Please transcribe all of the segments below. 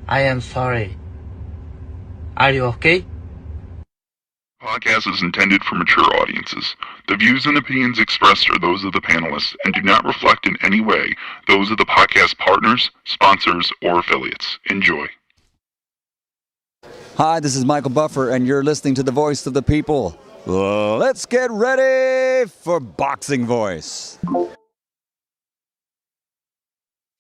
I am sorry. Are you okay? Podcast is intended for mature audiences. The views and opinions expressed are those of the panelists and do not reflect in any way those of the podcast partners, sponsors, or affiliates. Enjoy. Hi, this is Michael Buffer, and you're listening to the Voice of the People. Let's get ready for Boxing Voice.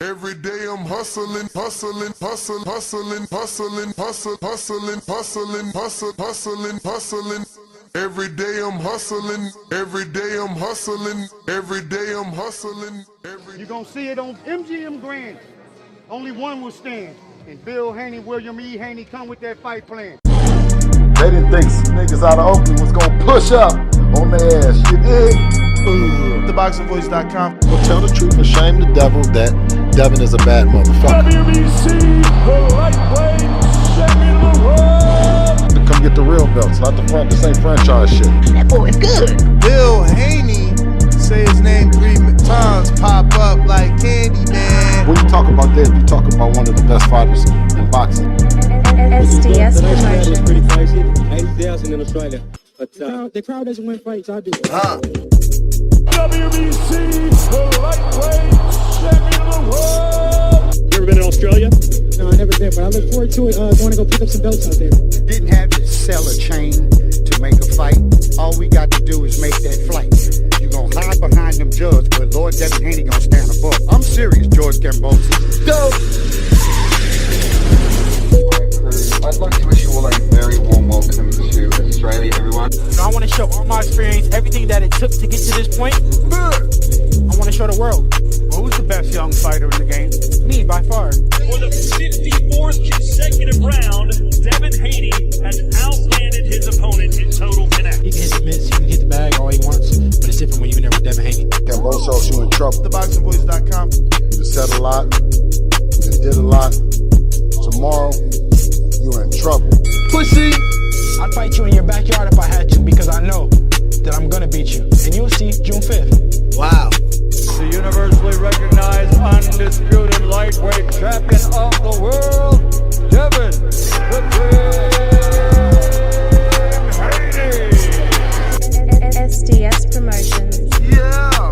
Every day I'm hustling, hustling, hustling, hustling, hustling, hustling, hustling, hustling, hustling, hustling, hustling. Every day I'm hustling, every day I'm hustling, every day I'm hustling. You're going to see it on MGM Grand. Only one will stand. And Bill Haney, William E. Haney come with that fight plan. They didn't think niggas out of Oakland was going to push up on their ass. You dig? TheBoxingVoice.com. Well, tell the truth and shame the devil that Devin is a bad motherfucker. WBC, the lightweight champion of the world. Come get the real belts, not this ain't franchise shit. That boy is good. Bill Haney, say his name 3 times, pop up like candy, man. When you talk about that, you talk about one of the best fighters in boxing. SDS promotion. Is pretty crazy. 80,000 in Australia. But the crowd doesn't win fights, I do. WBC, the lightweight champion of the world. You ever been in Australia? No, I've never been, but I look forward to it. Going to go pick up some belts out there. Didn't have to sell a chain to make a fight. All we got to do is make that flight. You're going to hide behind them judges, but Lord Devin Haney going to stand above. I'm serious, George Cambosis. Go! I'd like to wish you all a very warm welcome to Australia, everyone. I want to show all my experience, everything that it took to get to this point. I want to show the world. Well, who's the best young fighter in the game? Me, by far. For the 54th consecutive round, Devin Haney has outlanded his opponent in total connect. He can hit the mitts, he can hit the bag all he wants, but it's different when you're in there with Devin Haney. Cambosos, you in trouble. TheBoxingVoice.com. You said a lot. You did a lot. Tomorrow, you're in trouble. Pussy! I'd fight you in your backyard if I had to, because I know that I'm gonna beat you. And you'll see June 5th. Wow. The universally recognized, undisputed lightweight champion of the world, Devin the Dream Haney. SDS Promotions. Yeah.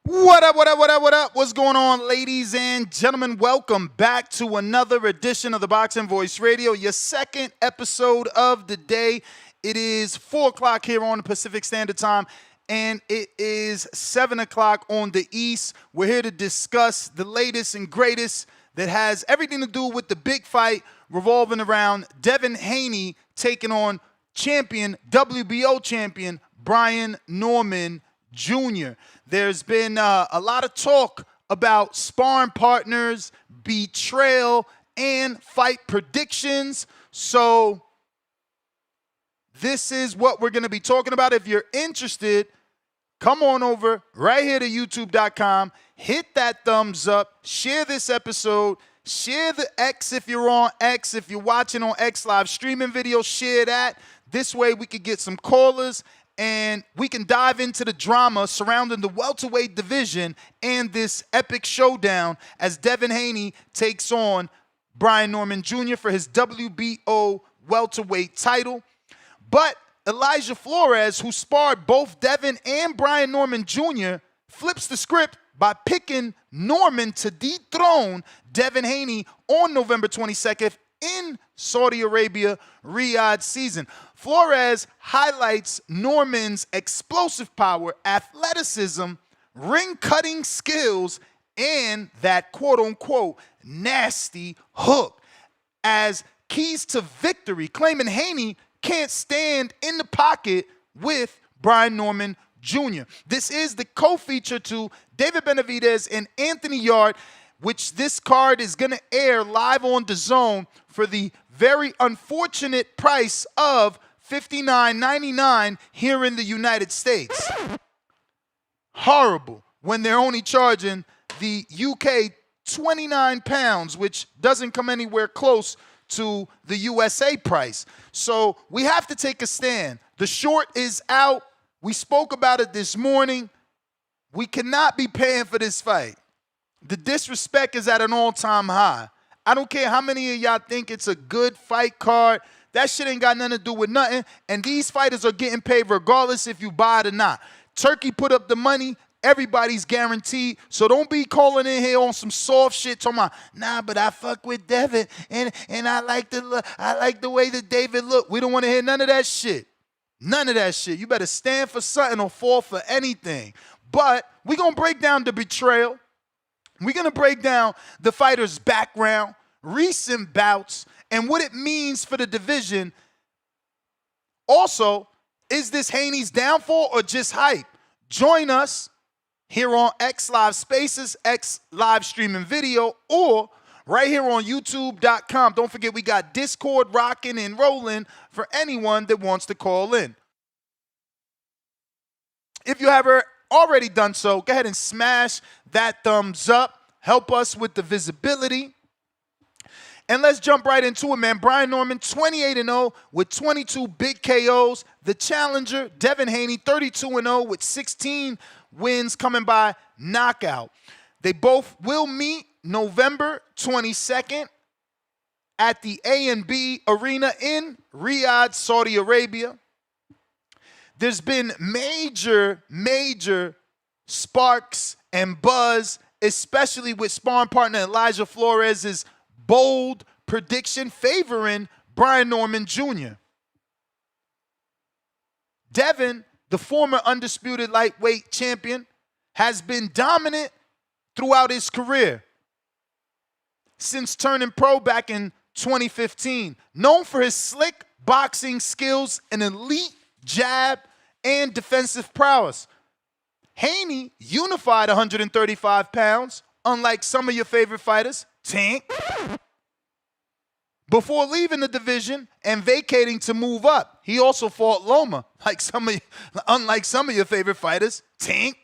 What up, what up, what up, what up? What's going on, ladies and gentlemen? Welcome back to another edition of the Boxing Voice Radio, your second episode of the day. It is 4 o'clock here on the Pacific Standard Time, and it is 7 o'clock on the East. We're here to discuss the latest and greatest that has everything to do with the big fight revolving around Devin Haney taking on WBO champion Brian Norman Jr. There's been a lot of talk about sparring partners, betrayal, and fight predictions. So this is what we're going to be talking about. If you're interested, come on over right here to youtube.com. Hit that thumbs up. Share this episode. Share the X if you're on X. If you're watching on X live streaming video, share that. This way we could get some callers and we can dive into the drama surrounding the welterweight division and this epic showdown as Devin Haney takes on Brian Norman Jr. for his WBO welterweight title. But Elijah Flores, who sparred both Devin and Brian Norman Jr., flips the script by picking Norman to dethrone Devin Haney on November 22nd in Saudi Arabia, Riyadh season. Flores highlights Norman's explosive power, athleticism, ring-cutting skills, and that quote-unquote nasty hook as keys to victory, claiming Haney can't stand in the pocket with Brian Norman Jr. This is the co-feature to David Benavidez and Anthony Yarde, which this card is going to air live on DAZN for the very unfortunate price of $59.99 here in the United States. Horrible when they're only charging the UK £29, which doesn't come anywhere close to the USA price. So we have to take a stand. The short is out. We spoke about it this morning. We cannot be paying for this fight. The disrespect is at an all-time high. I don't care how many of y'all think it's a good fight card. That shit ain't got nothing to do with nothing. And these fighters are getting paid regardless if you buy it or not. Turkey put up the money. Everybody's guaranteed. So don't be calling in here on some soft shit talking about, nah, but I fuck with Devin and I like the way that David look. We don't want to hear none of that shit. None of that shit. You better stand for something or fall for anything. But we're going to break down the betrayal. We're going to break down the fighter's background, recent bouts, and what it means for the division. Also, is this Haney's downfall or just hype? Join us here on X Live Spaces, X Live Streaming Video, or right here on YouTube.com. Don't forget we got Discord rocking and rolling for anyone that wants to call in. If you haven't already done so, go ahead and smash that thumbs up. Help us with the visibility. And let's jump right into it, man. Brian Norman, 28-0 with 22 big KOs. The challenger, Devin Haney, 32-0 with 16 wins coming by knockout. They both will meet November 22nd at the A&B Arena in Riyadh, Saudi Arabia. There's been major sparks and buzz, especially with sparring partner Elijah Flores' bold prediction favoring Brian Norman Jr. Devin, the former undisputed lightweight champion, has been dominant throughout his career since turning pro back in 2015. Known for his slick boxing skills, an elite jab, and defensive prowess. Haney unified 135 pounds, unlike some of your favorite fighters, Tank, before leaving the division and vacating to move up. He also fought Loma, unlike some of your favorite fighters, Tank.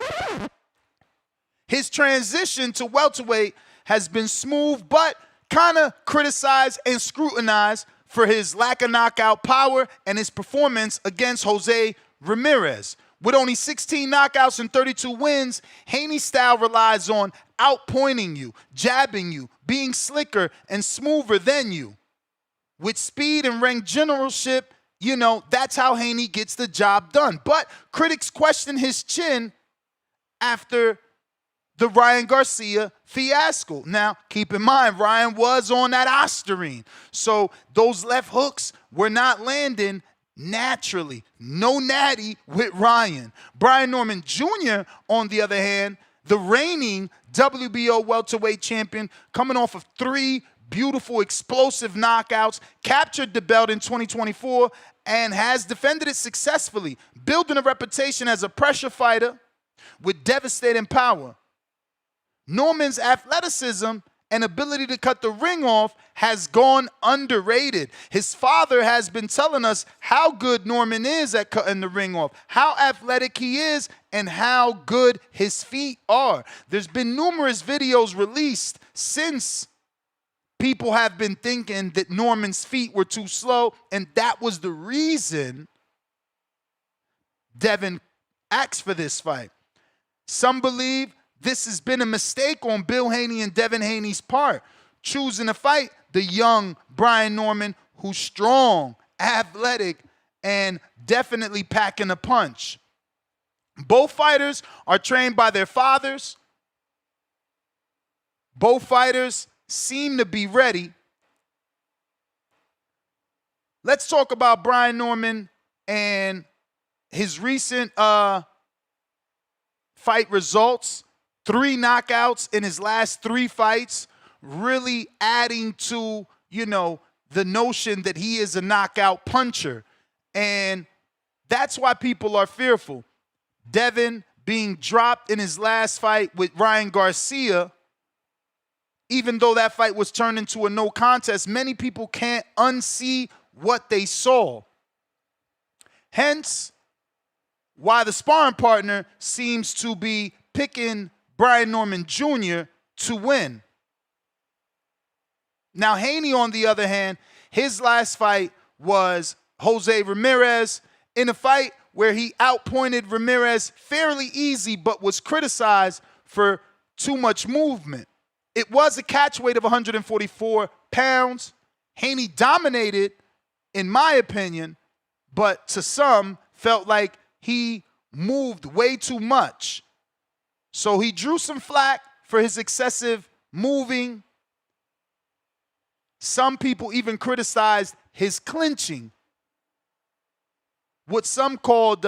His transition to welterweight has been smooth, but kind of criticized and scrutinized for his lack of knockout power and his performance against Jose Ramirez. With only 16 knockouts and 32 wins, Haney's style relies on outpointing you, jabbing you, being slicker and smoother than you. With speed and rank generalship, you know, that's how Haney gets the job done. But critics question his chin after the Ryan Garcia fiasco. Now, keep in mind, Ryan was on that Osterine. So those left hooks were not landing naturally. No natty with Ryan. Brian Norman Jr., on the other hand, the reigning WBO welterweight champion, coming off of 3 beautiful, explosive knockouts, captured the belt in 2024, and has defended it successfully, building a reputation as a pressure fighter with devastating power. Norman's athleticism and ability to cut the ring off has gone underrated. His father has been telling us how good Norman is at cutting the ring off, how athletic he is, and how good his feet are. There's been numerous videos released since people have been thinking that Norman's feet were too slow, and that was the reason Devin asked for this fight. Some believe this has been a mistake on Bill Haney and Devin Haney's part, choosing to fight the young Brian Norman, who's strong, athletic, and definitely packing a punch. Both fighters are trained by their fathers. Both fighters seem to be ready. Let's talk about Brian Norman and his recent fight results. 3 knockouts in his last 3 fights, really adding to, you know, the notion that he is a knockout puncher. And that's why people are fearful. Devin being dropped in his last fight with Ryan Garcia, even though that fight was turned into a no contest, many people can't unsee what they saw. Hence, why the sparring partner seems to be picking Brian Norman Jr. to win. Now, Haney, on the other hand, his last fight was Jose Ramirez in a fight where he outpointed Ramirez fairly easy, but was criticized for too much movement. It was a catch weight of 144 pounds. Haney dominated, in my opinion, but to some felt like he moved way too much. So he drew some flack for his excessive moving. Some people even criticized his clinching, what some called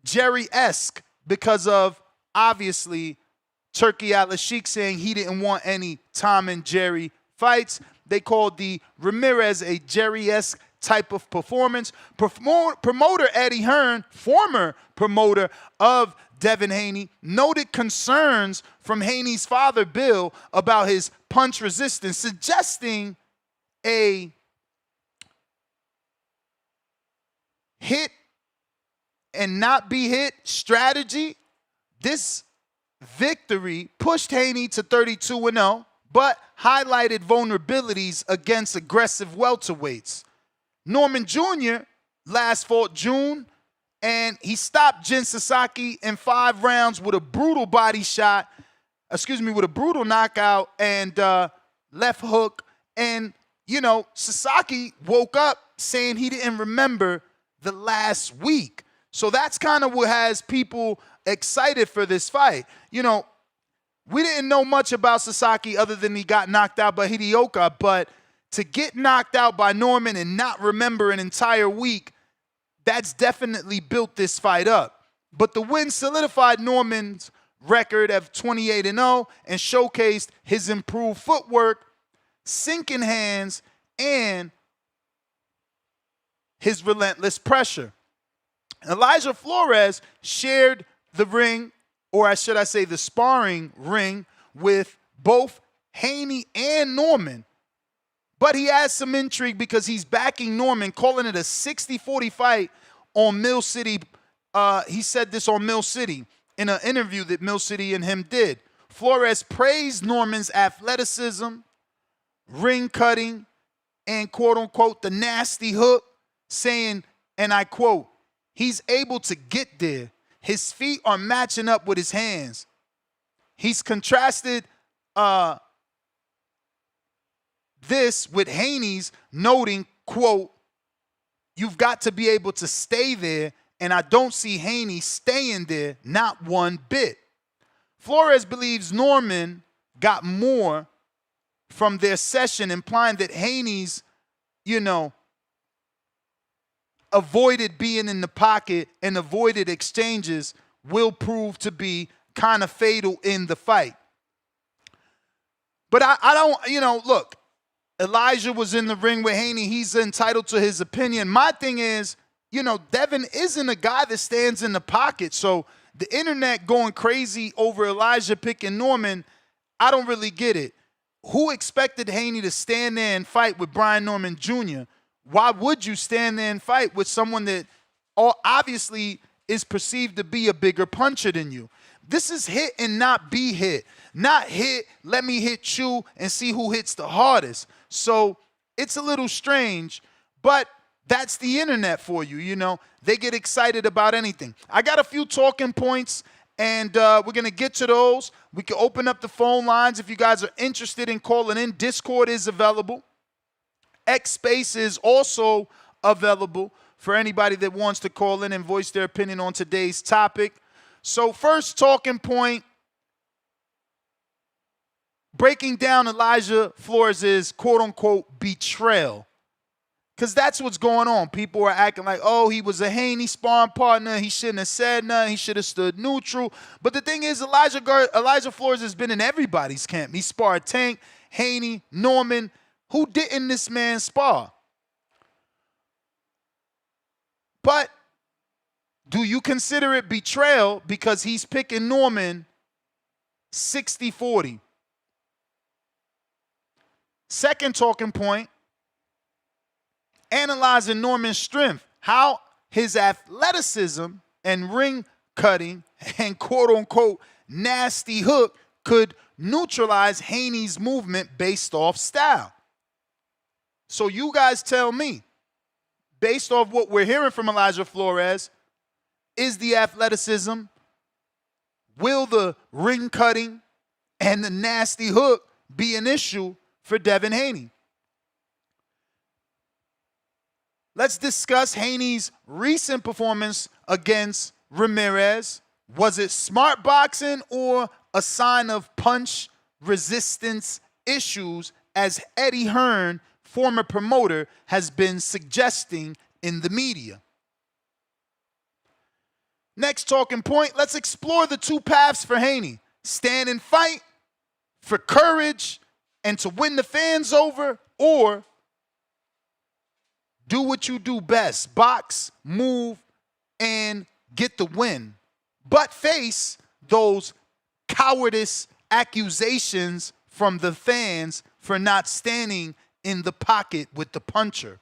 Jerry-esque, because of, obviously, Turki Al-Sheikh saying he didn't want any Tom and Jerry fights. They called the Ramirez a Jerry-esque type of performance. Promoter Eddie Hearn, former promoter of Devin Haney, noted concerns from Haney's father, Bill, about his punch resistance, suggesting a hit and not be hit strategy. This victory pushed Haney to 32-0, but highlighted vulnerabilities against aggressive welterweights. Norman Jr. last fought June, and he stopped Jin Sasaki in 5 rounds with a brutal body shot, with a brutal knockout and left hook. And, you know, Sasaki woke up saying he didn't remember the last week. So that's kind of what has people excited for this fight. You know, we didn't know much about Sasaki other than he got knocked out by Hidioka, but to get knocked out by Norman and not remember an entire week, that's definitely built this fight up. But the win solidified Norman's record of 28-0 and showcased his improved footwork, sinking hands, and his relentless pressure. Elijah Flores shared the ring, or should I say the sparring ring, with both Haney and Norman. But he has some intrigue because he's backing Norman, calling it a 60-40 fight on Mill City. He said this on Mill City in an interview that Mill City and him did. Flores praised Norman's athleticism, ring cutting, and quote-unquote the nasty hook, saying, and I quote, "He's able to get there. His feet are matching up with his hands." He's contrasted this with Haney's, noting, quote, "You've got to be able to stay there, and I don't see Haney staying there, not one bit." Flores believes Norman got more from their session, implying that Haney's, avoided being in the pocket and avoided exchanges will prove to be kind of fatal in the fight. But I don't, look, Elijah was in the ring with Haney. He's entitled to his opinion. My thing is, Devin isn't a guy that stands in the pocket. So the internet going crazy over Elijah picking Norman, I don't really get it. Who expected Haney to stand there and fight with Brian Norman Jr.? Why would you stand there and fight with someone that obviously is perceived to be a bigger puncher than you? This is hit and not be hit. Not hit, let me hit you and see who hits the hardest. So it's a little strange, but that's the internet for you, They get excited about anything. I got a few talking points, and we're going to get to those. We can open up the phone lines if you guys are interested in calling in. Discord is available. X-Space is also available for anybody that wants to call in and voice their opinion on today's topic. So first talking point, breaking down Elijah Flores' quote-unquote betrayal. Because that's what's going on. People are acting like, oh, he was a Haney sparring partner. He shouldn't have said nothing. He should have stood neutral. But the thing is, Elijah Flores has been in everybody's camp. He sparred Tank, Haney, Norman. Who didn't this man spar? But do you consider it betrayal because he's picking Norman 60-40? Second talking point, analyzing Norman's strength, how his athleticism and ring cutting and quote-unquote nasty hook could neutralize Haney's movement based off style. So you guys tell me, based off what we're hearing from Elijah Flores, is the athleticism? Will the ring cutting and the nasty hook be an issue for Devin Haney? Let's discuss Haney's recent performance against Ramirez. Was it smart boxing or a sign of punch resistance issues, as Eddie Hearn, former promoter, has been suggesting in the media? Next talking point, let's explore the two paths for Haney. Stand and fight for courage and to win the fans over, or do what you do best, box, move, and get the win, but face those cowardice accusations from the fans for not standing in the pocket with the puncher.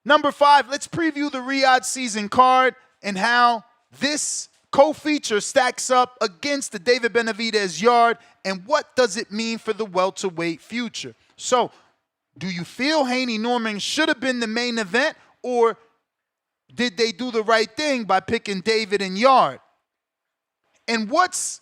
Number 5, let's preview the Riyadh season card and how this co-feature stacks up against the David Benavidez-Yarde, and what does it mean for the welterweight future. So, do you feel Haney-Norman should have been the main event, or did they do the right thing by picking David and Yarde? And what's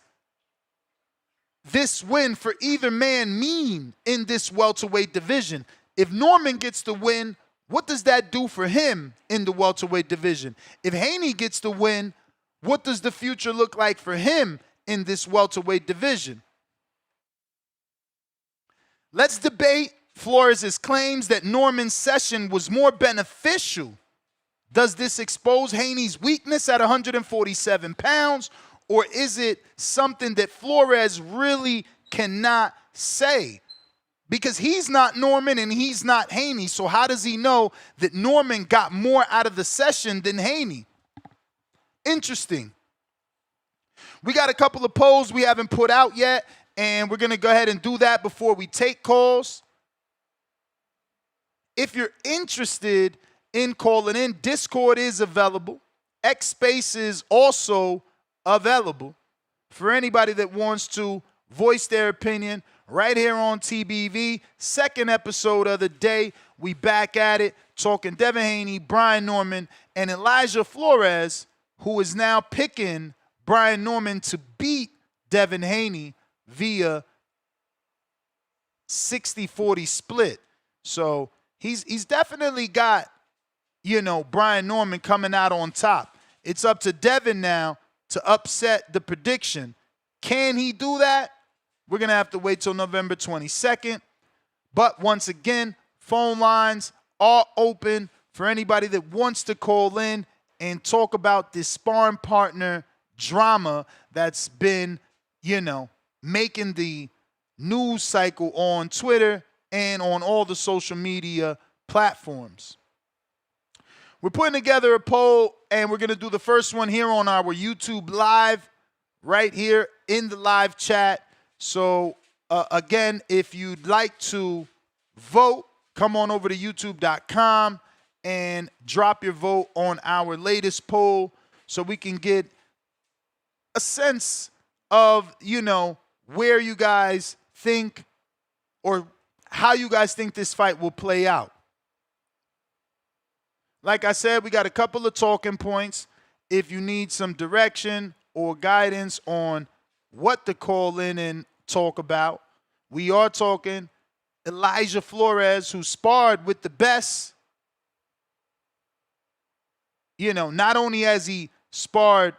this win for either man mean in this welterweight division? If Norman gets the win, what does that do for him in the welterweight division? If Haney gets the win, what does the future look like for him in this welterweight division? Let's debate Flores' claims that Norman's session was more beneficial. Does this expose Haney's weakness at 147 pounds, or is it something that Flores really cannot say? Because he's not Norman and he's not Haney, so how does he know that Norman got more out of the session than Haney? Interesting. We got a couple of polls we haven't put out yet, and we're going to go ahead and do that before we take calls. If you're interested in calling in, Discord is available. X-Space is also available for anybody that wants to voice their opinion right here on TBV. Second episode of the day. We back at it, talking Devin Haney, Brian Norman, and Elijah Flores, who is now picking Brian Norman to beat Devin Haney via 60-40 split. So he's definitely got, Brian Norman coming out on top. It's up to Devin now to upset the prediction. Can he do that? We're going to have to wait till November 22nd. But once again, phone lines are open for anybody that wants to call in and talk about this sparring partner drama that's been, making the news cycle on Twitter and on all the social media platforms. We're putting together a poll, and we're going to do the first one here on our YouTube Live, right here in the live chat. So, again, if you'd like to vote, come on over to youtube.com and drop your vote on our latest poll so we can get a sense of, where you guys think or how you guys think this fight will play out. Like I said, we got a couple of talking points. If you need some direction or guidance on what to call in and talk about, we are talking Elijah Flores, who sparred with the best. Not only has he sparred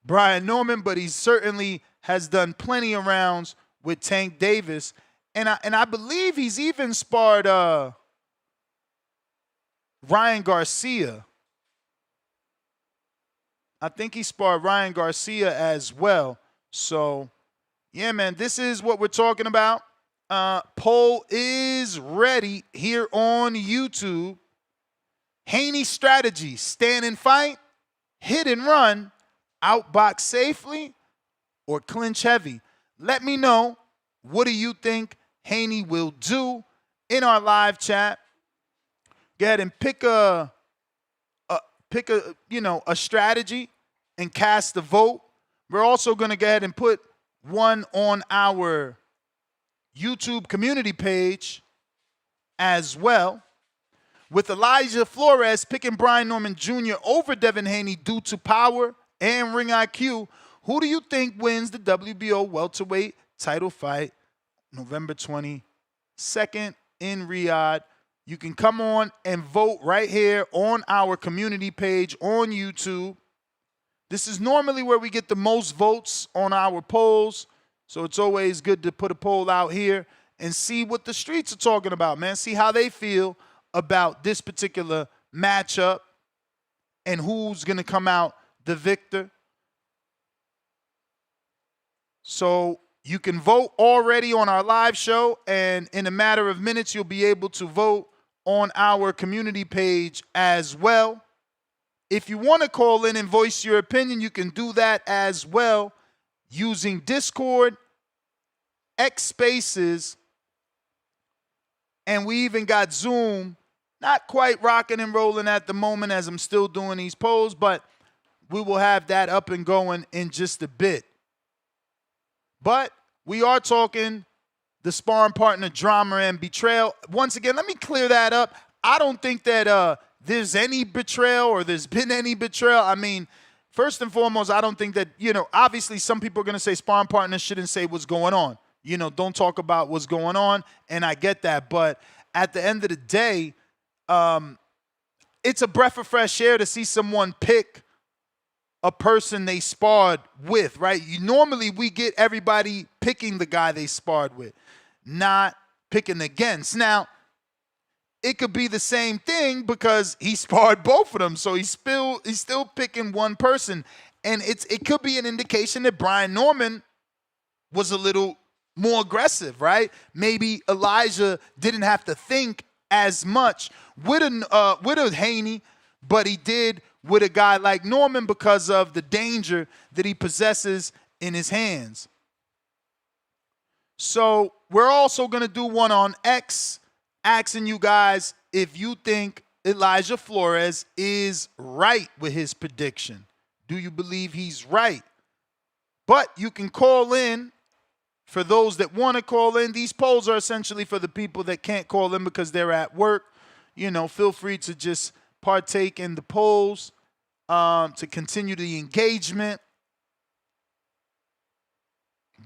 Brian Norman, but he certainly has done plenty of rounds with Tank Davis. And I believe he's even sparred Ryan Garcia. I think he sparred Ryan Garcia as well. So, yeah, man, this is what we're talking about. Poll is ready here on YouTube. Haney strategy: stand and fight, hit and run, outbox safely, or clinch heavy. Let me know, what do you think Haney will do in our live chat? Go ahead and pick a strategy and cast the vote. We're also going to go ahead and put one on our YouTube community page as well. With Elijah Flores picking Brian Norman Jr. over Devin Haney due to power and ring IQ, who do you think wins the WBO welterweight title fight November 22nd in Riyadh? You can come on and vote right here on our community page on YouTube. This is normally where we get the most votes on our polls, so it's always good to put a poll out here and see what the streets are talking about, man. See how they feel about this particular matchup and who's going to come out the victor. So you can vote already on our live show, and in a matter of minutes, you'll be able to vote on our community page as well. If you want to call in and voice your opinion, you can do that as well using Discord, X Spaces, and we even got Zoom. Not quite rocking and rolling at the moment as I'm still doing these polls, but we will have that up and going in just a bit. But we are talking the sparring partner drama and betrayal. Once again, let me clear that up. I don't think that there's any betrayal or there's been any betrayal. I mean, first and foremost, I don't think that, obviously some people are going to say sparring partners shouldn't say what's going on. Don't talk about what's going on, and I get that. But at the end of the day, it's a breath of fresh air to see someone pick a person they sparred with, right? Normally we get everybody picking the guy they sparred with, not picking against. Now, it could be the same thing because he sparred both of them, so he's still picking one person. And it could be an indication that Brian Norman was a little more aggressive, right? Maybe Elijah didn't have to think as much with a Haney, but he did with a guy like Norman because of the danger that he possesses in his hands. So we're also going to do one on X, asking you guys if you think Elijah Flores is right with his prediction. Do you believe he's right? But you can call in. For those that want to call in, these polls are essentially for the people that can't call in because they're at work. Feel free to just partake in the polls to continue the engagement.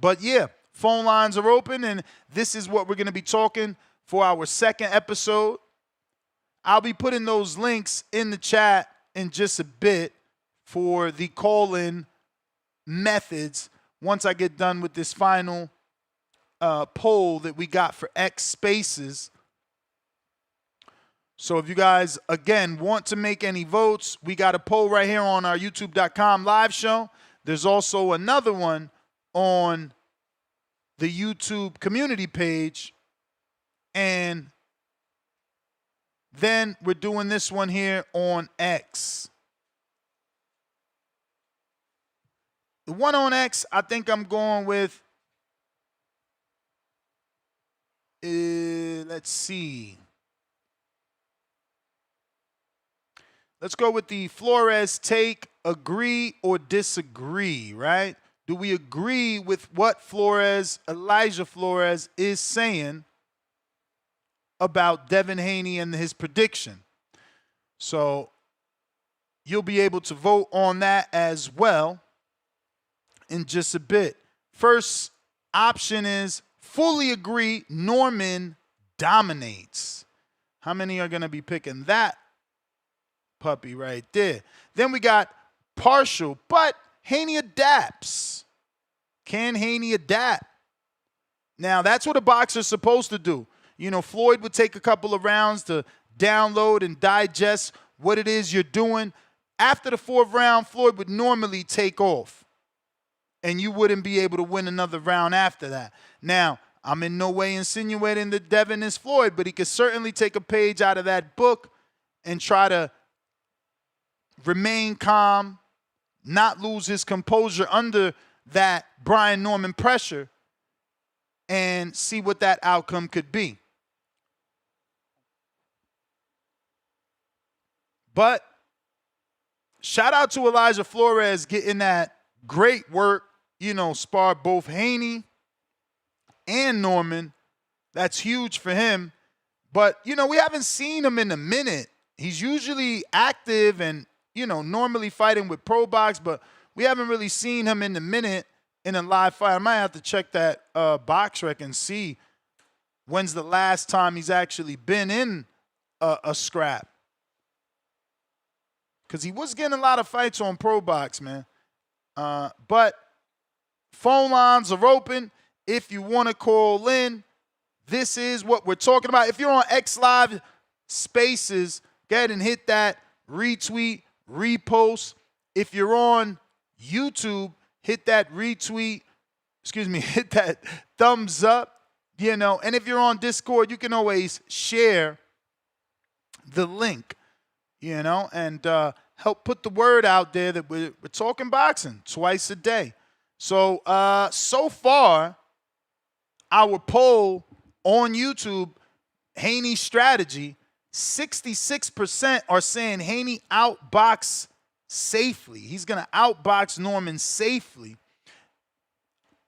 But yeah, phone lines are open, and this is what we're going to be talking for our second episode. I'll be putting those links in the chat in just a bit for the call-in methods once I get done with this final poll that we got for X Spaces. So if you guys, again, want to make any votes, we got a poll right here on our youtube.com live show. There's also another one on the YouTube community page. And then we're doing this one here on X. The one on X, I think I'm going with, let's see. Let's go with the Flores take, agree or disagree, right? Do we agree with what Elijah Flores is saying about Devin Haney and his prediction? So you'll be able to vote on that as well in just a bit. First option is fully agree, Norman dominates. How many are going to be picking that puppy right there? Then we got partial, but Haney adapts. Can Haney adapt? Now, that's what a boxer's supposed to do. Floyd would take a couple of rounds to download and digest what it is you're doing. After the fourth round, Floyd would normally take off, and you wouldn't be able to win another round after that. Now, I'm in no way insinuating that Devin is Floyd, but he could certainly take a page out of that book and try to remain calm, not lose his composure under that Brian Norman pressure, and see what that outcome could be. But shout out to Elijah Flores getting that great work, sparred both Haney and Norman. That's huge for him. But, you know, we haven't seen him in a minute. He's usually active and, you know, normally fighting with Pro Box, but we haven't really seen him in a minute in a live fight. I might have to check that box rec and see when's the last time he's actually been in a scrap. Because he was getting a lot of fights on Pro Box, man. But phone lines are open. If you want to call in, this is what we're talking about. If you're on X Live Spaces, go ahead and hit that retweet, repost. If you're on YouTube, hit that retweet, hit that thumbs up, you know. And if you're on Discord, you can always share the link, you know, and help put the word out there that we're talking boxing twice a day. So, so far, our poll on YouTube, Haney's strategy, 66% are saying Haney outbox safely. He's going to outbox Norman safely.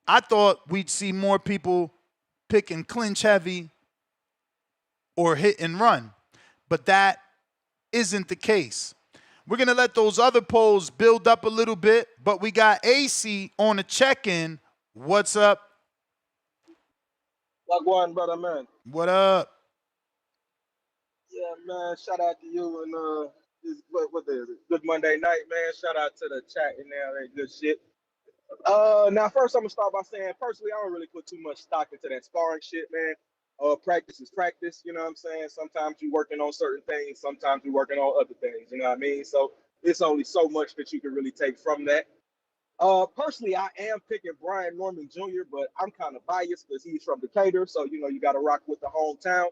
I thought we'd see more people picking clinch heavy or hit and run, but that isn't the case. We're going to let those other polls build up a little bit, but we got AC on the check-in. What's up? What going, brother, man? What up? Yeah, man, shout out to you and what is it? Good Monday night, man. Shout out to the chat in there, that good shit. Now first I'm gonna start by saying personally I don't really put too much stock into that sparring shit, man. Practice is practice, you know what I'm saying? Sometimes you're working on certain things, sometimes you're working on other things, you know what I mean? So it's only so much that you can really take from that. Personally, I am picking Brian Norman Jr., but I'm kind of biased because he's from Decatur, so you know you got to rock with the hometown.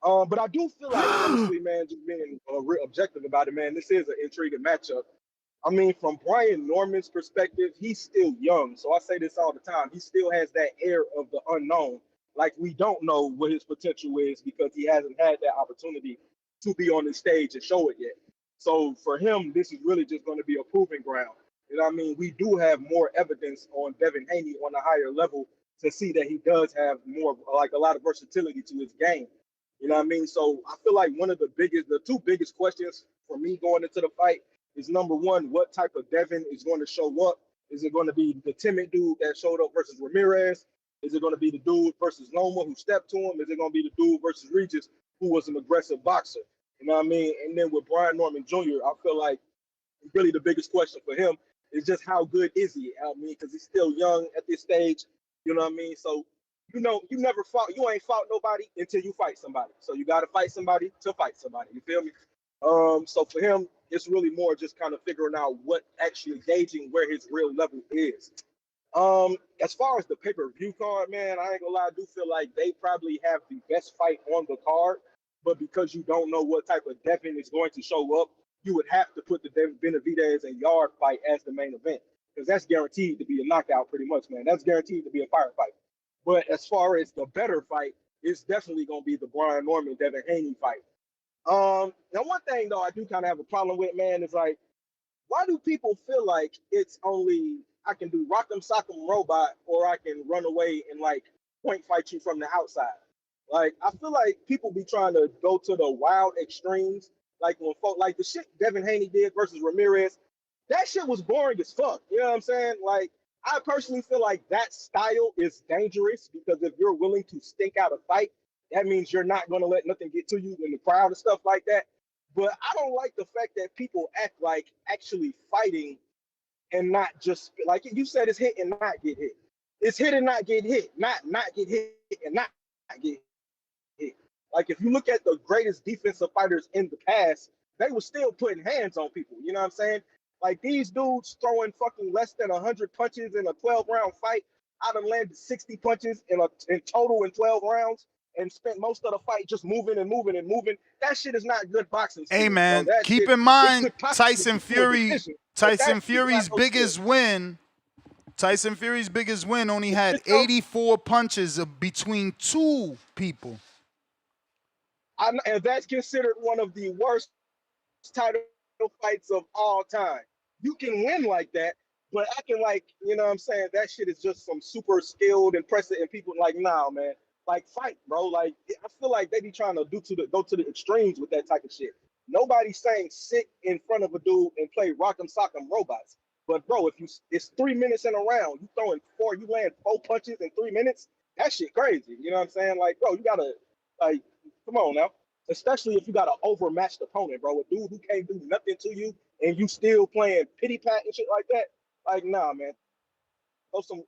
But I do feel like, honestly, man, just being real objective about it, man, this is an intriguing matchup. I mean, from Brian Norman's perspective, he's still young. So I say this all the time. He still has that air of the unknown. Like, we don't know what his potential is because he hasn't had that opportunity to be on the stage and show it yet. So for him, this is really just going to be a proving ground. You know what I mean? We do have more evidence on Devin Haney on a higher level to see that he does have more, like a lot of versatility to his game. You know what I mean? So I feel like the two biggest questions for me going into the fight is, number one, what type of Devin is going to show up? Is it going to be the timid dude that showed up versus Ramirez? Is it going to be the dude versus Loma who stepped to him? Is it going to be the dude versus Regis who was an aggressive boxer? You know what I mean? And then with Brian Norman Jr., I feel like really the biggest question for him is just how good is he? I mean, because he's still young at this stage. You know what I mean? So, you know, you ain't fought nobody until you fight somebody. So you got to fight somebody to fight somebody. You feel me? So for him, it's really more just kind of figuring out what actually gauging where his real level is. As far as the pay-per-view card, man, I ain't gonna lie, I do feel like they probably have the best fight on the card, but because you don't know what type of Devin is going to show up, you would have to put the Benavidez-Yarde fight as the main event, because that's guaranteed to be a knockout pretty much, man. That's guaranteed to be a firefight. But as far as the better fight, it's definitely gonna be the Brian Norman, Devin Haney fight. Now one thing though I do kind of have a problem with, man, is like, why do people feel like it's only I can do rock'em sock'em robot or I can run away and like point fight you from the outside? Like, I feel like people be trying to go to the wild extremes. Like when folk like the shit Devin Haney did versus Ramirez, that shit was boring as fuck. You know what I'm saying? Like, I personally feel like that style is dangerous because if you're willing to stink out a fight, that means you're not going to let nothing get to you in the crowd and stuff like that. But I don't like the fact that people act like actually fighting and not just, like you said, it's hit and not get hit. It's hit and not get hit, not get hit and not get hit. Like, if you look at the greatest defensive fighters in the past, they were still putting hands on people. You know what I'm saying? Like, these dudes throwing fucking less than 100 punches in a 12-round fight. I done landed 60 punches in total in 12 rounds and spent most of the fight just moving and moving and moving. That shit is not good boxing. Hey, man, keep in mind Tyson Fury's biggest win. Tyson Fury's biggest win only had 84 punches between two people. And that's considered one of the worst title fights of all time. You can win like that, but acting like, you know what I'm saying, that shit is just some super skilled, impressive, and people like, nah, man. like fight, bro. Like I feel like they be trying to go to the extremes with that type of shit. Nobody's saying sit in front of a dude and play rock'em sock'em robots. But bro, if it's 3 minutes in a round, you land 4 punches in 3 minutes. That shit crazy. You know what I'm saying? Like, bro, you gotta like, come on now. Especially if you got an overmatched opponent, bro. A dude who can't do nothing to you and you still playing pity pat and shit like that. Like, nah, man. Throw some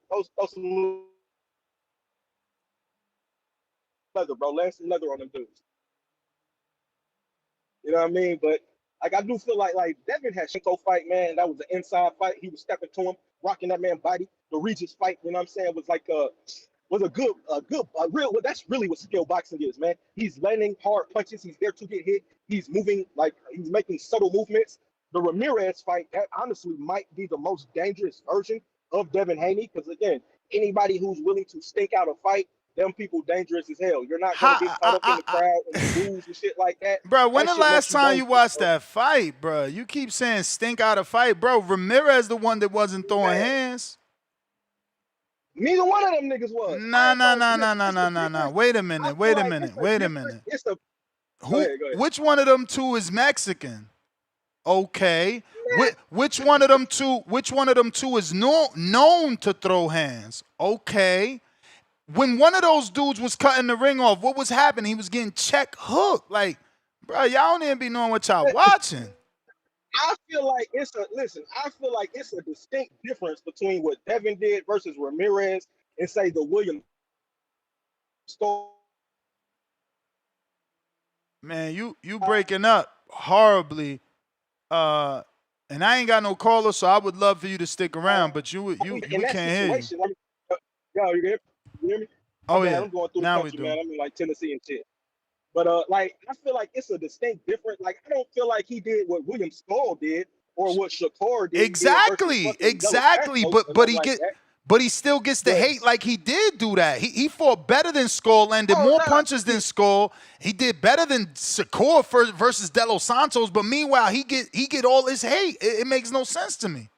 leather, bro. Land some leather on them dudes. You know what I mean? But like I do feel like Devin had Shinko fight, man. That was an inside fight. He was stepping to him, rocking that man body. The Regis fight, you know what I'm saying, was like a real. Well, that's really what skill boxing is, man. He's landing hard punches. He's there to get hit. He's moving he's making subtle movements. The Ramirez fight, that honestly might be the most dangerous version of Devin Haney, because again, anybody who's willing to stink out a fight, them people dangerous as hell. You're not gonna get caught up in the crowd and the rules and shit like that. Bro, when the last time you watched bro. that fight, bro? You keep saying stink out a fight, bro. Ramirez the one that wasn't throwing hands. Neither one of them niggas was. No. Wait a minute. Go ahead. Which one of them two is Mexican? Okay. Which one of them two is known to throw hands? Okay. When one of those dudes was cutting the ring off, what was happening? He was getting check hooked. Like, bro, y'all don't even be knowing what y'all watching. I feel like it's a distinct difference between what Devin did versus Ramirez and say the William Skull. Man, you breaking up horribly. And I ain't got no caller, so I would love for you to stick around, but we can't hear you. Yo, you hear me? Oh, man, yeah. I'm going through Now the country, man. I'm in like Tennessee and shit. But I feel like it's a distinct difference. Like, I don't feel like he did what William Skull did or what Shakur did. Exactly. But he still gets the hate like he did do that. He fought better than Skull, landed more punches than Skull. He did better than Shakur versus De Los Santos. But meanwhile, he get all his hate. It makes no sense to me.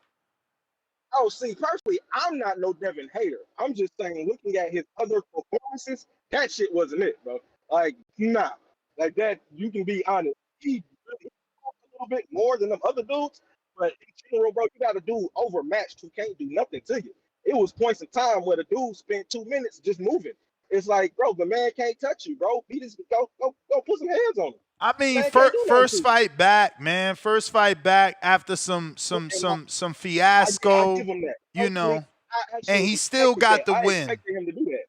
Oh, see, personally, I'm not no Devin hater. I'm just saying, looking at his other performances, that shit wasn't it, bro. Like, nah. Like that, you can be honest. He really fought a little bit more than them other dudes, but in general, bro, you got a dude overmatched who can't do nothing to you. It was points in time where the dude spent 2 minutes just moving. It's like, bro, the man can't touch you, bro. He just go put some hands on him. I mean, first fight back, man. First fight back after some fiasco, I give him that. you know, and he still got the win. I expected him to do that.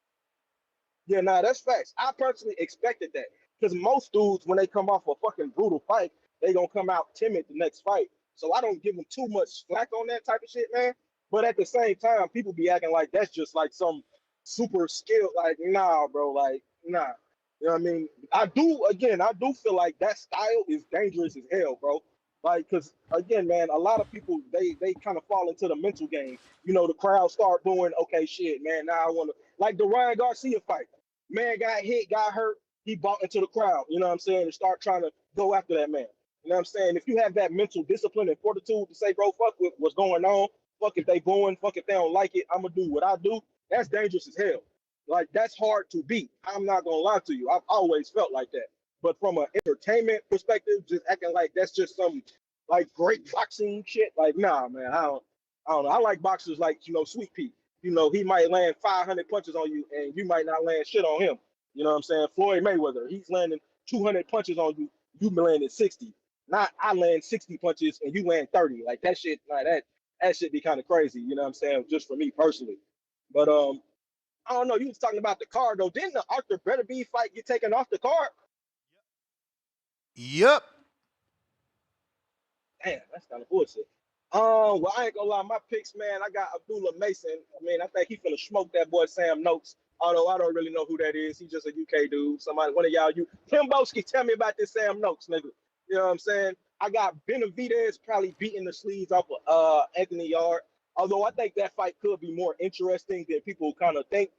Yeah, nah, that's facts. I personally expected that because most dudes, when they come off a fucking brutal fight, they gonna come out timid the next fight. So I don't give them too much slack on that type of shit, man. But at the same time, people be acting like that's just like some super skill. Like, nah, bro. Like, nah. You know what I mean? I do feel like that style is dangerous as hell, bro. Like, because, again, man, a lot of people, they kind of fall into the mental game. You know, the crowd start booing, okay, shit, man, now I want to, like the Ryan Garcia fight. Man got hit, got hurt, he bought into the crowd, you know what I'm saying, and start trying to go after that man. You know what I'm saying? If you have that mental discipline and fortitude to say, bro, fuck what's going on, fuck if they booing, fuck if they don't like it, I'm going to do what I do, that's dangerous as hell. Like, that's hard to beat. I'm not going to lie to you. I've always felt like that. But from an entertainment perspective, just acting like that's just some, like, great boxing shit, like, nah, man, I don't know. I like boxers like, you know, Sweet Pea. You know, he might land 500 punches on you, and you might not land shit on him. You know what I'm saying? Floyd Mayweather, he's landing 200 punches on you, you landing 60. Not I land 60 punches, and you land 30. Like, that shit, like, that shit be kind of crazy, you know what I'm saying, just for me personally. But, I don't know. You was talking about the card, though. Didn't the Arthur Beterbiev fight get taken off the card? Yep. Damn, that's kind of bullshit. Well, I ain't gonna lie. My picks, man, I got Abdullah Mason. I mean, I think he finna smoke that boy Sam Noakes. Although I don't really know who that is. He's just a UK dude. Somebody, one of y'all, Tim Boski, tell me about this Sam Noakes, nigga. You know what I'm saying? I got Benavidez probably beating the sleeves off of Anthony Yarde. Although I think that fight could be more interesting than people kind of think,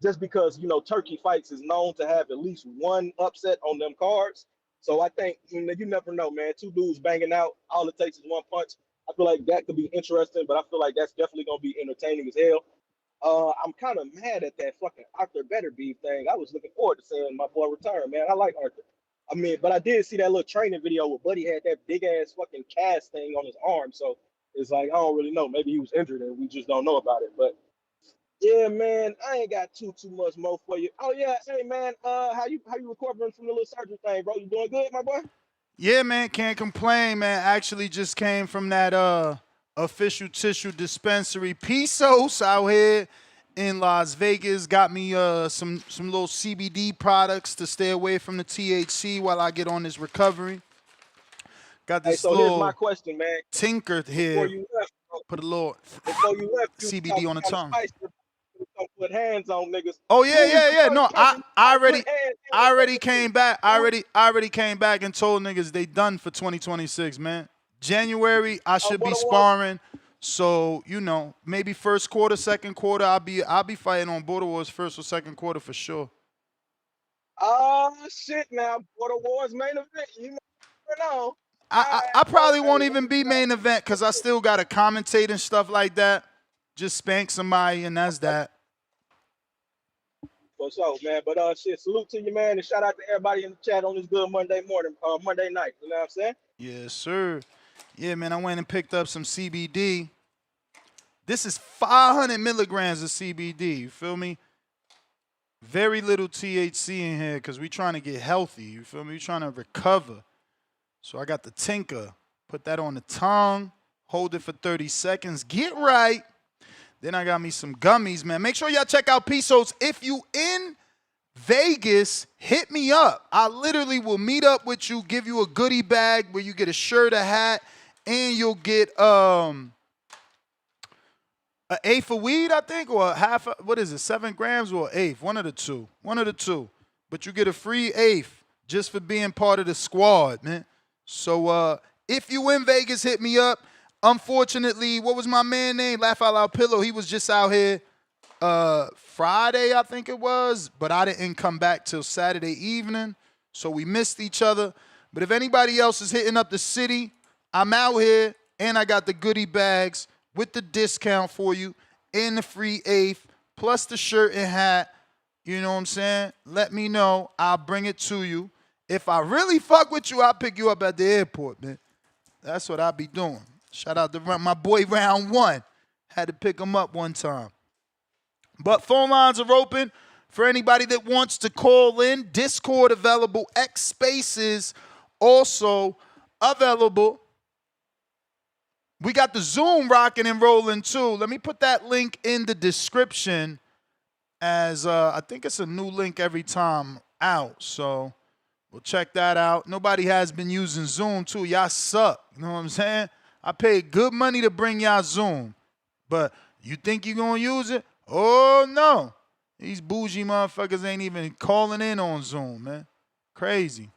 just because, you know, Turkey Fights is known to have at least one upset on them cards. So I think, you never know, man. Two dudes banging out, all it takes is one punch. I feel like that could be interesting, but I feel like that's definitely going to be entertaining as hell. I'm kind of mad at that fucking Arthur Betterbeef thing. I was looking forward to seeing my boy return, man. I like Arthur. I mean, but I did see that little training video where Buddy had that big ass fucking cast thing on his arm. So it's like I don't really know. Maybe he was injured and we just don't know about it. But yeah, man, I ain't got too much more for you. Oh yeah, hey man, how you recovering from the little surgery thing, bro? You doing good, my boy? Yeah, man, can't complain, man. Actually just came from that official tissue dispensary Pesos out here in Las Vegas. Got me some little CBD products to stay away from the THC while I get on this recovery. Got this so little here's my question, man. tinker here. Before you left, put a little CBD on the tongue. Don't put hands on niggas. Oh yeah. No, I already came back. I already came back and told niggas they done for 2026, man. January I should be sparring. So, you know, maybe first quarter, second quarter, I'll be fighting on Border Wars first or second quarter for sure. Oh shit now. Border Wars main event. You never know. I probably won't even be main event because I still got to commentate and stuff like that. Just spank somebody and that's that. For sure, man. But shit, salute to you, man, and shout out to everybody in the chat on this good Monday morning, Monday night. You know what I'm saying? Yes, sir. Yeah, man, I went and picked up some CBD. This is 500 milligrams of CBD. You feel me? Very little THC in here because we trying to get healthy. You feel me? We trying to recover. So I got the tinker. Put that on the tongue. Hold it for 30 seconds. Get right. Then I got me some gummies, man. Make sure y'all check out Pesos. If you in Vegas, hit me up. I literally will meet up with you, give you a goodie bag where you get a shirt, a hat, and you'll get an eighth of weed, I think, or what is it, 7 grams or an eighth? One of the two. But you get a free eighth just for being part of the squad, man. So if you in Vegas, hit me up. Unfortunately, what was my man name? Laugh Out Loud Pillow. He was just out here Friday, I think it was, but I didn't come back till Saturday evening, so we missed each other. But if anybody else is hitting up the city, I'm out here, and I got the goodie bags with the discount for you and the free eighth, plus the shirt and hat. You know what I'm saying? Let me know. I'll bring it to you. If I really fuck with you, I'll pick you up at the airport, man. That's what I'll be doing. Shout out to my boy Round 1. Had to pick him up one time. But phone lines are open for anybody that wants to call in. Discord available. X Spaces also available. We got the Zoom rocking and rolling too. Let me put that link in the description as I think it's a new link every time out. So we'll check that out. Nobody has been using Zoom too. Y'all suck. You know what I'm saying? I paid good money to bring y'all Zoom. But you think you're going to use it? Oh, no. These bougie motherfuckers ain't even calling in on Zoom, man. Crazy.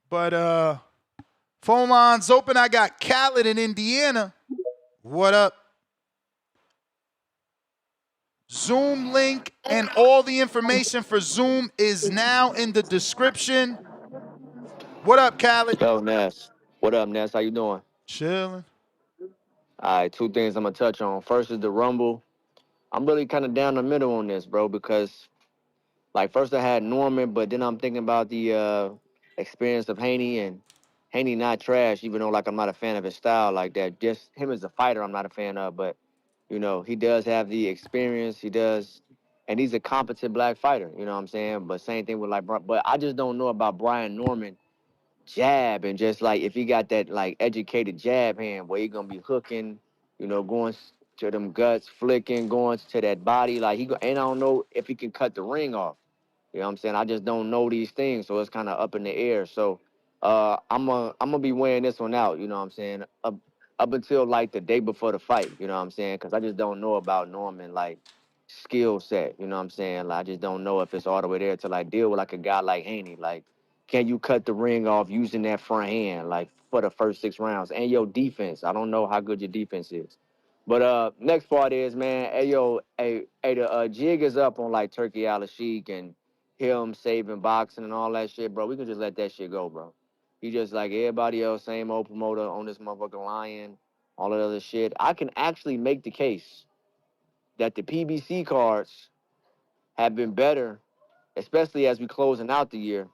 But phone lines open. I got Khaled in Indiana. What up? Zoom link and all the information for Zoom is now in the description. What up, Khaled? Yo, Ness. What up, Ness? How you doing? Chilling. All right, 2 things I'm going to touch on. First is the Rumble. I'm really kind of down the middle on this, bro, because, like, first I had Norman, but then I'm thinking about the experience of Haney, and Haney not trash, even though, like, I'm not a fan of his style like that. Just him as a fighter I'm not a fan of, but, you know, he does have the experience. He does, and he's a competent black fighter, you know what I'm saying? But same thing with, like, but I just don't know about Brian Norman jab, and just, like, if he got that, like, educated jab hand where he going to be hooking, you know, going to them guts, flicking, going to that body. Like, and I don't know if he can cut the ring off. You know what I'm saying? I just don't know these things, so it's kind of up in the air. So I'm gonna be weighing this one out, you know what I'm saying, up until, like, the day before the fight, you know what I'm saying? Because I just don't know about Norman, like, skill set, you know what I'm saying? Like, I just don't know if it's all the way there to, like, deal with, like, a guy like Haney. Like, can you cut the ring off using that front hand, like, for the first 6 rounds? And your defense, I don't know how good your defense is. But next part is, man, the jig is up on, like, Turkey Al-Sheikh and him saving boxing and all that shit, bro. We can just let that shit go, bro. He just like everybody else, same old promoter on this motherfucking Lion, all that other shit. I can actually make the case that the PBC cards have been better, especially as we closing out the year,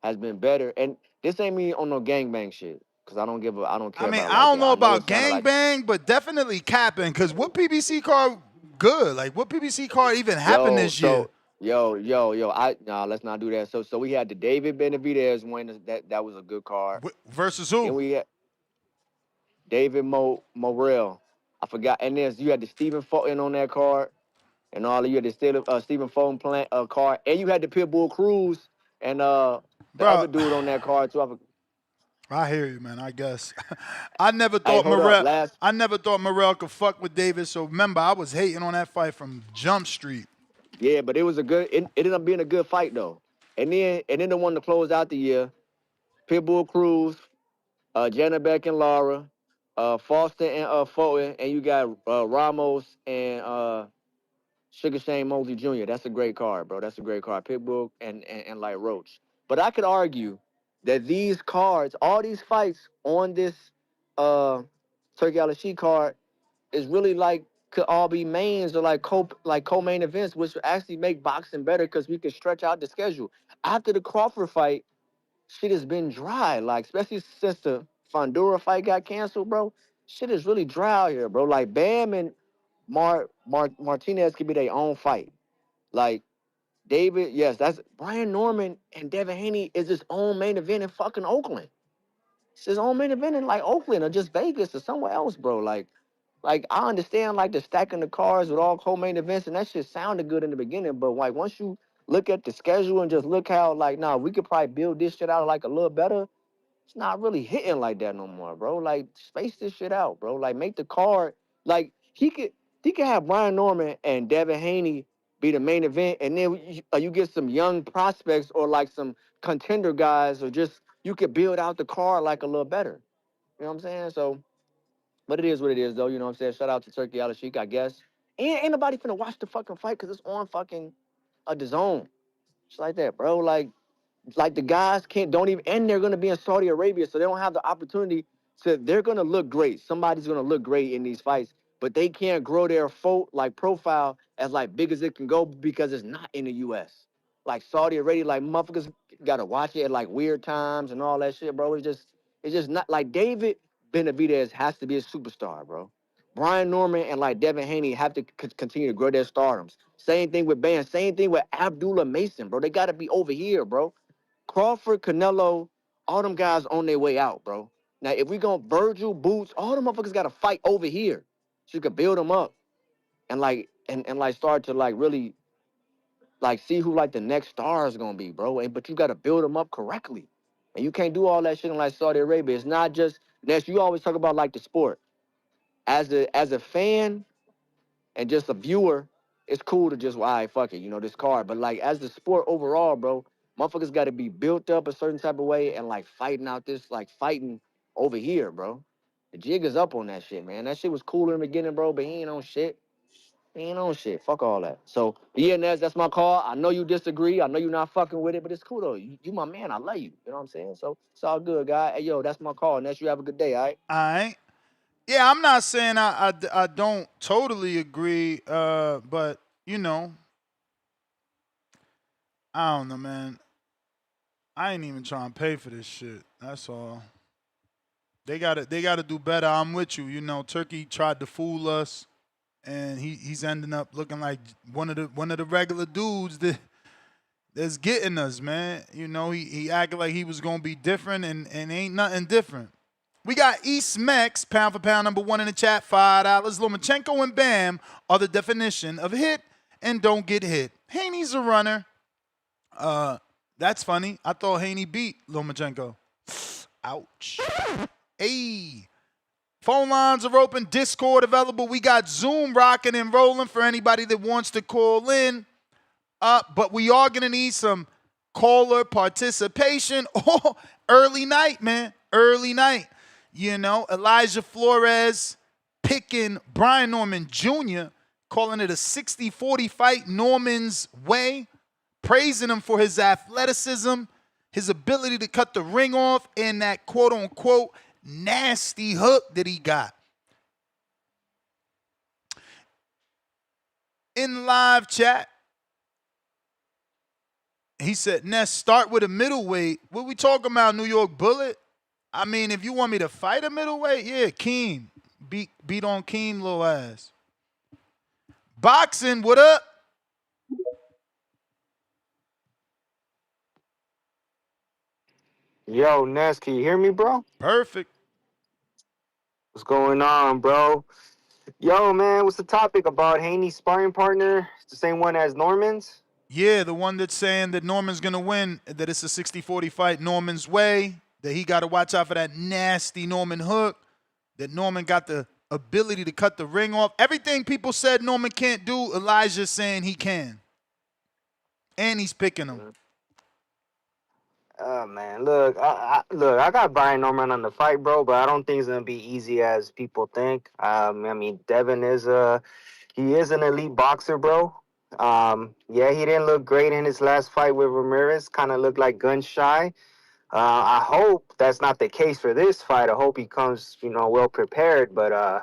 has been better. And this ain't me on no gangbang shit, because I don't care I mean, about I like don't that. know I know about it sounded like, gangbang, but definitely capping. Because what PBC card good? Like, what PBC card even happened yo, this year? so nah, let's not do that. So we had the David Benavidez win. That was a good card. Versus who? Then we had David Morrell. I forgot. And then you had the Stephen Fulton on that card. And all of you had the Stephen Fulton card. And you had the Pitbull Cruz and the other dude on that card too. I hear you, man. I guess I never Hey, thought hold up, Morrell could fuck with Davis. So remember, I was hating on that fight from Jump Street. Yeah, but it was it ended up being a good fight though. And then the one to close out the year, Pitbull Cruz, Janet Beck and Laura, Foster and Fulton, and you got Ramos and Sugar Shane Mosley Jr. That's a great card, bro. That's a great card. Pitbull and like Roach. But I could argue that these cards, all these fights on this Turkey Al-Sheikh card, is really like could all be mains or like co-main events, which would actually make boxing better because we could stretch out the schedule. After the Crawford fight, shit has been dry. Like especially since the Fondura fight got canceled, bro. Shit is really dry out here, bro. Like Bam and Martinez could be their own fight. Like David, yes, that's Brian Norman and Devin Haney is his own main event in fucking Oakland. It's his own main event in like Oakland or just Vegas or somewhere else, bro. Like I understand like the stacking the cards with all co-main events and that shit sounded good in the beginning, but like once you look at the schedule and just look how like we could probably build this shit out like a little better. It's not really hitting like that no more, bro. Like space this shit out, bro. Like make the card like he could have Brian Norman and Devin Haney be the main event, and then you get some young prospects or like some contender guys, or just you could build out the card like a little better. You know what I'm saying? So, but it is what it is, though. You know what I'm saying? Shout out to Turkey Al-Sheikh, I guess. Ain't nobody finna watch the fucking fight because it's on fucking DAZN. It's like that, bro. Like the guys don't even, and they're gonna be in Saudi Arabia, so they don't have the opportunity to. They're gonna look great. Somebody's gonna look great in these fights, but they can't grow their profile as like big as it can go because it's not in the U.S. Like Saudi Arabia, like motherfuckers gotta watch it at like weird times and all that shit, bro. It's just not like David Benavidez has to be a superstar, bro. Brian Norman and like Devin Haney have to continue to grow their stardoms. Same thing with Ban. Same thing with Abdullah Mason, bro. They gotta be over here, bro. Crawford, Canelo, all them guys on their way out, bro. Now, if we go Virgil, Boots, all them motherfuckers got to fight over here. So you could build them up and like start to like really like see who like the next star is going to be, bro. But you got to build them up correctly. And you can't do all that shit in like Saudi Arabia. It's not just, Ness, you always talk about like the sport. As a fan and just a viewer, it's cool to just, fuck it, this card. But like as the sport overall, bro, motherfuckers got to be built up a certain type of way and like fighting out this, like fighting over here, bro. The jig is up on that shit, man. That shit was cool in the beginning, bro, but he ain't on shit. He ain't on shit. Fuck all that. So, yeah, Nez, that's my call. I know you disagree. I know you're not fucking with it, but it's cool, though. You my man. I love you. You know what I'm saying? So, it's all good, guy. Hey, yo, that's my call. Nez, you have a good day, all right? All right. Yeah, I'm not saying I don't totally agree, but, I don't know, man. I ain't even trying to pay for this shit. That's all. They gotta do better. I'm with you. Turkey tried to fool us, and he's ending up looking like one of the regular dudes that's getting us, man. He acted like he was gonna be different, and ain't nothing different. We got East Mex, pound for pound, #1 in the chat, $5. Lomachenko and Bam are the definition of hit and don't get hit. Haney's a runner. That's funny. I thought Haney beat Lomachenko. Ouch. Hey. Phone lines are open. Discord available. We got Zoom rocking and rolling for anybody that wants to call in. But we are going to need some caller participation. Oh, early night, man. Early night. Elijah Flores picking Brian Norman Jr., calling it a 60-40 fight Norman's way, praising him for his athleticism, his ability to cut the ring off, and that quote-unquote nasty hook that he got. in live chat. He said, Ness, start with a middleweight. What we talking about, New York Bullet? I mean, if you want me to fight a middleweight, yeah, Keem. Beat on Keem, little ass. Boxing, what up? Yo, Ness, can you hear me, bro? Perfect. What's going on, bro? Yo, man, what's the topic about Haney's sparring partner? It's the same one as Norman's? Yeah, the one that's saying that Norman's going to win, that it's a 60-40 fight Norman's way, that he got to watch out for that nasty Norman hook, that Norman got the ability to cut the ring off. Everything people said Norman can't do, Elijah's saying he can. And he's picking him. Oh, man, look, I got Brian Norman on the fight, bro, but I don't think it's going to be easy as people think. I mean, Devin he is an elite boxer, bro. Yeah, he didn't look great in his last fight with Ramirez. Kind of looked like gun shy. I hope that's not the case for this fight. I hope he comes, well prepared. But I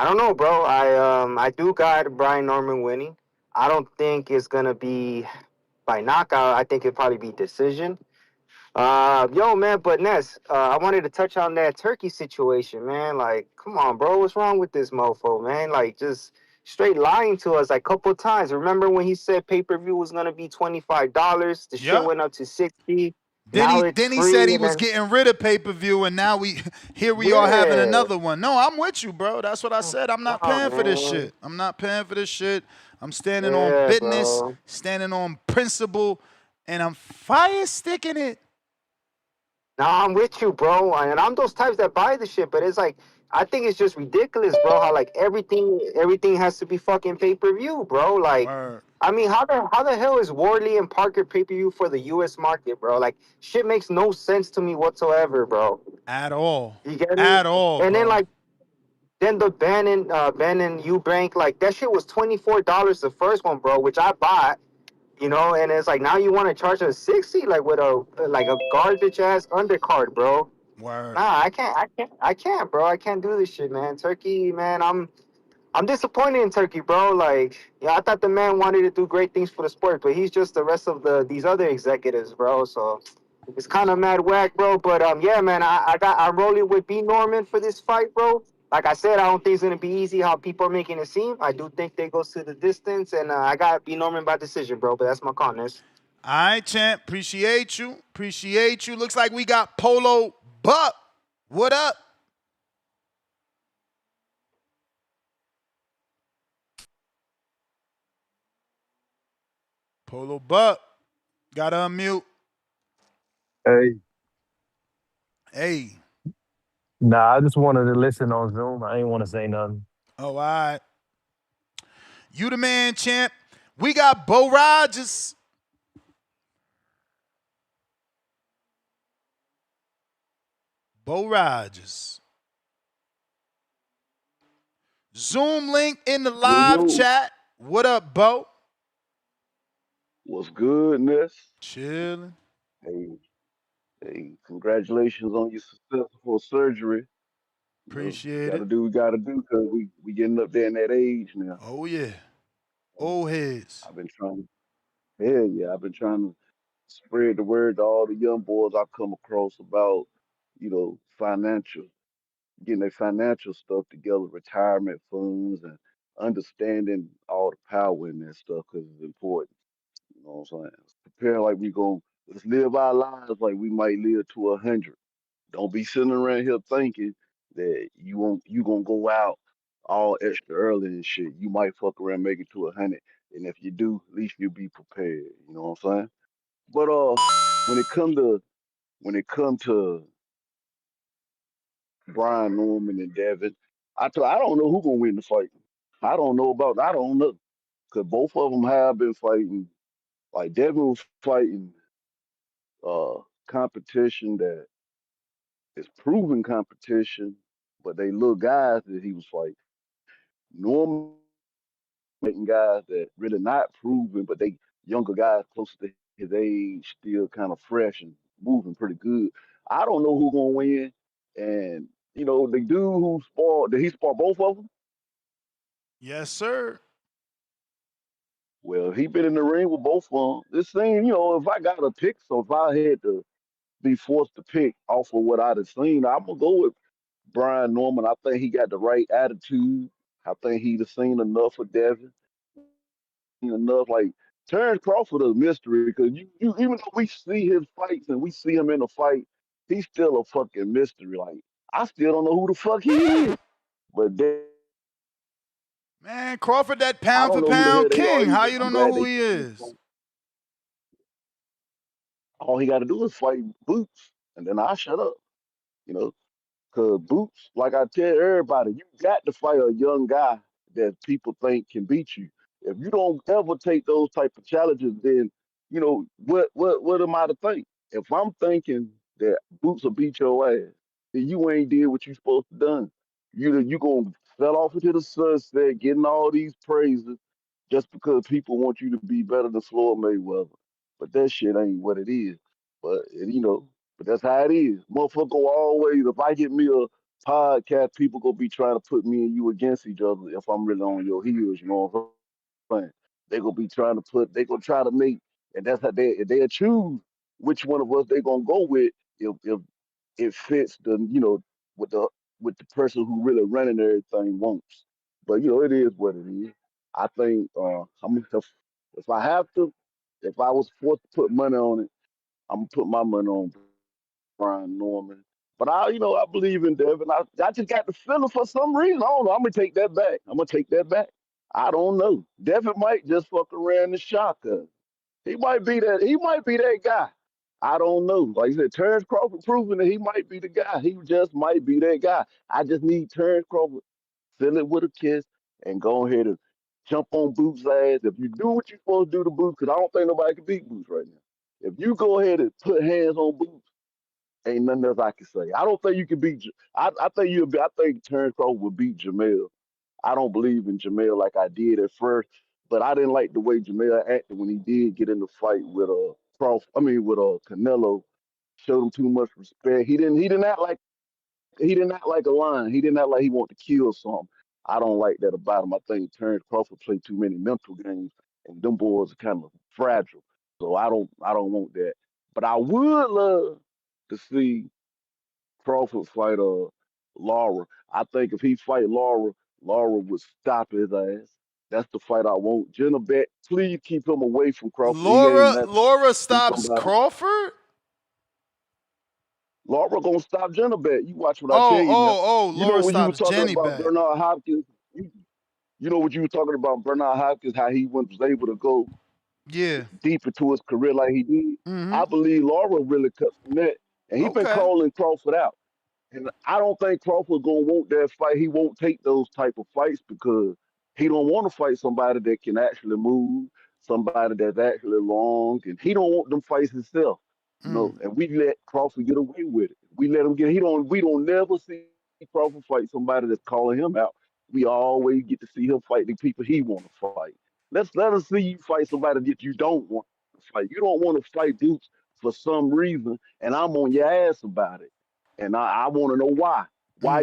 don't know, bro. I do got Brian Norman winning. I don't think it's gonna be by knockout. I think it'll probably be decision. Yo, man, but Ness, I wanted to touch on that Turkey situation, man. Like, come on, bro. What's wrong with this mofo, man? Like, just straight lying to us like a couple of times. Remember when he said pay-per-view was going to be $25? The shit went up to $60. Then he said he was getting rid of pay-per-view, and now we are having another one. No, I'm with you, bro. That's what I said. I'm not paying for this shit. I'm not paying for this shit. I'm standing on business, standing on principle, and I'm fire sticking it. Nah, I'm with you, bro. And I'm those types that buy the shit, but it's like, I think it's just ridiculous, bro, how like everything has to be fucking pay-per-view, bro. Like, I mean, how the hell is Wardley and Parker pay-per-view for the US market, bro? Like, shit makes no sense to me whatsoever, bro. At all. You get me? At all, and bro. then like the Bannon Eubank, like that shit was $24 the first one, bro, which I bought. And it's like now you want to charge us 60, like with a garbage ass undercard, bro. Word. Nah, I can't, bro. I can't do this shit, man. Turkey, man, I'm disappointed in Turkey, bro. Like, yeah, I thought the man wanted to do great things for the sport, but he's just the rest of these other executives, bro. So it's kind of mad whack, bro. But yeah, man, I'm rolling with B Norman for this fight, bro. Like I said, I don't think it's gonna be easy how people are making it seem. I do think they go to the distance, and I got B Norman by decision, bro. But that's my comments. All right, champ. Appreciate you. Appreciate you. Looks like we got Polo Buck. What up? Polo Buck. Gotta unmute. Hey. Hey. Nah, I just wanted to listen on Zoom. I ain't want to say nothing. Oh, all right. You the man, champ. We got Bo Rogers. Bo Rogers. Zoom link in the live chat. What up, Bo? What's good, Ness? Chilling. Hey, congratulations on your successful surgery. Appreciate gotta it. do what we gotta do because we getting up there in that age now. Oh yeah. Old heads. I've been trying to spread the word to all the young boys I come across about, getting their financial stuff together, retirement funds, and understanding all the power in that stuff because it's important. You know what I'm saying? Prepare like let's live our lives like we might live to 100. Don't be sitting around here thinking that you gonna go out all extra early and shit. You might fuck around make it to 100, and if you do, at least you'll be prepared. You know what I'm saying? But when it come to Brian Norman and Devin, I don't know who gonna win the fight. I don't know because both of them have been fighting. Like Devin was fighting competition that is proven competition, but they little guys that he was fighting. Norman fighting guys that really not proven, but they younger guys close to his age, still kind of fresh and moving pretty good. I don't know who gonna win, and the dude who did he spar both of them? Yes, sir. Well, he been in the ring with both of them. This thing, if I got to pick, so if I had to be forced to pick off of what I'd have seen, I'm gonna go with Brian Norman. I think he got the right attitude. I think he'd have seen enough of Devin. Seen enough. Like Terrence Crawford is a mystery because you even though we see his fights and we see him in a fight, he's still a fucking mystery. Like I still don't know who the fuck he is. But Man, Crawford, that I pound don't for know who the hell pound they are king. How either. you I'm don't know glad who they he kept him. is? All he got to do is fight Boots, and then I shut up. You know, because Boots, like I tell everybody, you got to fight a young guy that people think can beat you. If you don't ever take those type of challenges, then what am I to think? If I'm thinking that Boots will beat your ass, then you ain't did what you supposed to done. You gonna fell off into the sunset, getting all these praises just because people want you to be better than Floyd Mayweather. But that shit ain't what it is. But that's how it is. Motherfucker go always, if I get me a podcast, people gonna be trying to put me and you against each other if I'm really on your heels, you know what I'm saying? They gonna try to make, and that's how they'll choose which one of us they gonna go with if it fits with the with the person who really running everything wants. But it is what it is. I think if I have to, if I was forced to put money on it, I'm gonna put my money on Brian Norman. But I believe in Devin. I just got the feeling for some reason. I don't know. I'm gonna take that back. I'm gonna take that back. I don't know. Devin might just fuck around the shotgun. He might be that. He might be that guy. I don't know. Like you said, Terrence Crawford proving that he might be the guy. He just might be that guy. I just need Terrence Crawford fill it with a kiss and go ahead and jump on Boots' ass. If you do what you're supposed to do to Boots, because I don't think nobody can beat Boots right now. If you go ahead and put hands on Boots, ain't nothing else I can say. I don't think you can beat. I think you. I think Terrence Crawford would beat Jamel. I don't believe in Jamel like I did at first, but I didn't like the way Jamel acted when he did get in the fight with Canelo. Showed him too much respect. He didn't act like a lion. He didn't act like he wanted to kill something. I don't like that about him. I think Terrence Crawford played too many mental games, and them boys are kind of fragile. So I don't want that. But I would love to see Crawford fight Laura. I think if he fight Laura, Laura would stop his ass. That's the fight I want. Jenna Bet, please keep him away from Crawford. He ain't nothing. Laura He's stops somebody. Crawford? Laura gonna stop Jenna Bet. You watch what I tell you now. Oh, You know Laura when you were stops talking Jenny about Bet. Bernard Hopkins. You know what you were talking about Bernard Hopkins, how he was able to go Yeah. deep into his career like he did. Mm-hmm. I believe Laura really cut from that, and he been Okay. calling Crawford out. And I don't think Crawford gonna want that fight. He won't take those type of fights because he don't want to fight somebody that can actually move, somebody that's actually long, and he don't want them fights himself. And we let Crawford get away with it. We let him get. He don't. We don't never see Crawford fight somebody that's calling him out. We always get to see him fight the people he want to fight. Let us see you fight somebody that you don't want to fight. You don't want to fight Dukes for some reason, and I'm on your ass about it. And I want to know why. Why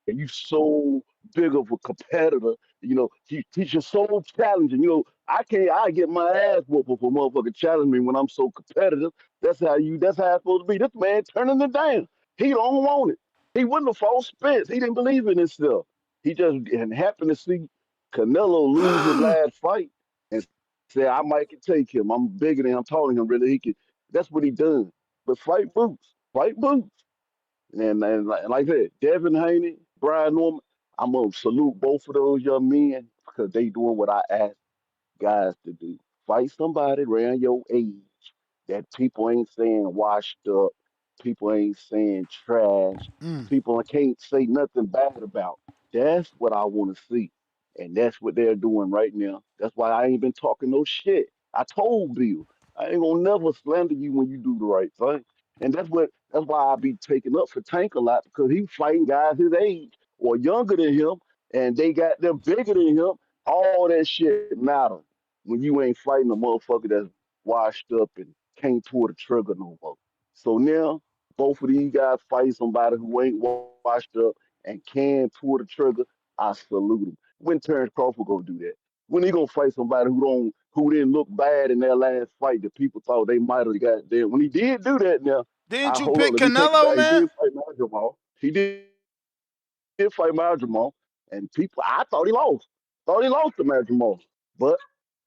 are you so big of a competitor? He's just so challenging. I get my ass whooped if a motherfucker challenge me when I'm so competitive. That's how it's supposed to be. This man turning it down. He don't want it. He wouldn't have fought Spence. He didn't believe in himself. He just and happened to see Canelo lose his last fight and say, I might can take him. I'm bigger than him, taller than him, really. He could. That's what he done. But fight Boots. Fight Boots. And like I said, Devin Haney, Brian Norman, I'm gonna salute both of those young men because they doing what I asked guys to do. Fight somebody around your age that people ain't saying washed up, people ain't saying trash, people can't say nothing bad about. That's what I want to see. And that's what they're doing right now. That's why I ain't been talking no shit. I told Bill, I ain't gonna never slander you when you do the right thing. And that's why I be taking up for Tank a lot because he fighting guys his age or younger than him, and they got them bigger than him. All that shit matter when you ain't fighting a motherfucker that's washed up and can't pull the trigger no more. So now both of these guys fight somebody who ain't washed up and can pull the trigger. I salute him. When Terrence Crawford gonna do that? When he gonna fight somebody who didn't look bad in their last fight that people thought they might have got there? When he did do that, now Didn't you hold on, pick let me take it Canelo, back. He man? did fight Jamal. He did fight Jamal, and people, I thought he lost. Thought he lost to Jamal, but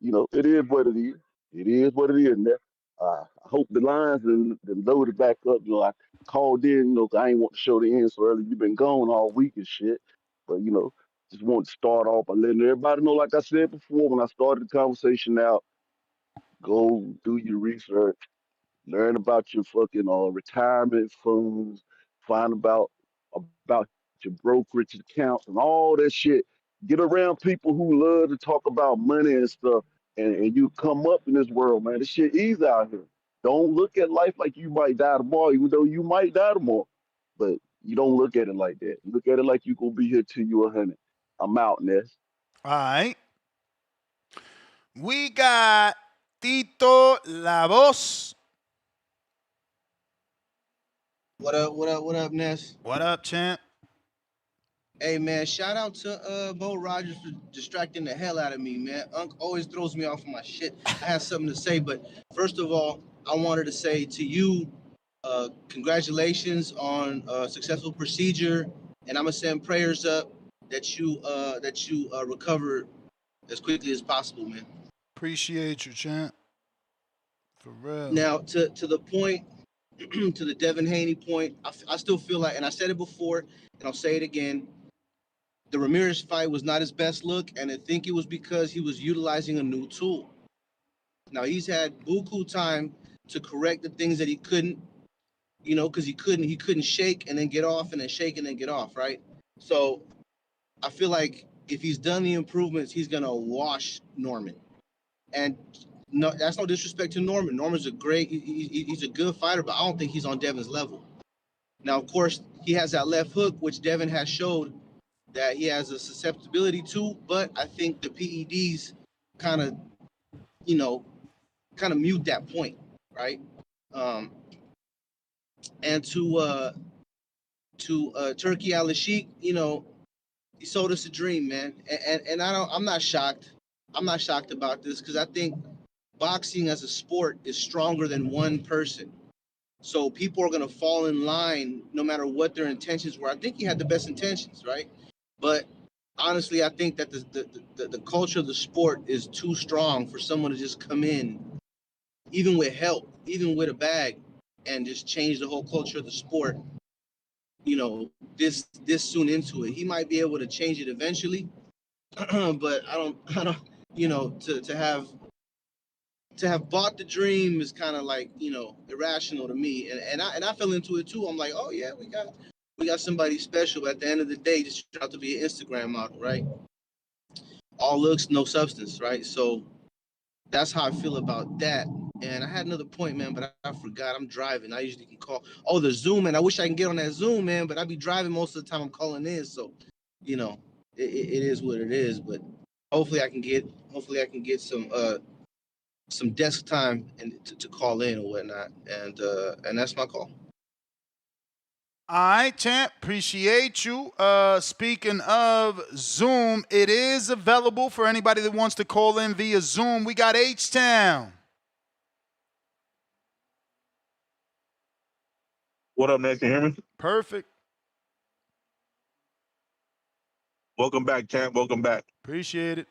it is what it is. It is what it is. Now, I hope the lines and loaded back up. I called in, 'cause I ain't want to show the end so early. You've been gone all week and shit, but just want to start off by letting everybody know, like I said before, when I started the conversation out, go do your research. Learn about your fucking retirement funds. Find about your brokerage accounts and all that shit. Get around people who love to talk about money and stuff, and you come up in this world, man. This shit easy out here. Don't look at life like you might die tomorrow, even though you might die tomorrow. But you don't look at it like that. Look at it like you gonna be here till you 100. I'm out, Ness. All right. We got Tito La Voz. What up, Ness? What up, champ? Hey, man, shout out to Bo Rogers for distracting the hell out of me, man. Unc always throws me off of my shit. I have something to say, but first of all, I wanted to say to you, congratulations on a successful procedure, and I'm gonna send prayers up that you recover as quickly as possible, man. Appreciate you, champ. For real. Now, to the point, to the Devin Haney point, I still feel like, and I said it before, and I'll say it again, the Ramirez fight was not his best look, and I think it was because he was utilizing a new tool. Now, he's had buku time to correct the things that he couldn't, because he couldn't shake and then get off and then shake and then get off, right? So I feel like if he's done the improvements, he's going to wash Norman. And no, that's no disrespect to Norman. Norman's he's a good fighter, but I don't think he's on Devin's level. Now, of course, he has that left hook, which Devin has showed that he has a susceptibility to, but I think the PEDs kind of mute that point, right? And to Turkey Al-Sheikh, he sold us a dream, man. And I'm not shocked. I'm not shocked about this because I think boxing as a sport is stronger than one person. So people are going to fall in line no matter what their intentions were. I think he had the best intentions, right? But honestly, I think that the culture of the sport is too strong for someone to just come in, even with help, even with a bag, and just change the whole culture of the sport. This soon into it, he might be able to change it eventually, but I don't. To have bought the dream is kind of like irrational to me, and I fell into it too. I'm like, oh yeah, we got somebody special, but at the end of the day, just turned out to be an Instagram model, right? All looks, no substance, right? So that's how I feel about that. And I had another point, man, but I forgot. I'm driving. I usually can call. Oh, the Zoom, man. I wish I can get on that Zoom, man, but I be driving most of the time I'm calling in. So, it is what it is. But hopefully I can get some desk time and to call in or whatnot. And that's my call. All right, champ. Appreciate you. Speaking of Zoom, it is available for anybody that wants to call in via Zoom. We got H-Town. What up, man? Can you hear me? Perfect. Welcome back, champ. Welcome back. Appreciate it.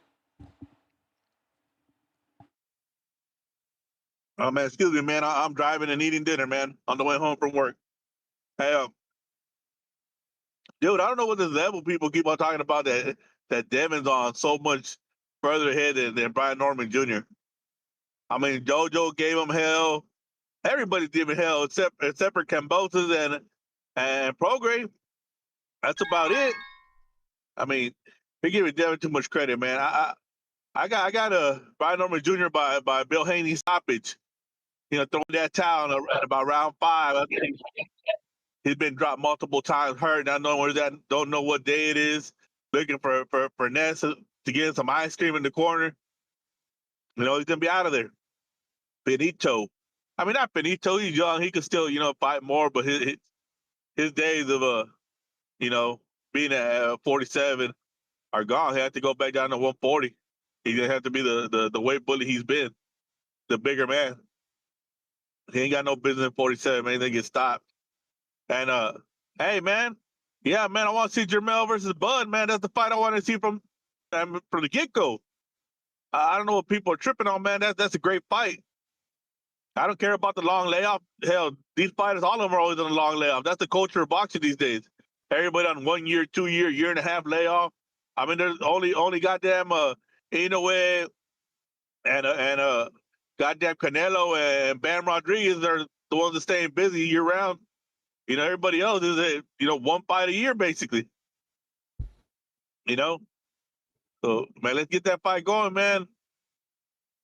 Oh, man, excuse me, man. I'm driving and eating dinner, man, on the way home from work. Hey, dude, I don't know what this level people keep on talking about that Devin's on so much further ahead than Brian Norman Jr. I mean, JoJo gave him hell. Everybody's giving hell except for Cambosos and Prograde. That's about it. I mean, they're giving Devin too much credit, man. I got a Brian Norman Jr. by Bill Haney stoppage. Throwing that towel at about round 5. I think he's been dropped multiple times, hurt. Not knowing where that. Don't know what day it is. Looking for Ness to get some ice cream in the corner. He's gonna be out of there. Benito. I mean, not Benito. He's young. He could still, fight more. But his days of being at 47 are gone. He had to go back down to 140. He just had to be the weight bully he's been, the bigger man. He ain't got no business in 47, man. They get stopped. And hey, man, yeah, man, I want to see Jermell versus Bud, man. That's the fight I want to see from the get-go. I don't know what people are tripping on, man. That's a great fight. I don't care about the long layoff. Hell, these fighters, all of them are always on a long layoff. That's the culture of boxing these days. Everybody on 1 year, 2 year, year and a half layoff. I mean, there's only goddamn Inoue and goddamn Canelo and Bam Rodriguez are the ones that staying busy year round. You know, everybody else is one fight a year basically. You know, so man, let's get that fight going, man.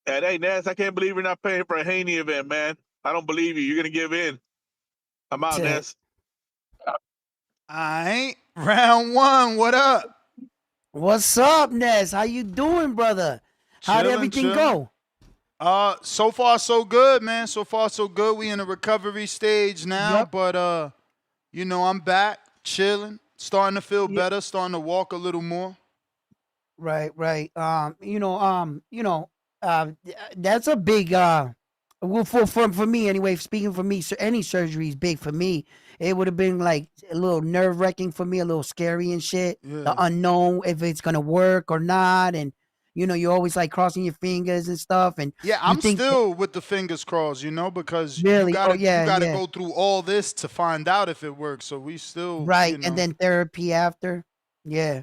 And hey, Ness, I can't believe you're not paying for a Haney event, man. I don't believe you. You're gonna give in. I'm out, Ness. I ain't. Round 1. What up? What's up, Ness? How you doing, brother? How did everything go? So far so good, man. So far so good. We in a recovery stage now, but I'm back, chilling, starting to feel better, starting to walk a little more. Right. That's a big well, for me anyway, speaking for me, so any surgery is big for me. It would have been like a little nerve-wracking for me, a little scary and shit. Yeah. The unknown, if it's gonna work or not, and you're always like crossing your fingers and stuff. And yeah, I'm still with the fingers crossed, because really? you gotta go through all this to find out if it works. So we still and then therapy after. Yeah.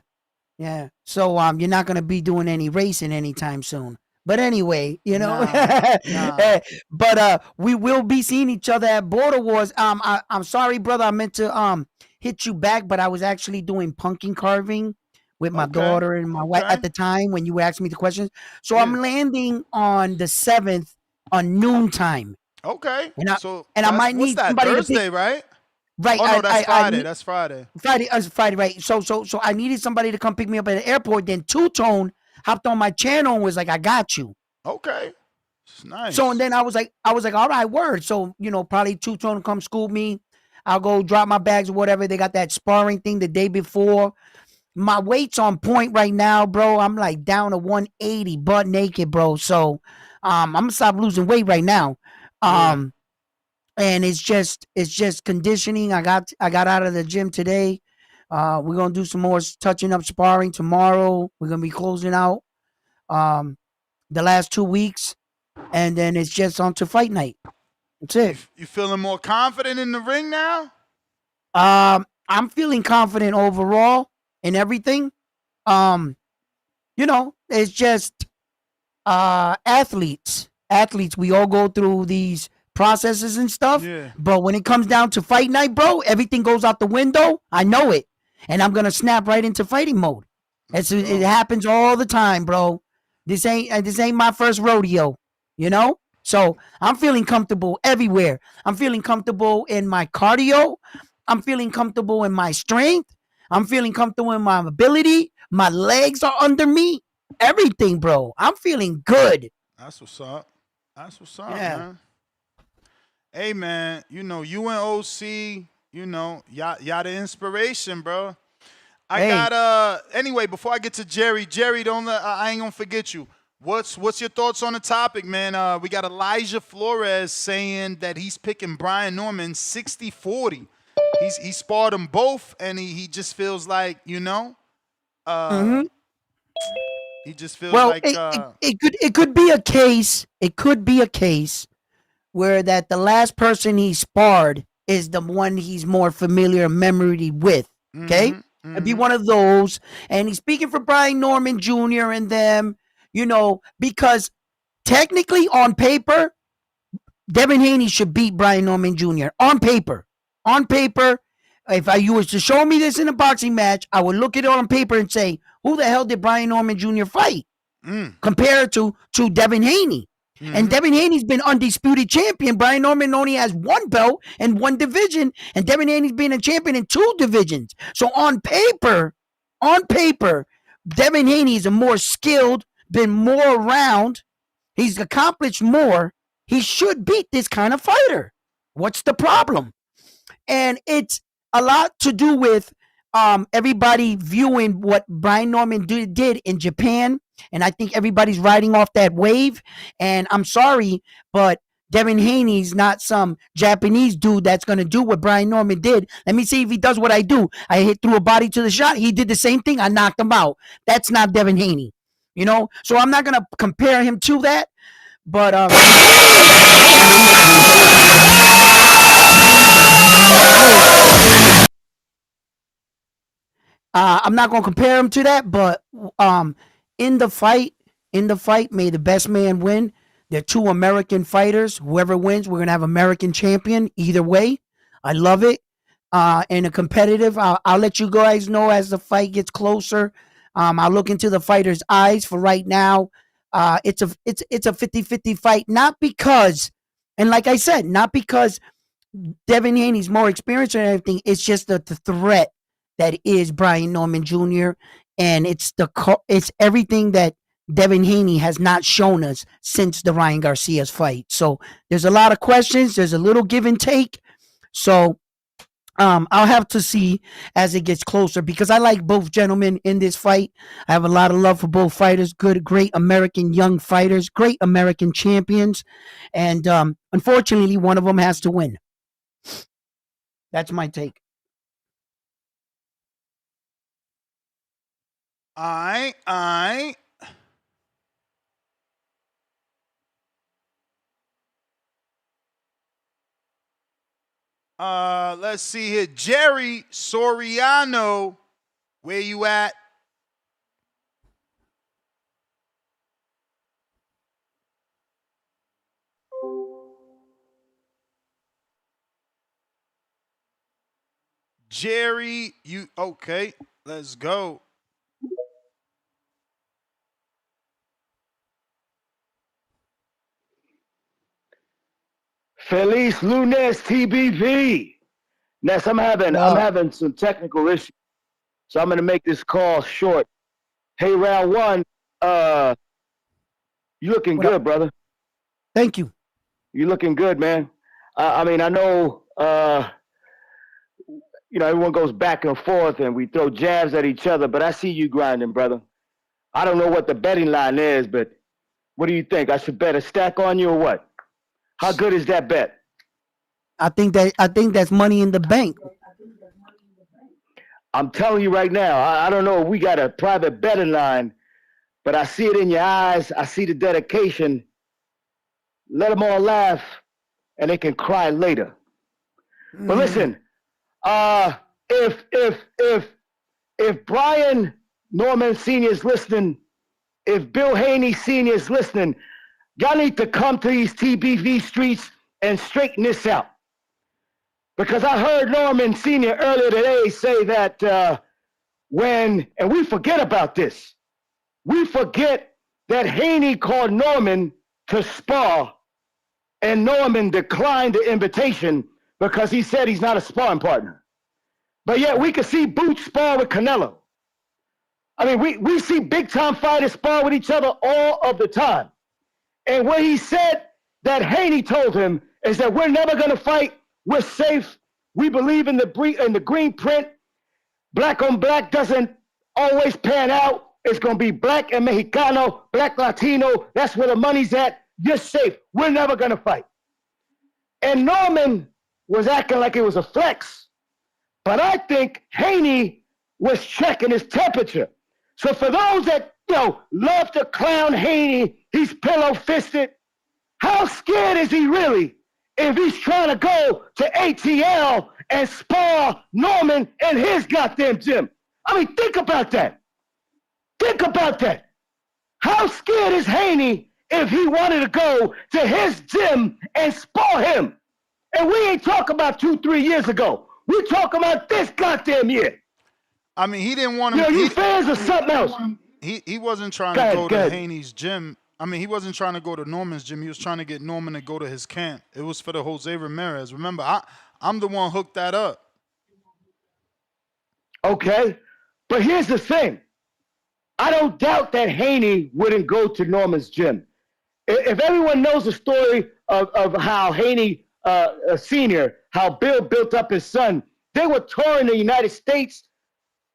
So you're not gonna be doing any racing anytime soon. But anyway, Nah. But we will be seeing each other at Border Wars. I'm sorry, brother. I meant to hit you back, but I was actually doing pumpkin carving with my daughter and my wife at the time when you asked me the questions. So I'm landing on the 7th on noontime. Okay. And I might need somebody Thursday, to pick, right? Right. Oh no, that's Friday. That's Friday. Friday, right. So I needed somebody to come pick me up at the airport. Then Two-Tone hopped on my channel and was like, I got you. Okay. It's nice. So and then I was like, all right, word. So, probably Two-Tone come school me. I'll go drop my bags or whatever. They got that sparring thing the day before. My weight's on point right now, bro. I'm like down to 180, butt naked, bro. So I'm gonna stop losing weight right now. And it's just conditioning. I got out of the gym today. We're gonna do some more touching up sparring tomorrow. We're gonna be closing out the last 2 weeks, and then it's just on to fight night. That's it. You feeling more confident in the ring now? I'm feeling confident overall in everything. It's just athletes. We all go through these processes and stuff. Yeah. But when it comes down to fight night, bro, everything goes out the window. I know it. And I'm gonna snap right into fighting mode. It happens all the time, bro. This ain't my first rodeo, So I'm feeling comfortable everywhere. I'm feeling comfortable in my cardio. I'm feeling comfortable in my strength. I'm feeling comfortable in my ability. My legs are under me. Everything, bro. I'm feeling good. That's what's up. Yeah. Man. Hey, man, you and OC, y'all the inspiration, bro. Anyway, before I get to Jerry, I ain't gonna forget you. What's your thoughts on the topic, man? We got Elijah Flores saying that he's picking Brian Norman 60-40. He sparred them both, and he just feels like, he just feels like it could be a case. It could be a case where that the last person he sparred is the one he's more familiar memory with. Okay, it'd be one of those, and he's speaking for Brian Norman Jr. and them, because technically on paper, Devin Haney should beat Brian Norman Jr. on paper. On paper, if you was to show me this in a boxing match, I would look at it on paper and say, who the hell did Brian Norman Jr. fight? Compared to Devin Haney. And Devin Haney's been undisputed champion. Brian Norman only has one belt and one division, and Devin Haney's been a champion in 2 divisions. So on paper, Devin Haney is a more skilled, been more around. He's accomplished more. He should beat this kind of fighter. What's the problem? And it's a lot to do with everybody viewing what Brian Norman did in Japan And I think everybody's riding off that wave. And I'm sorry, but Devin Haney's not some Japanese dude that's going to do what Brian Norman did. Let me see if he does what I do. I hit through a body to the shot. He did the same thing. I knocked him out. That's not Devin Haney, you know? So I'm not going to compare him to that. But I'm not going to compare him to that, but in the fight, may the best man win. They're two American fighters. Whoever wins, we're going to have American champion either way. I love it. And a competitive, I'll let you guys know as the fight gets closer. I'll look into the fighter's eyes. For right now, it's a 50-50 fight, not because, and like I said, not because Devin Haney's more experienced and everything. It's just the threat that is Brian Norman Jr. And it's everything that Devin Haney has not shown us since the Ryan Garcia's fight. So there's a lot of questions. There's a little give and take. So I'll have to see as it gets closer, because I like both gentlemen in this fight. I have a lot of love for both fighters. Great American young fighters, great American champions. And unfortunately, one of them has to win. That's my take. All right. Let's see here. Jerry Soriano, where you at? Jerry, you okay? Let's go. Feliz lunes, TBV. Ness, I'm having some technical issues, so I'm gonna make this call short. Hey, round one, you looking good, brother. Thank you. You looking good, man. I mean, I know, everyone goes back and forth and we throw jabs at each other, but I see you grinding, brother. I don't know what the betting line is, but what do you think? I should bet a stack on you or what? How good is that bet? I think that's money in the bank. I'm telling you right now, I don't know if we got a private betting line, but I see it in your eyes. I see the dedication. Let them all laugh, and they can cry later. But listen, if Brian Norman Sr. is listening, if Bill Haney Sr. is listening, y'all need to come to these TBV streets and straighten this out. Because I heard Norman Sr. earlier today say that and we forget about this. We forget that Haney called Norman to spar, and Norman declined the invitation because he said he's not a sparring partner. But yet we can see Boots spar with Canelo. I mean, we see big-time fighters spar with each other all of the time. And what he said that Haney told him is that we're never going to fight. We're safe. We believe in the green print. Black on black doesn't always pan out. It's going to be black and Mexicano, black Latino. That's where the money's at. You're safe. We're never going to fight. And Norman was acting like it was a flex. But I think Haney was checking his temperature. So for those that, love to clown Haney, he's pillow-fisted. How scared is he really if he's trying to go to ATL and spar Norman in his goddamn gym? I mean, think about that. Think about that. How scared is Haney if he wanted to go to his gym and spar him? And we ain't talking about 2-3 years ago. We're talking about this goddamn year. I mean, he didn't want to. You fans or something else? He wasn't trying to go to Haney's gym. I mean, he wasn't trying to go to Norman's gym. He was trying to get Norman to go to his camp. It was for the Jose Ramirez. Remember, I'm the one hooked that up. Okay, but here's the thing. I don't doubt that Haney wouldn't go to Norman's gym. If everyone knows the story of how Haney Sr., how Bill built up his son, they were touring the United States,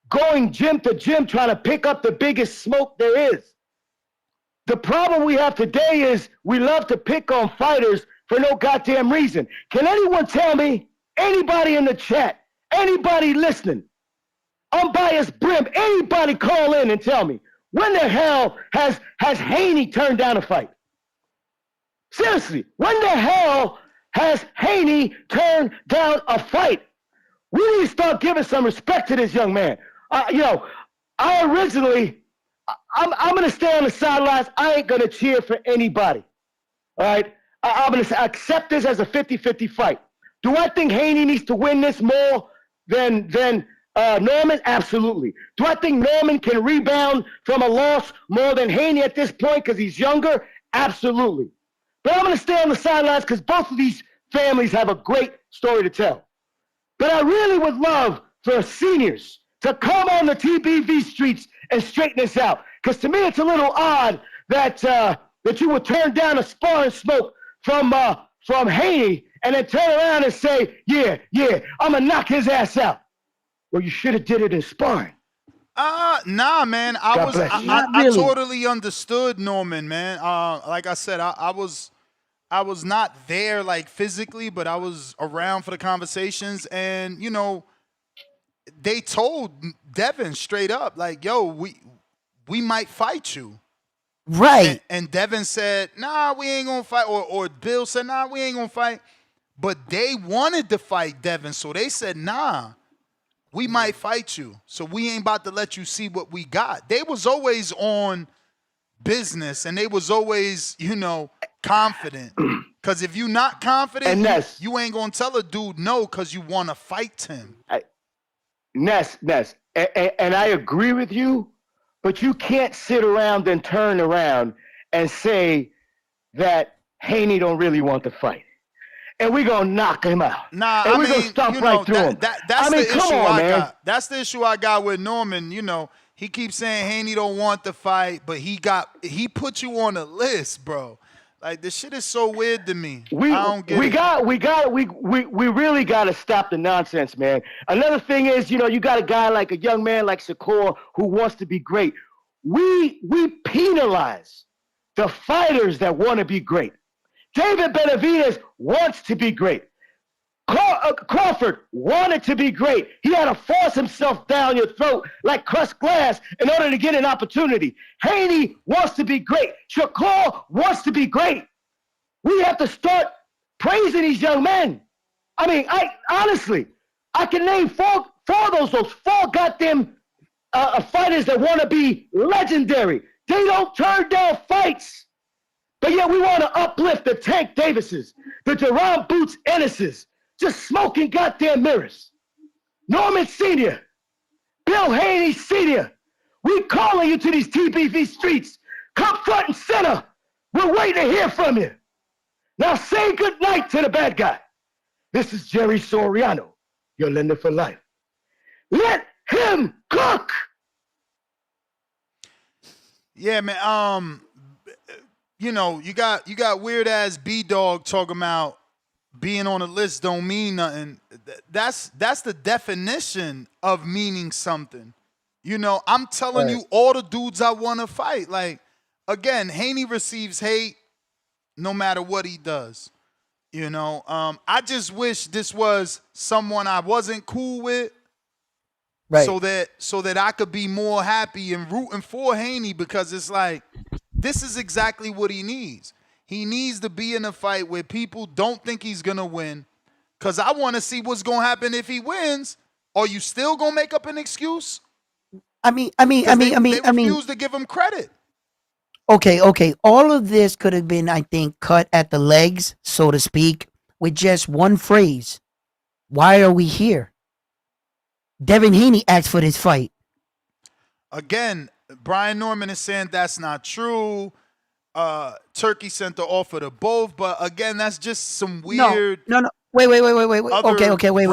going gym to gym, trying to pick up the biggest smoke there is. The problem we have today is we love to pick on fighters for no goddamn reason. Can anyone tell me, anybody in the chat, anybody listening, unbiased brim, anybody call in and tell me, when the hell has Haney turned down a fight? Seriously, when the hell has Haney turned down a fight? We need to start giving some respect to this young man. I'm going to stay on the sidelines. I ain't going to cheer for anybody. All right? I'm going to accept this as a 50-50 fight. Do I think Haney needs to win this more than Norman? Absolutely. Do I think Norman can rebound from a loss more than Haney at this point because he's younger? Absolutely. But I'm going to stay on the sidelines because both of these families have a great story to tell. But I really would love for seniors to come on the TBV streets and straighten this out. Because to me, it's a little odd that you would turn down a sparring smoke from Haney and then turn around and say, yeah, I'm going to knock his ass out. Well, you should have did it in sparring. Nah, man. I totally understood Norman, man. Like I said, I was not there like physically, but I was around for the conversations, and they told Devin straight up, like, yo, we might fight you. Right. And Devin said, nah, we ain't gonna fight. Or Bill said, nah, we ain't gonna fight. But they wanted to fight Devin, so they said, nah, we might fight you. So we ain't about to let you see what we got. They was always on business, and they was always, confident. Because if you not confident, you ain't gonna tell a dude no because you want to fight him. Ness, and I agree with you, but you can't sit around and turn around and say that Haney don't really want to fight. And we're going to knock him out. Nah, and we're going to stomp right through him. That's the issue I got. That's the issue I got with Norman. He keeps saying Haney don't want to fight, but he put you on the list, bro. Like, this shit is so weird to me. I don't get it. We really got to stop the nonsense, man. Another thing is, you got a young man like Shakur who wants to be great. We penalize the fighters that want to be great. David Benavidez wants to be great. Crawford wanted to be great. He had to force himself down your throat like crushed glass in order to get an opportunity. Haney wants to be great. Shakur wants to be great. We have to start praising these young men. I mean, I can name four of those four goddamn fighters that want to be legendary. They don't turn down fights. But yet we want to uplift the Tank Davises, the Jerome Boots Ennises, just smoking goddamn mirrors. Norman Sr., Bill Haney Sr., we calling you to these TBV streets. Come front and center. We're waiting to hear from you. Now say good night to the bad guy. This is Jerry Soriano, your lender for life. Let him cook. Yeah, man. You got weird ass B-Dog talking about being on a list don't mean nothing. That's the definition of meaning something. I'm telling you all the dudes I want to fight. Like, again, Haney receives hate no matter what he does. I just wish this was someone I wasn't cool with. Right. So that I could be more happy and rooting for Haney, because it's like, this is exactly what he needs. He needs to be in a fight where people don't think he's going to win, because I want to see what's going to happen if he wins. Are you still going to make up an excuse? They refuse to give him credit. Okay. All of this could have been, I think, cut at the legs, so to speak, with just one phrase. Why are we here? Devin Haney asked for this fight. Again, Brian Norman is saying that's not true. Turkey sent the offer to both, but again, that's just some weird. No. Wait. Okay, wait.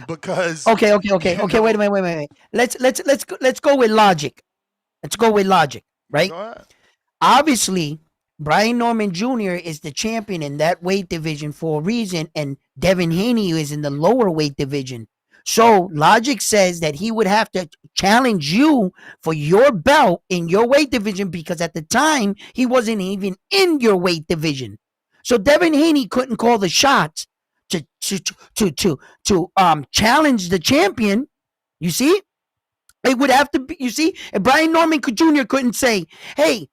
Because okay. Wait a minute. Let's go with logic. Right? Go ahead. Obviously, Brian Norman Jr. is the champion in that weight division for a reason, and Devin Haney is in the lower weight division. So logic says that he would have to challenge you for your belt in your weight division because at the time he wasn't even in your weight division. So Devin Haney couldn't call the shots to challenge the champion. You see, it would have to be. You see, and Brian Norman Jr. couldn't say, "Hey,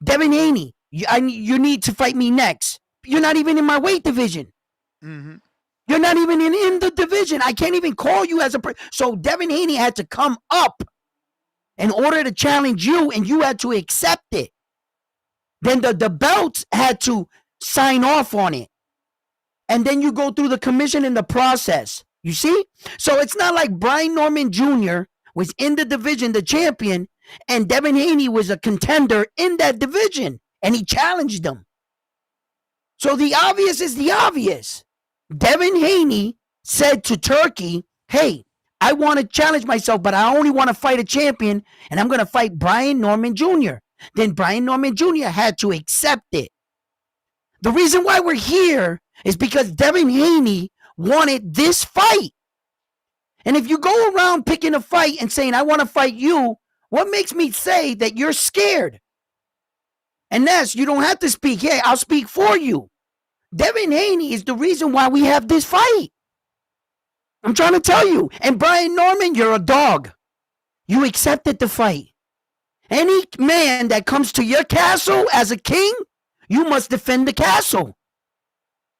Devin Haney, you need to fight me next." You're not even in my weight division. Mm-hmm. You're not even in the division. I can't even call you as a. So Devin Haney had to come up in order to challenge you, and you had to accept it. Then the belts had to sign off on it. And then you go through the commission in the process. You see? So it's not like Brian Norman Jr. was in the division, the champion, and Devin Haney was a contender in that division, and he challenged them. So the obvious is the obvious. Devin Haney said to Turkey, hey, I want to challenge myself, but I only want to fight a champion, and I'm going to fight Brian Norman Jr. Then Brian Norman Jr. had to accept it. The reason why we're here is because Devin Haney wanted this fight. And if you go around picking a fight and saying, I want to fight you, what makes me say that you're scared? And Ness, you don't have to speak. Hey, I'll speak for you. Devin Haney is the reason why we have this fight. I'm trying to tell you. And Brian Norman, you're a dog. You accepted the fight. Any man that comes to your castle as a king, you must defend the castle.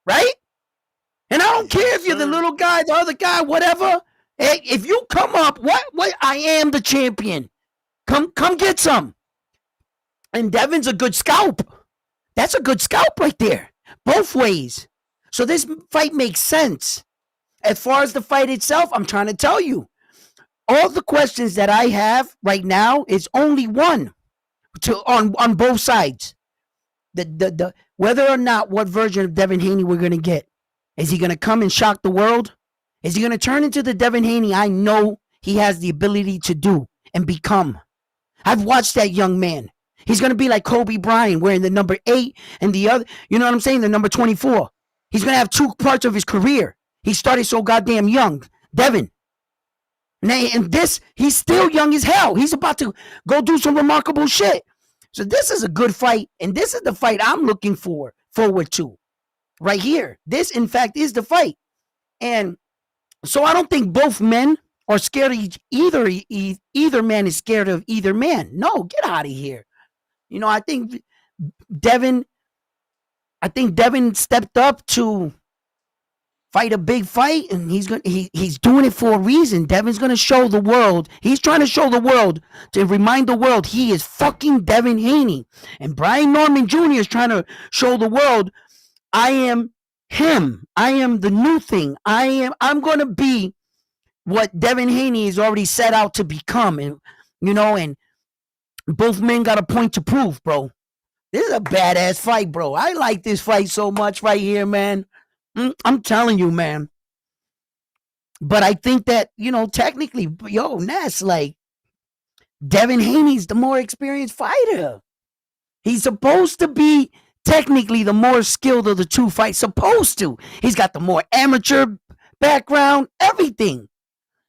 Right? And I don't care if you're the little guy, the other guy, whatever. Hey, if you come up, what I am the champion. Come get some. And Devin's a good scalp. That's a good scalp right there. Both ways. So this fight makes sense. As far as the fight itself, I'm trying to tell you. All the questions that I have right now is only one on both sides. The whether or not what version of Devin Haney we're going to get. Is he going to come and shock the world? Is he going to turn into the Devin Haney I know he has the ability to do and become? I've watched that young man. He's going to be like Kobe Bryant wearing the number 8 and the other, you know what I'm saying, the number 24. He's going to have two parts of his career. He started so goddamn young. Devin. And this, he's still young as hell. He's about to go do some remarkable shit. So this is a good fight, and this is the fight I'm looking forward to. Right here. This, in fact, is the fight. And so I don't think both men are scared of either man is scared of either man. No, get out of here. You know, I think Devin stepped up to fight a big fight, and he's doing it for a reason. Devin's gonna show the world. He's trying to show the world, to remind the world he is fucking Devin Haney. And Brian Norman Jr. is trying to show the world, I am him. I am the new thing. I'm gonna be what Devin Haney has already set out to become. And you know, and both men got a point to prove, bro. This is a badass fight, bro. I like this fight so much right here, man. I'm telling you, man. But I think that, you know, technically, Ness, like, Devin Haney's the more experienced fighter. He's supposed to be technically the more skilled of the two fights. Supposed to. He's got the more amateur background, everything.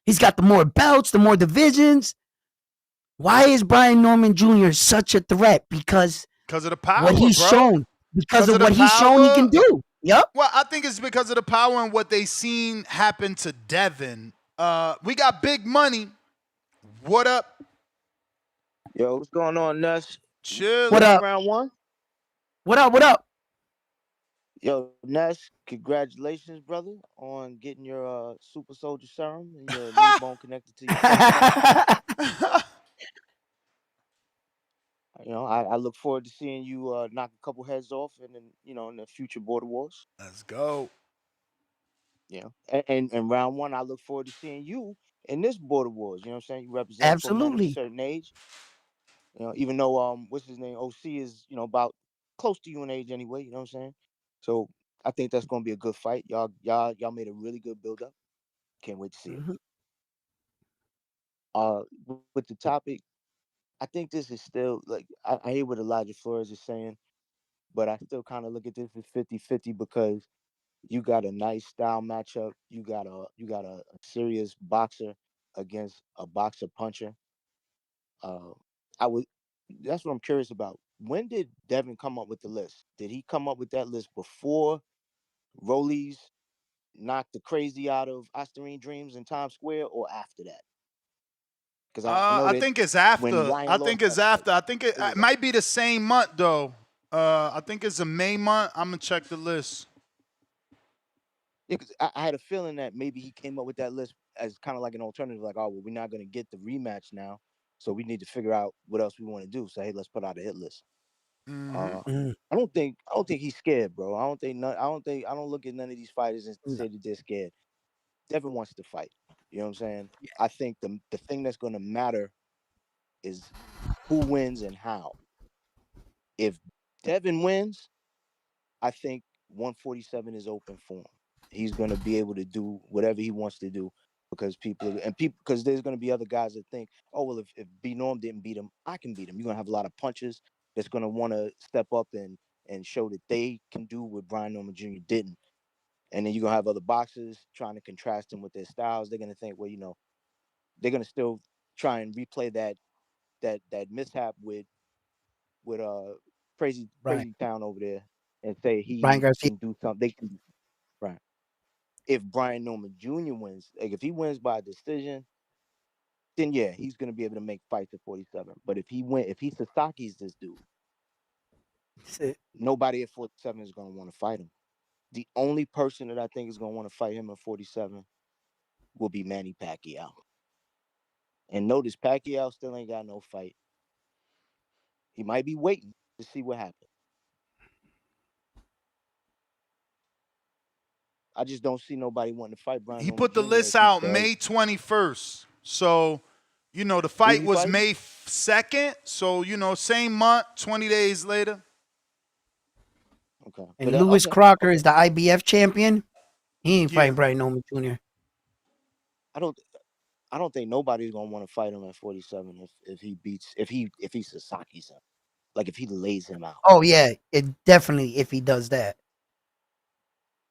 He's got the more belts, the more divisions. Why is Brian Norman Jr. such a threat? Because of the power, what he's shown. Because of what he's shown he can do. Yep. Well, I think it's because of the power and what they seen happen to Devin. We got big money. What up? Yo, what's going on, Ness? Chill. What up? Round one? What up? Yo, Ness, congratulations, brother, on getting your super soldier serum and your knee bone connected to your You know, I look forward to seeing you knock a couple heads off in the future border wars. Let's go. Yeah. And round one, I look forward to seeing you in this border wars. You know what I'm saying? You represent for men of a Absolutely. certain age. You know, even though what's his name? OC is, about close to you in age anyway, you know what I'm saying? So I think that's gonna be a good fight. Y'all made a really good build up. Can't wait to see it. With the topic, I think this is still like I hear what Elijah Flores is saying, but I still kind of look at this as 50-50 because You got a nice style matchup. You got a serious boxer against a boxer puncher. Uh, I would. That's what I'm curious about. When did Devin come up with the list? Did he come up with that list before Rollies knocked the crazy out of Osterine Dreams in Times Square, or after that? Because I know I that think it's when after. I Ryan think lost it's that fight, after. I think it it was might be the same month though. I think it's a May month. I'm gonna check the list. yeah, 'cause I had a feeling that maybe he came up with that list as kind of like an alternative, like, oh well, we're not gonna get the rematch now, so we need to figure out what else we want to do. So hey, let's put out a hit list. Mm-hmm. Uh, I don't think he's scared, bro. I don't look at none of these fighters and say that they're scared. Devin wants to fight. You know what I'm saying? I think the thing that's gonna matter is who wins and how. If Devin wins, I think 147 is open for him. He's going to be able to do whatever he wants to do because people because there's going to be other guys that think, oh well, if B Norm didn't beat him, I can beat him. You're going to have a lot of punches that's going to want to step up and show that they can do what Brian Norman Jr. didn't. And then you're going to have other boxers trying to contrast them with their styles. They're going to think, well, they're going to still try and replay that mishap with Right. crazy town over there and say Ryan he Garcia. can do something. They can right. If Brian Norman Jr. wins, like if he wins by decision, then yeah, he's gonna be able to make fights at 47. But if he Sasaki's this dude, That's it. nobody at 47 is gonna want to fight him. The only person that I think is gonna want to fight him at 47 will be Manny Pacquiao. And notice Pacquiao still ain't got no fight. He might be waiting to see what happens. I just don't see nobody wanting to fight Brian He Norman put the Jr. list if he out does. May 21st. So, the Who's fight he was fighting? May 2nd. So, same month, 20 days later. Okay, And Lewis Crocker is the IBF champion. He ain't Yeah. fighting Brian Norman Jr. I don't. I don't think nobody's gonna want to fight him at 47 if he beats if he Sasaki's him. Like if he lays him out. Oh yeah, it definitely if he does that.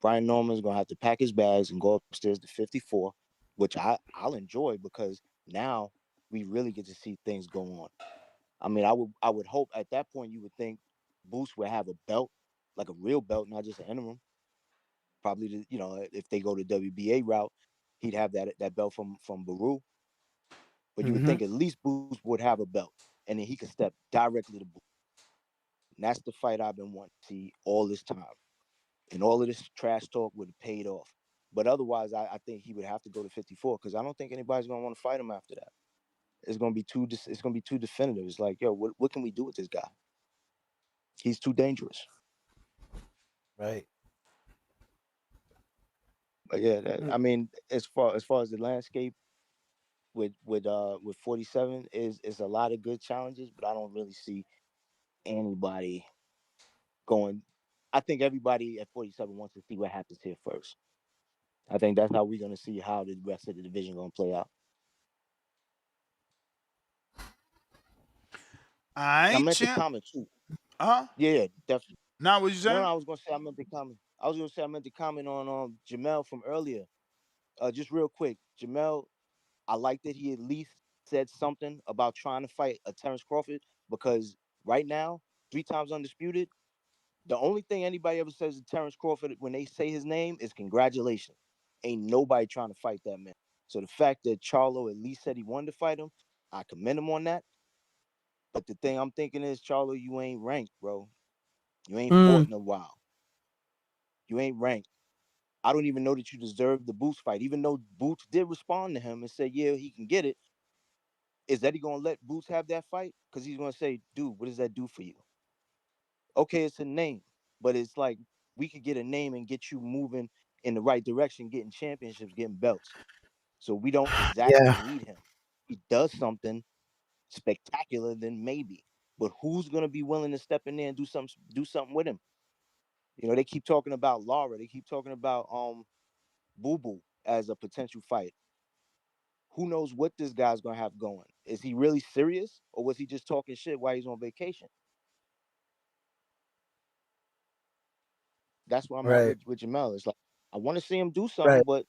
Brian Norman's gonna have to pack his bags and go upstairs to 54, which I'll enjoy because now we really get to see things go on. I mean, I would hope at that point you would think Boost would have a belt, like a real belt, not just an interim. Probably if they go the WBA route, he'd have that belt from Baru. But you would Mm-hmm. think at least Boost would have a belt, and then he could step directly to Boost. And that's the fight I've been wanting to see all this time. And all of this trash talk would have paid off. But otherwise, I think he would have to go to 54 because I don't think anybody's gonna want to fight him after that. It's gonna be too definitive. It's like, yo, what can we do with this guy? He's too dangerous. Right. But yeah, I mean, as far as the landscape with 47 is a lot of good challenges, but I don't really see anybody going. I think everybody at 47 wants to see what happens here first. I think that's how we're gonna see how the rest of the division gonna play out. All I right, meant to champ. comment too. Huh? Yeah, definitely. Now what you No, saying? I was gonna say I meant to comment. I was gonna say I meant to comment on Jamel from earlier. Just real quick, Jamel. I like that he at least said something about trying to fight a Terrence Crawford because right now, 3 times undisputed. The only thing anybody ever says to Terrence Crawford when they say his name is congratulations. Ain't nobody trying to fight that man. So the fact that Charlo at least said he wanted to fight him, I commend him on that. But the thing I'm thinking is, Charlo, you ain't ranked, bro. You ain't fought Mm. in a while. You ain't ranked. I don't even know that you deserve the Boots fight, even though Boots did respond to him and say, yeah, he can get it. Is Eddie gonna let Boots have that fight? Because he's gonna say, dude, what does that do for you? Okay, it's a name, but it's like we could get a name and get you moving in the right direction, getting championships, getting belts. So we don't exactly Yeah. need him. He does something spectacular, then maybe. But who's gonna be willing to step in there and do something with him? They keep talking about Laura. They keep talking about Boo Boo as a potential fight. Who knows what this guy's gonna have going? Is he really serious, or was he just talking shit while he's on vacation? That's where I'm at Right. with Jamel. It's like I want to see him do something, Right. but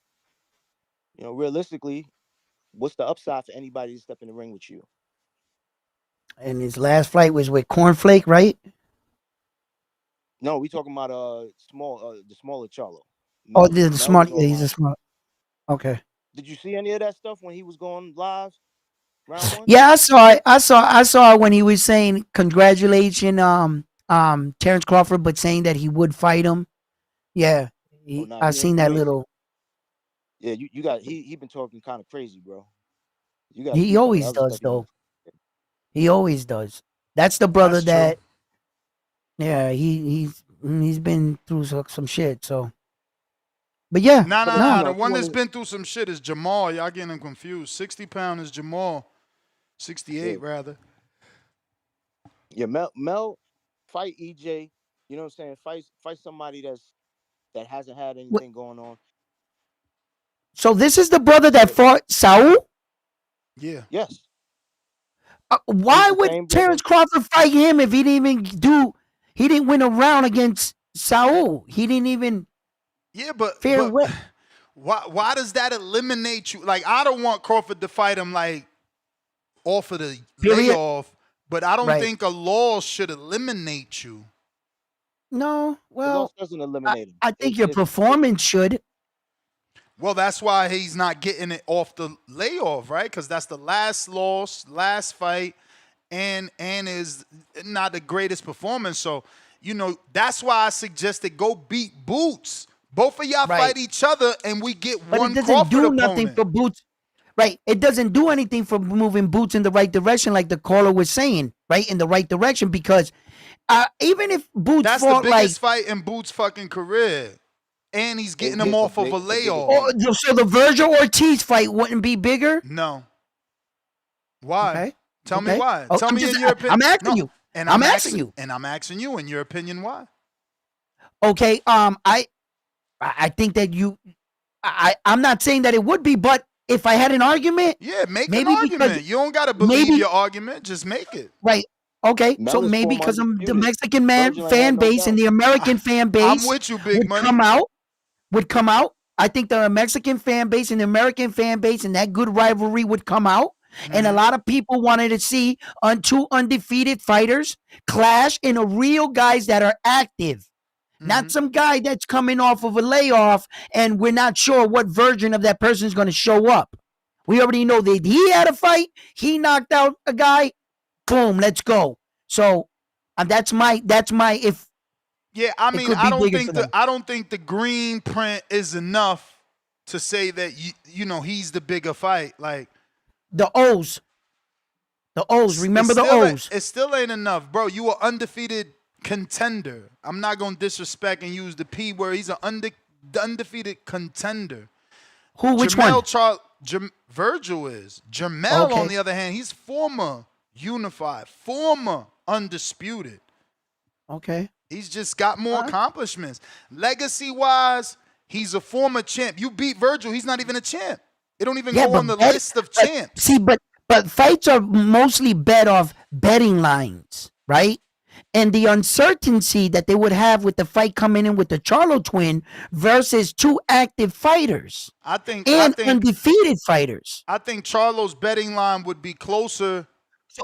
realistically, what's the upside for anybody to step in the ring with you? And his last fight was with Cornflake, right? No, we talking about the smaller Charlo. Oh, Mel the Mel smart. was Yeah, on he's a round 2. smart. Okay. Did you see any of that stuff when he was going live round 1? Yeah, I saw it. I saw it when he was saying congratulations, Terrence Crawford, but saying that he would fight him. Yeah, Oh nah, I seen that he ain't say. little. Yeah, you got he been talking kind of crazy, bro. You got to He see some of the always other stuff does, he been. though. He always does. That's the brother That's true. that. Yeah, he's been through some shit. So, but yeah, Nah. But if nah. The if you one want that's to, been through some shit is Jamal. Y'all getting him confused. 60-pound is Jamal. 68 rather. yeah, Mel fight EJ. You know what I'm saying? Fight somebody that hasn't had What- anything going on. So this is the brother that But fought Saul. Yeah. yes, he's Why the would same brother. Terrence Crawford fight him if he didn't even do? He didn't win a round against Saul. He didn't even Yeah, but fair but way. why does that eliminate you? Like I don't want Crawford to fight him like off of the Period. layoff, but I don't Right. think a loss should eliminate you. No. The loss Well, doesn't eliminate him. I think It's your it's it, performance should. Well, that's why he's not getting it off the layoff, right? Because that's the last loss, last fight, and is not the greatest performance. So, that's why I suggested go beat Boots. Both of y'all Right. fight each other, and we get But it one doesn't Crawford do nothing opponent. for Boots. Right. It doesn't do anything for moving Boots in the right direction, like the caller was saying, right? In the right direction, because even if Boots That's the fought like, biggest fight in Boots' fucking career, and he's getting him it's off of a a bigger layoff. game. so the Virgil Ortiz fight wouldn't be bigger. No. Why? Okay. Tell me Okay. why. Oh, Tell I'm me just, in your opinion. I'm asking No, you. and I'm asking you. And I'm asking you in your opinion why. Okay. I think that I'm not saying that it would be, but if I had an argument, Yeah, make an maybe because argument. You don't gotta believe maybe your argument. Just make it. right. Okay, so Mel is maybe former because I'm the undisputed. Mexican man Virgil ain't had fan no base and belt. the American fan I'm base with you, Big would Money. come out. I think the Mexican fan base and the American fan base and that good rivalry would come out. And a lot of people wanted to see two undefeated fighters clash in a real guys that are active. Not some guy that's coming off of a layoff and we're not sure what version of that person is going to show up. We already know that he had a fight, he knocked out a guy, boom, let's go. So that's my if Yeah, I it mean, could be bigger for them. I don't think the green print is enough to say that he's the bigger fight. Like The O's. The O's. Remember the O's. it still ain't enough, bro. You are undefeated contender. I'm not gonna disrespect and use the P word. He's an undefeated contender. Who? Which one? Virgil is. Jamel, Okay. on the other hand, he's former unified, former undisputed. Okay. He's just got more accomplishments. Legacy-wise, he's a former champ. You beat Virgil, he's not even a champ. It don't even go on the list of champs. See, but fights are mostly bet off betting lines, right? And the uncertainty that they would have with the fight coming in with the Charlo twin versus two active fighters and undefeated fighters. I think Charlo's betting line would be closer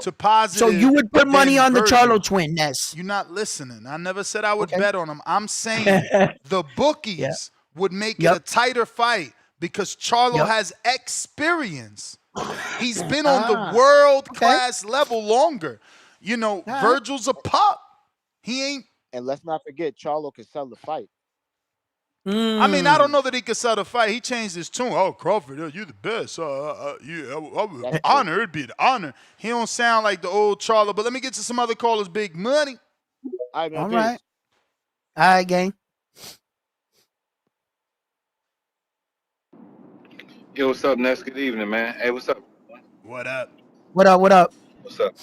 to positive. So you would put money on the Virgil. Charlo twin, Ness. You're not listening. I never said I would bet on him. I'm saying the bookies would make it a tighter fight because Charlo has experience. He's been on the world class level longer. Virgil's a pup. He ain't. And let's not forget, Charlo can sell the fight. I mean, I don't know that he could sell the fight. He changed his tune. Oh, Crawford, you're the best. I would honor. It'd be an honor. He don't sound like the old Charlo. But let me get to some other callers. Big Money. All right. All right, gang. Yo, what's up, Ness? Good evening, man. Hey, what's up? What up? What up? What up? What's up?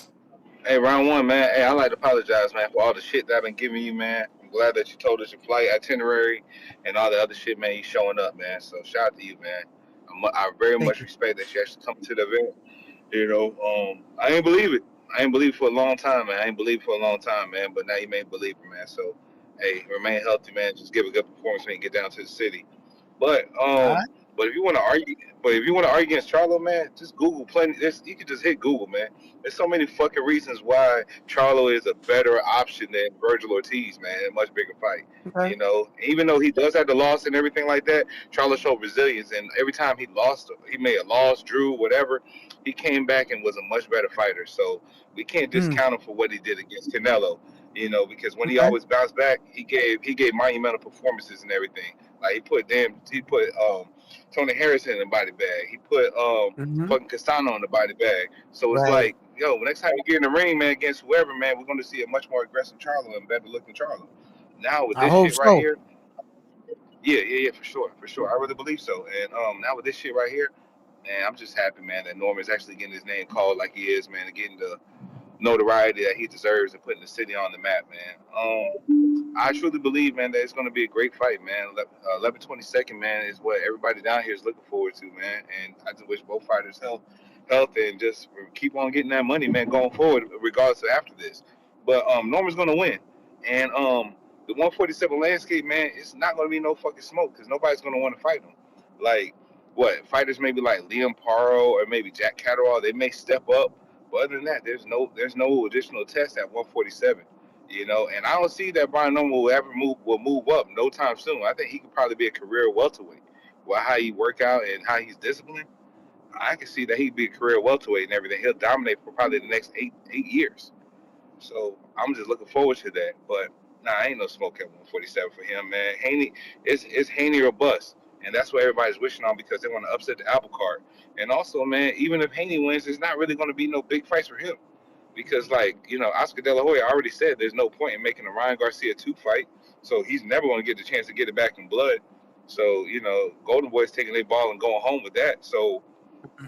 Hey, round one, man. Hey, I'd like to apologize, man, for all the shit that I've been giving you, man. I'm glad that you told us your flight itinerary and all the other shit, man. You showing up, man. So shout out to you, man. I very much respect that you actually come to the event. I ain't believe it. I ain't believe it for a long time, man. But now you made me believe it, man. So, hey, remain healthy, man. Just give a good performance when you get down to the city. But All right. but if you want to argue, against Charlo, man, just Google plenty. You can just hit Google, man. There's so many fucking reasons why Charlo is a better option than Virgil Ortiz, man. In a much bigger fight, Okay. you know. Even though he does have the loss and everything like that, Charlo showed resilience, and every time he lost, he made a loss, drew, whatever, he came back and was a much better fighter. So we can't discount him for what he did against Canelo, you know, because when he Okay. always bounced back, he gave monumental performances and everything. Like he put Tony Harrison in the body bag. He put Mm-hmm. fucking Castano in the body bag. So it's Right. like, yo, next time you get in the ring, man, against whoever, man, we're gonna see a much more aggressive Charlo and better looking Charlo. Now with I this hope shit right so. here, yeah, for sure. I really believe so. And now with this shit right here, man, I'm just happy, man, that Norman's actually getting his name called like he is, man, and getting the notoriety that he deserves and putting the city on the map, man. I truly believe, man, that it's going to be a great fight, man. 11/22, man, is what everybody down here is looking forward to, man. And I just wish both fighters health, and just keep on getting that money, man, going forward, regardless of after this. But Norman's going to win, and the 147 landscape, man, it's not going to be no fucking smoke because nobody's going to want to fight him. Like what fighters maybe like Liam Paro or maybe Jack Catterall, they may step up, but other than that, there's no additional test at 147. You know, and I don't see that Brian Norman will move up no time soon. I think he could probably be a career welterweight. Well, how he work out and how he's disciplined, I can see that he'd be a career welterweight and everything. He'll dominate for probably the next eight years. So I'm just looking forward to that. But nah, ain't no smoke at 147 for him, man. Haney, it's Haney or bust, and that's what everybody's wishing on because they want to upset the apple cart. And also, man, even if Haney wins, it's not really going to be no big fights for him. Because, like, you know, Oscar De La Hoya already said there's no point in making a Ryan Garcia 2 fight. So he's never going to get the chance to get it back in blood. So, you know, Golden Boy's taking their ball and going home with that. So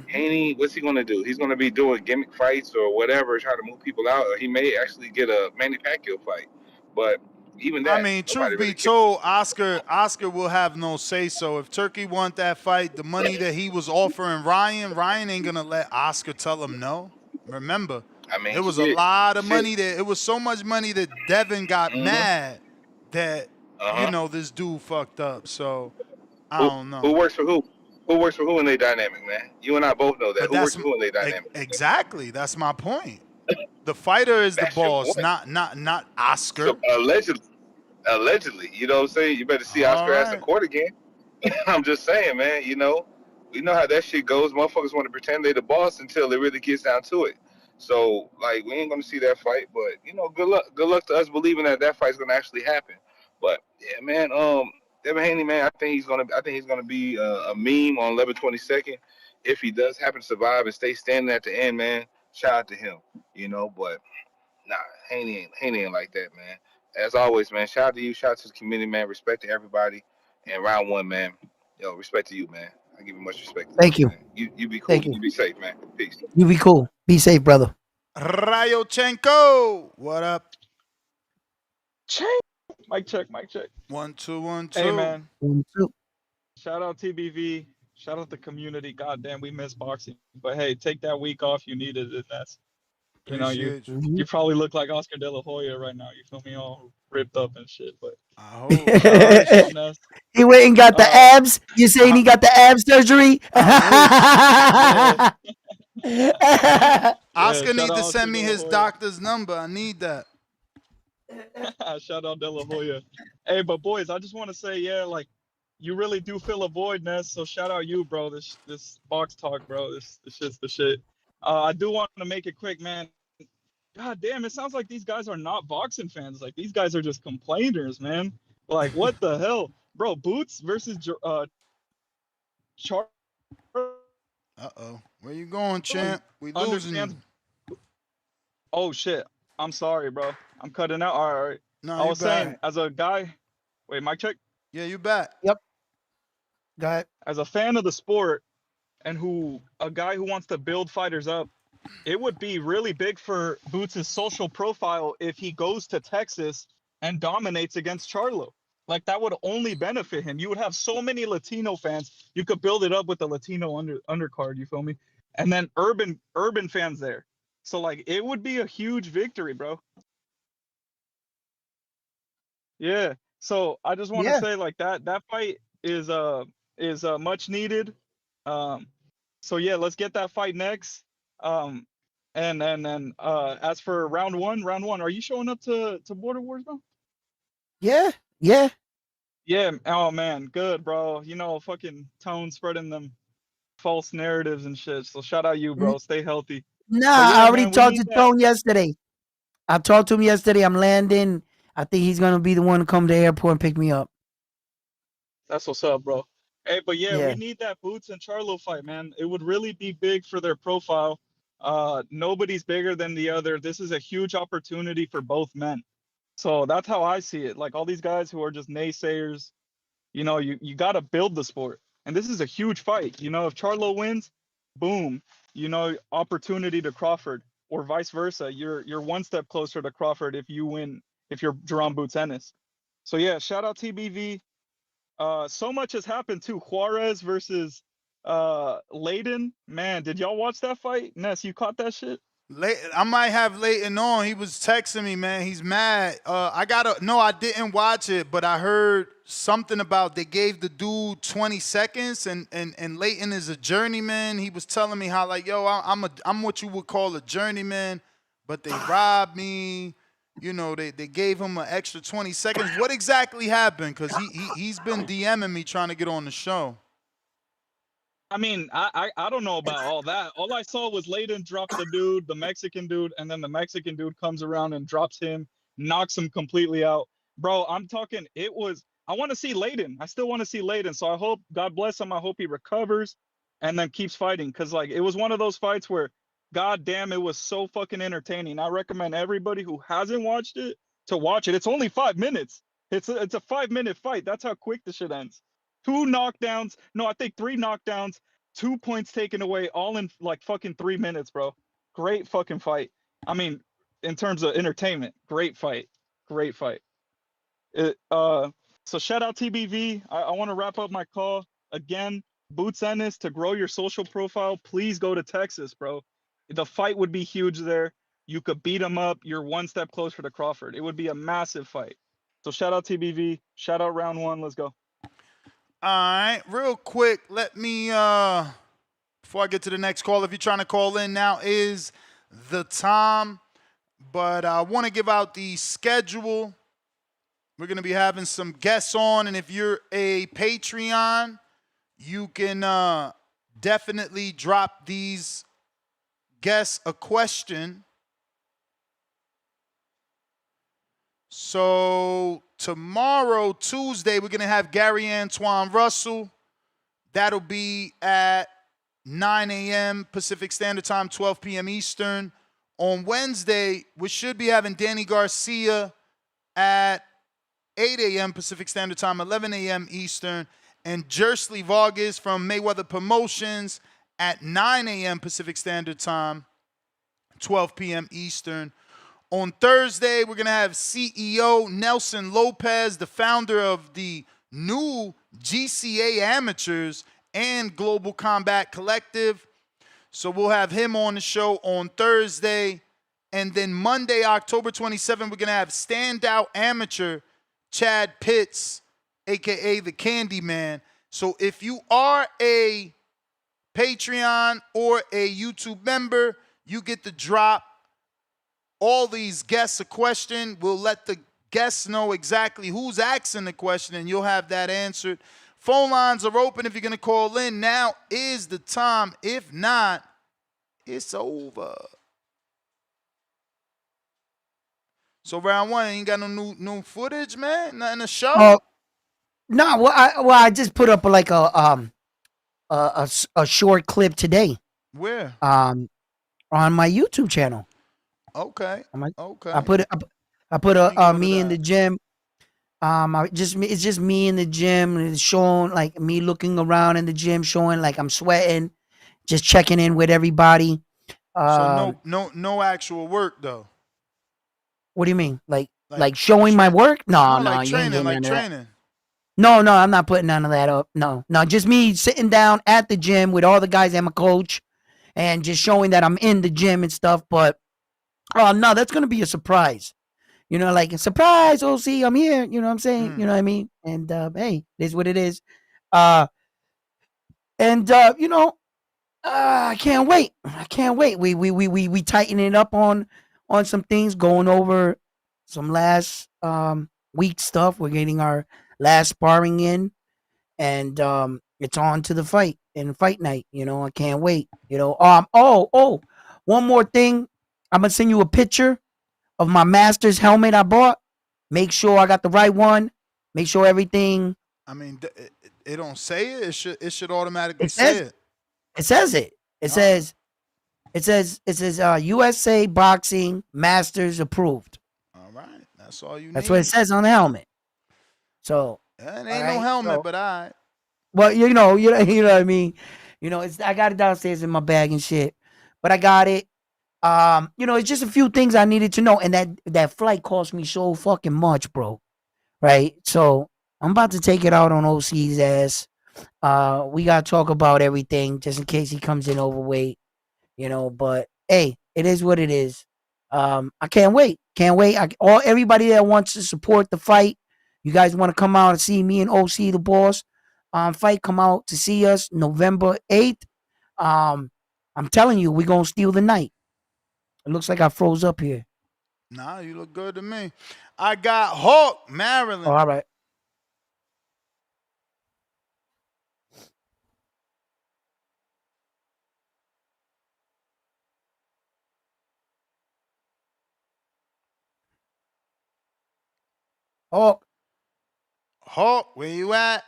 Haney, what's he going to do? He's going to be doing gimmick fights or whatever, trying to move people out. Or he may actually get a Manny Pacquiao fight. But even I that, mean, nobody truth really be cares. told, Oscar will have no say so. If Turkey want that fight, the money that he was offering Ryan ain't gonna let Oscar tell him no. Remember, I mean, it was a lot of shit. money that it was so much money that Devin got Mm-hmm. mad that Uh-huh. this dude fucked up. So I Who, don't who know. works for who? Who works for who in their dynamic, man? You and I both know that. But Who works for who in their dynamic? exactly that's my point. The fighter is the That's your boss, point. not So Oscar. allegedly, you know what I'm saying? You better see All Oscar ass in right. court again. I'm just saying, man, you know, we know how that shit goes. Motherfuckers want to pretend they the boss until it really gets down to it. So, like, we ain't gonna see that fight, but you know, good luck. Good luck to us believing that that fight's gonna actually happen. But yeah, man, Devin Haney, man, I think he's gonna be a meme on 11/22. If he does happen to survive and stay standing at the end, man, shout out to him. You know, but nah, Haney ain't like that, man. As always, man. Shout out to you. Shout out to the community, man. Respect to everybody. And round one, man. Yo, respect to you, man. I give you much respect to Thank that, you. man. You be cool. Thank you. You be safe, man. Peace. You be cool. Be safe, brother. Rayochenko, what up? Mic check, mic check. 1 2 1 Hey 2. man, 1, 2. shout out TBV, shout out the community. Goddamn, we miss boxing. But hey, take that week off. You needed it. That's you Appreciate you. you probably look like Oscar De La Hoya right now. You feel me? All ripped up and shit. But I hope. shout out yourself, Ness. He went and got the Uh, abs. You saying I, he got the ab surgery? I'm with you. yeah, yeah. Oscar Shout need out to Oscar send De me La his Hoya. doctor's number. I need that. Shout out De La Hoya. Hey, but boys, I just want to say, yeah, like you really do fill a void, Ness. So shout out you, bro. This box talk, bro. This shit's the shit. I do want to make it quick, man. God damn, it sounds like these guys are not boxing fans. Like these guys are just complainers, man. Like what the hell, bro? Boots versus Charlie Where you going, champ? We losing. understands. Oh shit, I'm sorry, bro. I'm cutting out. All right. No, I you was saying, back. as a guy, wait, mic check. Yeah, you back. Yep. Go ahead. As a fan of the sport and a guy who wants to build fighters up, it would be really big for Boots' social profile if he goes to Texas and dominates against Charlo. Like that would only benefit him. You would have so many Latino fans. You could build it up with the Latino undercard. You feel me? And then urban fans there. So like it would be a huge victory, bro. Yeah. So I just want to Yeah. say like that fight is much needed. Um, so yeah, let's get that fight next. Um, and as for round one, are you showing up to Border Wars, bro? Yeah. Yeah. Yeah. Oh man, good, bro. You know, fucking Tone spreading them false narratives and shit. So shout out you, N- bro. Stay healthy. Nah, But I yeah, already man, we talked need to that. Tone yesterday. I talked to him yesterday. I'm landing. I think he's gonna be the one to come to the airport and pick me up. That's what's up, bro. Hey, but yeah, we Yeah. need that Boots and Charlo fight, man. It would really be big for their profile. Nobody's bigger than the other. This is a huge opportunity for both men. So that's how I see it. Like all these guys who are just naysayers, you know, you got to build the sport. And this is a huge fight. You know, if Charlo wins, boom, you know, opportunity to Crawford, or vice versa. You're one step closer to Crawford if you win, if you're Jerome Boots Ennis. So yeah, shout out TBV. So much has happened too. Juarez versus Layden. Man, did y'all watch that fight? Ness, you caught that shit? I might have Leighton on. He was texting me, man. He's mad. No, I didn't watch it, but I heard something about they gave the dude 20 seconds, and Leighton is a journeyman. He was telling me how like, yo, I'm what you would call a journeyman, but they robbed me. You know, they gave him an extra 20 seconds. What exactly happened? Because he's been DMing me trying to get on the show. I mean, I don't know about all that. All I saw was Layden drop the dude, the Mexican dude, and then the Mexican dude comes around and drops him, knocks him completely out. Bro, I'm talking, I want to see Layden. I still want to see Layden. So I hope, God bless him. I hope he recovers and then keeps fighting. Cause like, it was one of those fights where, God damn, it was so fucking entertaining. I recommend everybody who hasn't watched it to watch it. It's only 5 minutes. It's a 5 minute fight. That's how quick the shit ends. 2 knockdowns. No, I think 3 knockdowns, 2 points taken away, all in like fucking 3 minutes, bro. Great fucking fight. I mean, in terms of entertainment, great fight. Great fight. It, so shout out TBV. I want to wrap up my call again. Boots Ennis, to grow your social profile, please go to Texas, bro. The fight would be huge there. You could beat him up. You're one step closer to Crawford. It would be a massive fight. So shout out TBV. Shout out round one. Let's go. All right, real quick, let me before I get to the next call, if you're trying to call in, now is the time. But I want to give out the schedule. We're going to be having some guests on, and if you're a Patreon, you can definitely drop these guests a question. So tomorrow, Tuesday, we're going to have Gary Antoine Russell. That'll be at 9 a.m. Pacific Standard Time, 12 p.m. Eastern. On Wednesday, we should be having Danny Garcia at 8 a.m. Pacific Standard Time, 11 a.m. Eastern. And Jersey Vargas from Mayweather Promotions at 9 a.m. Pacific Standard Time, 12 p.m. Eastern. On Thursday, we're going to have CEO Nelson Lopez, the founder of the new GCA Amateurs and Global Combat Collective. So we'll have him on the show on Thursday. And then Monday, October 27th, we're going to have standout amateur Chad Pitts, a.k.a. the Candyman. So if you are a Patreon or a YouTube member, you get to drop all these guests a question. We'll let the guests know exactly who's asking the question, and you'll have that answered. Phone lines are open if you're going to call in. Now is the time. If not, it's over. So round one, ain't got no new footage, man? Nothing to show? Oh, no. Well, I just put up like a short clip today. Where? On my YouTube channel. Okay. Okay. I put me in the gym. It's just me in the gym, and it's showing like me looking around in the gym, showing like I'm sweating, just checking in with everybody. So no actual work though. What do you mean? Like showing my work? No, like you ain't training, getting like none of that. training. No, I'm not putting none of that up. No, just me sitting down at the gym with all the guys and my coach, and just showing that I'm in the gym and stuff. But no, that's gonna be a surprise. You know, like surprise, OC, I'm here. You know what I'm saying? You know what I mean? And hey, it is what it is. And you know, I can't wait. I can't wait. We tightening it up on some things, going over some last week stuff. We're getting our last sparring in, and it's on to the fight and fight night. You know, I can't wait. You know, one more thing. I'm gonna send you a picture of my Masters helmet I bought. Make sure I got the right one. Make sure everything. I mean, it don't say it. It should automatically It says say it. it says it. It says USA Boxing Masters approved. All right, that's all you That's need. what it says on the helmet. So It all ain't no right, helmet, so, but all right. well, you know what I mean. You know, I got it downstairs in my bag and shit, but I got it. You know, it's just a few things I needed to know, and that flight cost me so fucking much, bro. Right? So I'm about to take it out on OC's ass. We gotta talk about everything just in case he comes in overweight. You know, but hey, it is what it is. I can't wait. Can't wait. Everybody that wants to support the fight, you guys want to come out and see me and OC the boss fight, come out to see us November 8th. I'm telling you, we're gonna steal the night. It looks like I froze up here. Nah, you look good to me. I got Hawk, Oh, Maryland. all right. Hawk. Hawk, where you at?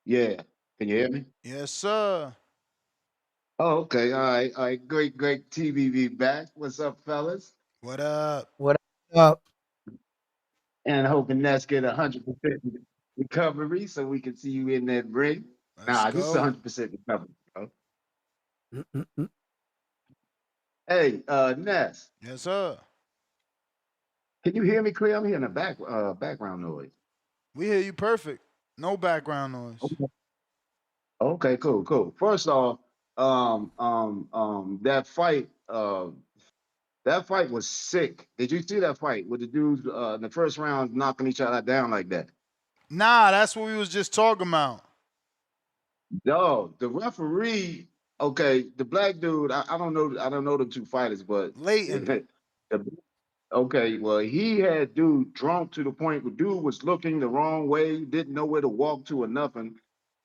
Yeah. Can you hear me? Yes, sir. Oh, okay. All right. All right. Great TVV back. What's up, fellas? What up? What up? And hoping that's get 100% recovery so we can see you in that ring. Let's Nah, this is go. 100% recovery, bro. Mm-mm-mm. Hey, Ness, Yes, sir. can you hear me clear? I'm hearing a background noise. We hear you perfect. No background noise. Okay, cool. First off, that fight was sick. Did you see that fight with the dudes in the first round knocking each other down like that? Nah, that's what we was just talking about. Dog, the referee, okay, the black dude, I don't know the two fighters, but Leighton. okay, well, he had dude drunk to the point where dude was looking the wrong way, didn't know where to walk to or nothing.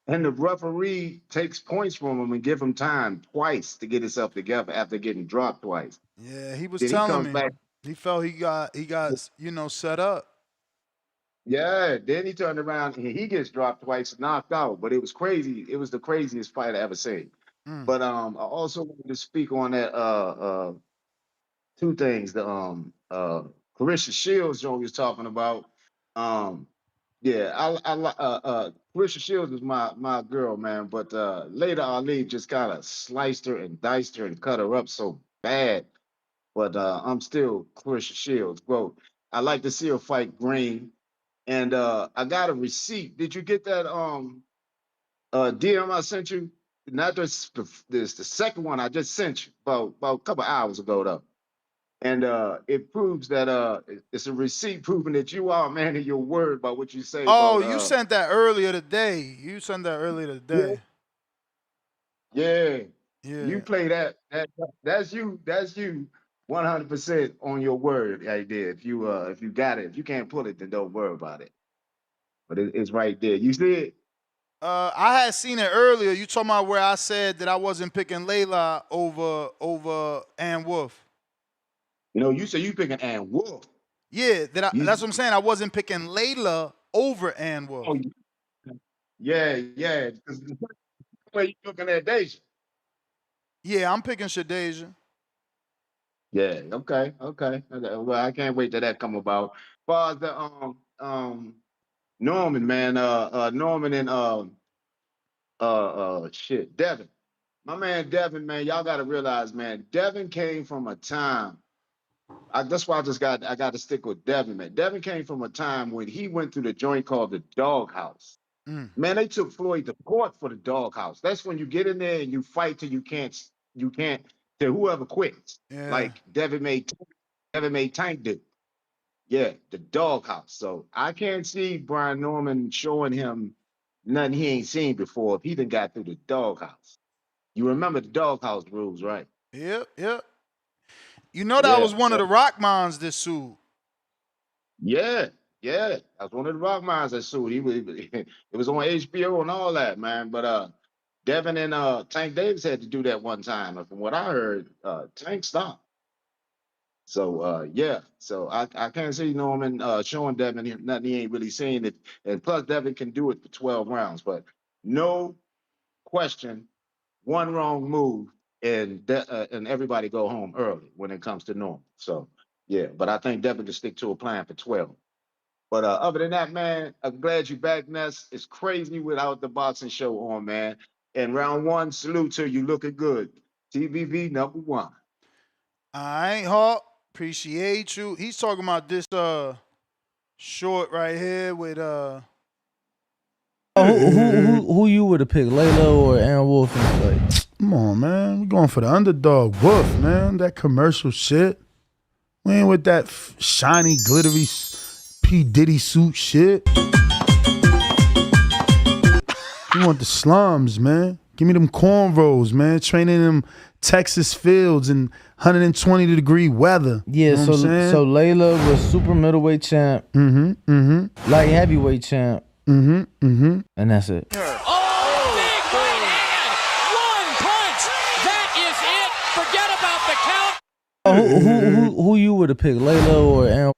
And the referee takes points from him and give him time twice to get himself together after getting dropped twice. Yeah, he was Then he telling comes me. back. He felt he got set up. Yeah, then he turned around and he gets dropped twice, knocked out. But it was crazy. It was the craziest fight I ever seen. Mm. But I also wanted to speak on that two things. The Clarissa Shields joint we was talking about. Um yeah, Clarissa Shields is my girl, man. But later Ali just kind of sliced her and diced her and cut her up so bad. But I'm still Clarissa Shields. Bro, I like to see her fight Green. And I got a receipt. Did you get that DM I sent you? Not this the second one I just sent you about a couple hours ago though. And it proves that it's a receipt proving that you are a man of your word by what you say Oh, about you sent that earlier today. You sent that earlier yeah, today. yeah. You Yeah. play that's you 100% on your word right there. If you got it, if you can't pull it, then don't worry about it. But it's right there. You see it? I had seen it earlier. You talking about where I said that I wasn't picking Layla over Ann Wolf. You know, you say you picking Ann Wolf. Yeah, You, that's what I'm saying. I wasn't picking Layla over Ann oh, Wolf. yeah. Because the way you looking at Deja. Yeah, I'm picking Shadeja. Yeah, okay. Well, I can't wait till that come about. As far as the Norman, man, Norman and shit, Devin. My man Devin, man, y'all gotta realize, man, Devin came from a time. That's why I got to stick with Devin, man. Devin came from a time when he went through the joint called the doghouse. Mm. Man, they took Floyd to court for the doghouse. That's when you get in there and you fight till you can't to whoever quits, Yeah. like Devin made Tank do. Yeah, the doghouse. So I can't see Brian Norman showing him nothing he ain't seen before if he done got through the doghouse. You remember the doghouse rules, right? Yep. You know that Yeah. was one of So the rock mons that sued. yeah, yeah. That's one of the rock mines that sued. It was on HBO and all that, man. But Devin and Tank Davis had to do that one time. And from what I heard, Tank stopped. So yeah, so I can't see Norman showing Devin nothing he ain't really seen it, and plus Devin can do it for 12 rounds, but no question, one wrong move and everybody go home early when it comes to Norman. So yeah, but I think Devin can stick to a plan for 12. But other than that, man, I'm glad you back, Ness. It's crazy without the boxing show on, man. And round one, salute to you, looking good. TBV #1. All right, Hawk. Appreciate you. He's talking about this short right here with Who you would have picked, Layla or Aaron Wolf in the fight? Come on, man. We're going for the underdog Wolf, man. That commercial shit. We ain't with that shiny, glittery P. Diddy suit shit. You want the slums, man. Give me them cornrows, man. Training in them Texas fields in 120-degree weather. Yeah, you know so Layla was super middleweight champ. Light heavyweight champ. And that's it. Big right hand! One punch! That is it! Forget about the count! Who you would have picked, Layla or Aaron?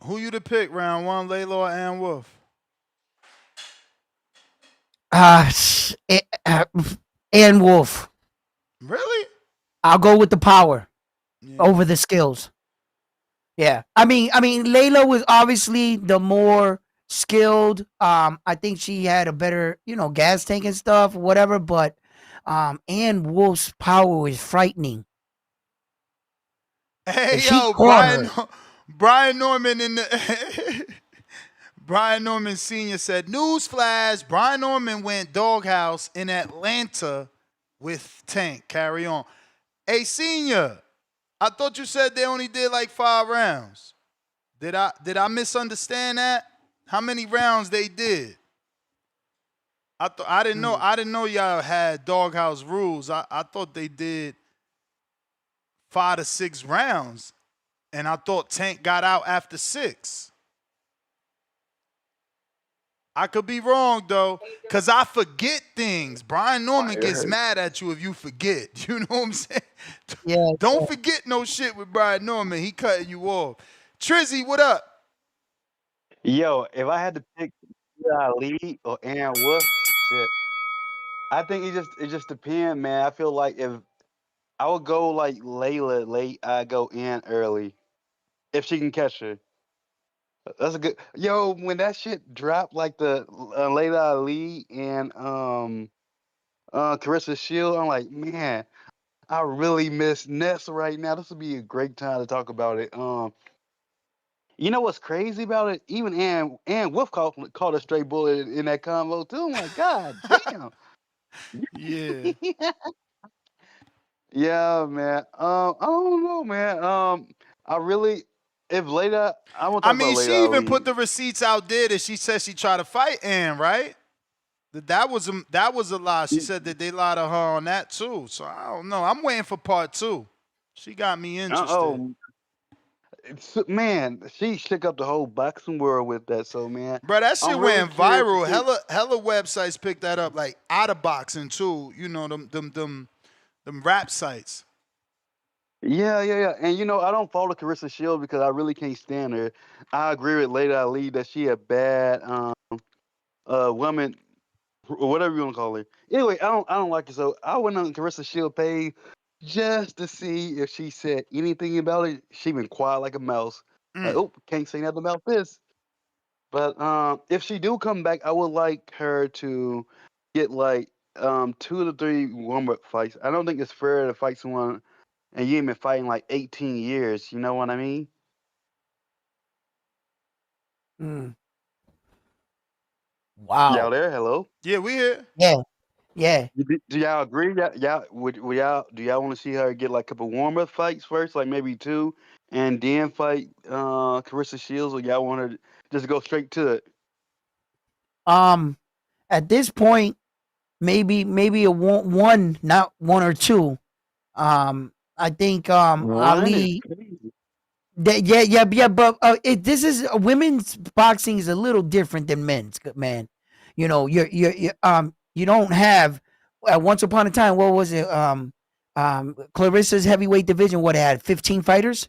Who you to pick round one, Layla or Aaron Wolf? Aaron Wolf. Really? I'll go with the power over the skills. Yeah. I mean, Layla was obviously the more skilled. I think she had a better, gas tank and stuff, whatever. But Aaron Wolf's power is frightening. Hey, If yo, Brian Norman in the Brian Norman Sr. said, newsflash, Brian Norman went doghouse in Atlanta with Tank. Carry on. Hey, Senior, I thought you said they only did like 5 rounds. Did I misunderstand that? How many rounds they did? I didn't know y'all had doghouse rules. I thought they did 5 to 6 rounds. And I thought Tank got out after 6. I could be wrong, though, because I forget things. Brian Norman gets mad at you if you forget. You know what I'm saying? Yeah. Don't forget no shit with Brian Norman. He cutting you off. Trizzy, what up? Yo, if I had to pick Ali or Aaron Wolf, shit, I think it just depends, man. I feel like if I would go like Layla late, I go in early if she can catch her. That's a good. Yo, when that shit dropped, like the Layla Ali and Carissa Shield, I'm like, man, I really miss Ness right now. This would be a great time to talk about it. You know what's crazy about it? Even Ann Wolf caught a straight bullet in that convo too. I'm like, God damn. Yeah. Yeah, man. I don't know, man. I really, if later, I won't I talk about mean, later. she even Ali. put the receipts out there that she said she tried to fight Ann, right? That was a lie. She said that they lied to her on that too. So I don't know. I'm waiting for part 2. She got me interested. Oh, man, she shook up the whole boxing world with that. So, man, Bro, that shit I'm really went curious to viral. see. Hella websites picked that up, like out of boxing too. You know them rap sites. Yeah. And I don't follow Carissa Shield because I really can't stand her. I agree with Lady Ali that she a bad woman, or whatever you want to call her. Anyway, I don't like her. So I went on Carissa Shield page just to see if she said anything about it. She been quiet like a mouse. Like, oh, can't say nothing about this. But if she do come back, I would like her to get like 2 to 3 warm-up fights. I don't think it's fair to fight someone and you ain't been fighting like 18 years. You know what I mean? Wow. Y'all there? Hello? Yeah, we here. Yeah. Yeah. Do y'all agree? Do y'all want to see her get like a couple warm up fights first, like maybe 2, and then fight Carissa Shields, or y'all want her to just go straight to it? At this point, maybe a one, not 1 or 2. I think One is Ali. crazy. Yeah, but this is women's boxing is a little different than men's, man. You know, you don't have once upon a time. What was it? Clarissa's heavyweight division. What it had 15 fighters.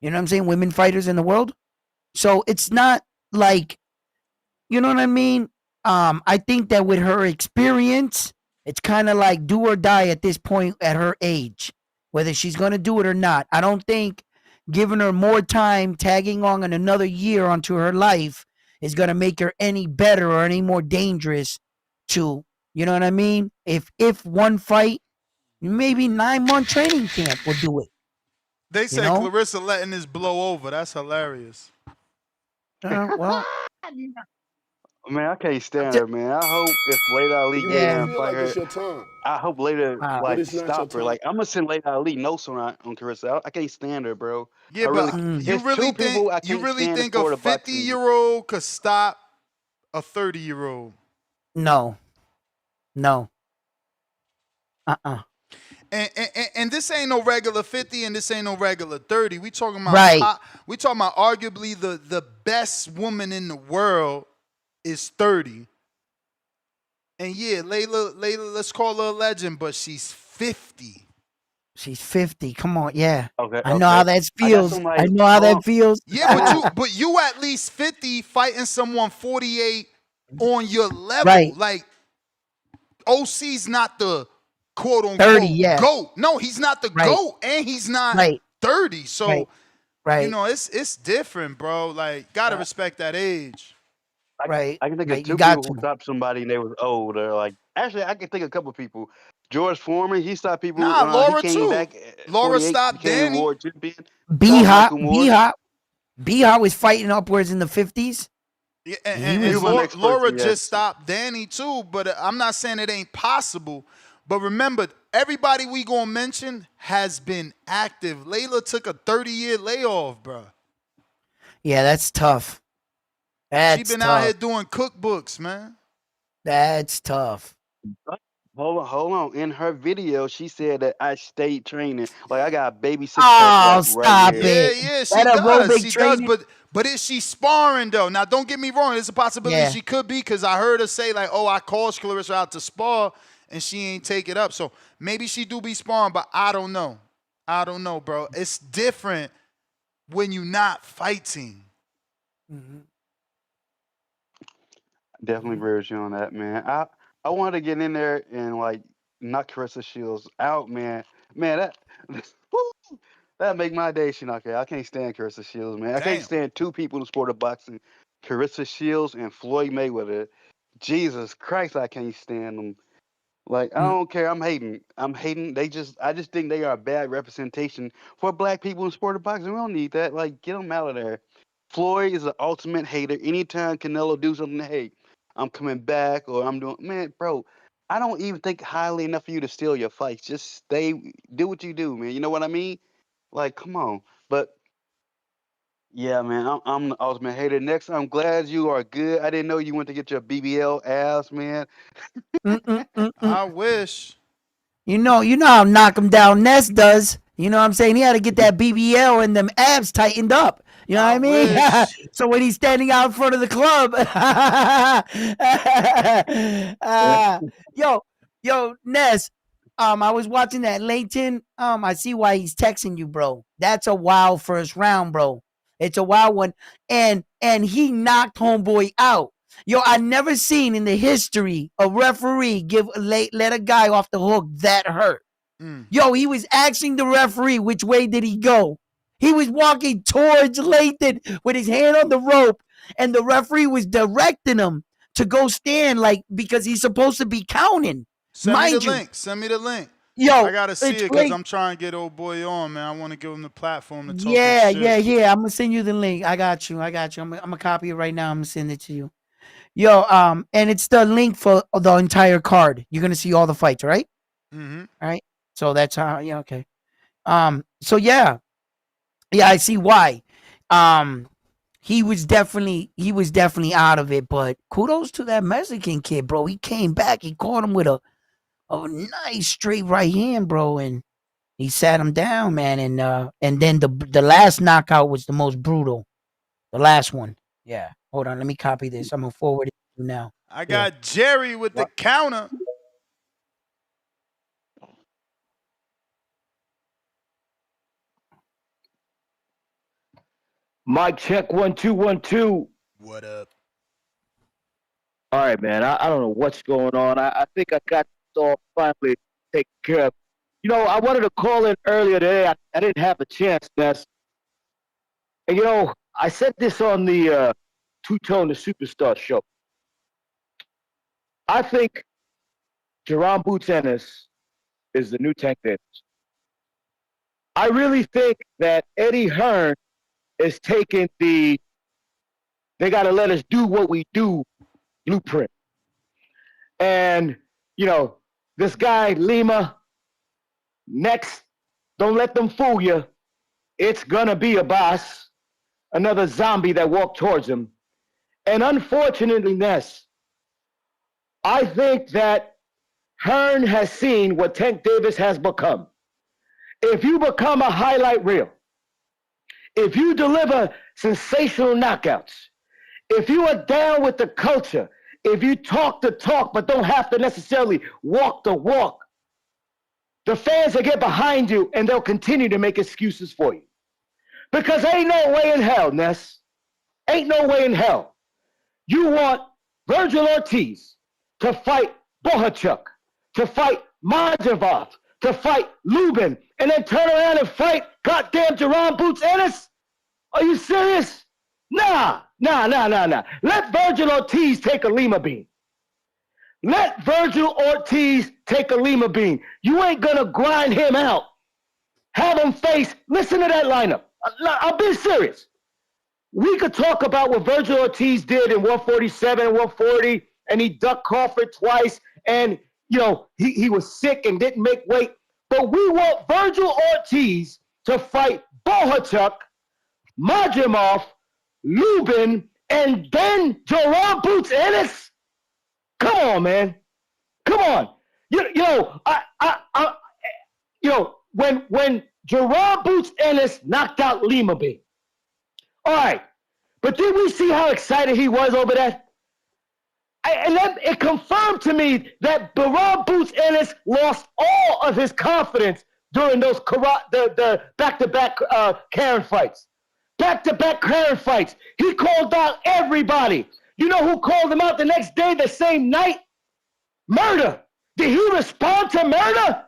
You know what I'm saying? Women fighters in the world. So it's not like, you know what I mean. I think that with her experience, it's kind of like do or die at this point at her age, whether she's going to do it or not. I don't think giving her more time, tagging on another year onto her life, is going to make her any better or any more dangerous to, you know what I mean? If one fight, maybe 9-month training camp will do it. They You say know? Clarissa letting this blow over. That's hilarious. Well, Man, I can't stand her, man. I hope if Later Ali You get in may there yeah. and feel fight like it's her, your time, I hope Later but like it's not your stop her. time. Like I'm gonna send Later Ali notes on Carissa. I can't stand her, bro. Yeah, I but really. Mm, you It's really two think people I you can't really stand in think a sport of boxing. 50-year-old could stop a 30-year-old? no. No. And this ain't no regular 50 and this ain't no regular 30. We talking about Right. we talking about arguably the best woman in the world is 30. And yeah, Layla, let's call her a legend, but she's 50. She's 50. Come on, yeah. Okay, I know how okay. that I got feels. I somebody. know how Hold on. that feels. Yeah, but you at least 50 fighting someone 48 on your level. Right. Like OC's not the quote 30, unquote yeah. GOAT. No, he's not the Right. GOAT, and he's not Right. 30. So, Right. Right. it's different, bro. Like, gotta Uh, respect that age. Right. I can think of Right. You 2 got people who to. stopped somebody and they was older. Like actually, I can think of a couple people. George Foreman, he stopped people. Nah, He Laura came too. back at Laura 48, stopped became Danny. world champion. B Fought Hop. Michael B Moorer. Hop. B Hop was fighting upwards in the 50s. Yeah, He He and was was my next Laura person. just Yes, stopped Danny too, but I'm not saying it ain't possible. But remember, everybody we gonna mention has been active. Layla took a 30-year layoff, bro. Yeah, that's tough. She That's been out here tough. doing cookbooks, man. That's tough. hold on. In her video, she said that I stayed training. Like I got a baby six pack Oh, like right stop here. Yeah, it. yeah, she That does. aerobic She does, training. but is she sparring though? Now, don't get me wrong. There's a possibility Yeah. she could be because I heard her say like, "Oh, I called Clarissa out to spar, and she ain't take it up." So maybe she do be sparring, but I don't know. I don't know, bro. It's different when you not fighting. Mhm. Definitely Mhm. agree with you on that, man. I wanted to get in there and like knock Carissa Shields out, man. Man, that woo, that make my day, Shinaka. I can't stand Carissa Shields, man. I can't Damn. stand 2 people in the sport of boxing, Carissa Shields and Floyd Mayweather. Jesus Christ, I can't stand them. Like I Mm, don't care. I'm hating. I'm hating. I just think they are a bad representation for black people in sport of boxing. We don't need that. Like get them out of there. Floyd is an ultimate hater. Anytime Canelo do something, hey, I'm coming back or I'm doing. Man, bro, I don't even think highly enough of you to steal your fights. Just stay, do what you do, man. You know what I mean? Like, come on. But yeah, man, I'm the ultimate hater. Next, I'm glad you are good. I didn't know you went to get your BBL ass, man. mm, mm, mm, mm. I wish. You know how knock him down Ness does. You know what I'm saying? He had to get that BBL and them abs tightened up. You know what I I mean? wish. So when he's standing out in front of the club, yo, Ness, I was watching that Leighton. I see why he's texting you, bro. That's a wild first round, bro. It's a wild one, and he knocked homeboy out. Yo, I never seen in the history a referee let a guy off the hook that hurt. Mm. Yo, he was asking the referee which way did he go. He was walking towards Lathan with his hand on the rope, and the referee was directing him to go stand like because he's supposed to be counting. Send me the Mind you, link. Send me the link. I yo, gotta see it's it because late. I'm trying to get old boy on, man. I want to give him the platform to talk his Yeah, shit. yeah, yeah. I'm gonna send you the link. I got you. I'm gonna copy it right now. I'm gonna send it to you. Yo, and it's the link for the entire card. You're gonna see all the fights, right? Mm-hmm. All right. So that's how. Yeah. Okay. So yeah, I see why. Um, he was definitely out of it. But kudos to that Mexican kid, bro. He came back. He caught him with a nice straight right hand, bro, and he sat him down, man. And then the last knockout was the most brutal. The last one. Yeah. Hold on. Let me copy this. I'm gonna forward it to you now. I Here. got Jerry with the counter. Mic check 1 2 1 2. What up? All right, man. I don't know what's going on. I think I got this all finally taken care of. You know, I wanted to call in earlier today. I didn't have a chance, Ness. And you know, I said this on the Two-Tone the Superstar show. I think Jerron Boots Ennis is the new Tank Davis. I really think that Eddie Hearn is taking the "they got to let us do what we do" blueprint. And, you know, this guy, Lima, next, don't let them fool you. It's going to be a boss, another zombie that walked towards him. And unfortunately, Ness, I think that Hearn has seen what Tank Davis has become. If you become a highlight reel, if you deliver sensational knockouts, if you are down with the culture, if you talk the talk but don't have to necessarily walk the walk, the fans will get behind you and they'll continue to make excuses for you. Because ain't no way in hell, Ness. Ain't no way in hell. You want Virgil Ortiz to fight Bohachuk, to fight Majavov, to fight Lubin, and then turn around and fight goddamn Jerron Boots Ennis? Are you serious? Nah. Let Virgil Ortiz take a Lima bean. Let Virgil Ortiz take a Lima bean. You ain't gonna grind him out. Have him face, listen to that lineup. I'll be serious. We could talk about what Virgil Ortiz did in 147 and 140, and he ducked Crawford twice, and you know he was sick and didn't make weight. But we want Virgil Ortiz to fight Bohachuk, Majimov, Lubin, and then Jerron Boots Ennis. Come on, man. Come on. When Jerron Boots Ennis knocked out Lima Bean. All right. But did we see how excited he was over that? It confirmed to me that Jerron Boots Ennis lost all of his confidence during those the back-to-back Karen fights. Back-to-back Karen fights. He called out everybody. You know who called him out the next day, the same night? Murder. Did he respond to Murder?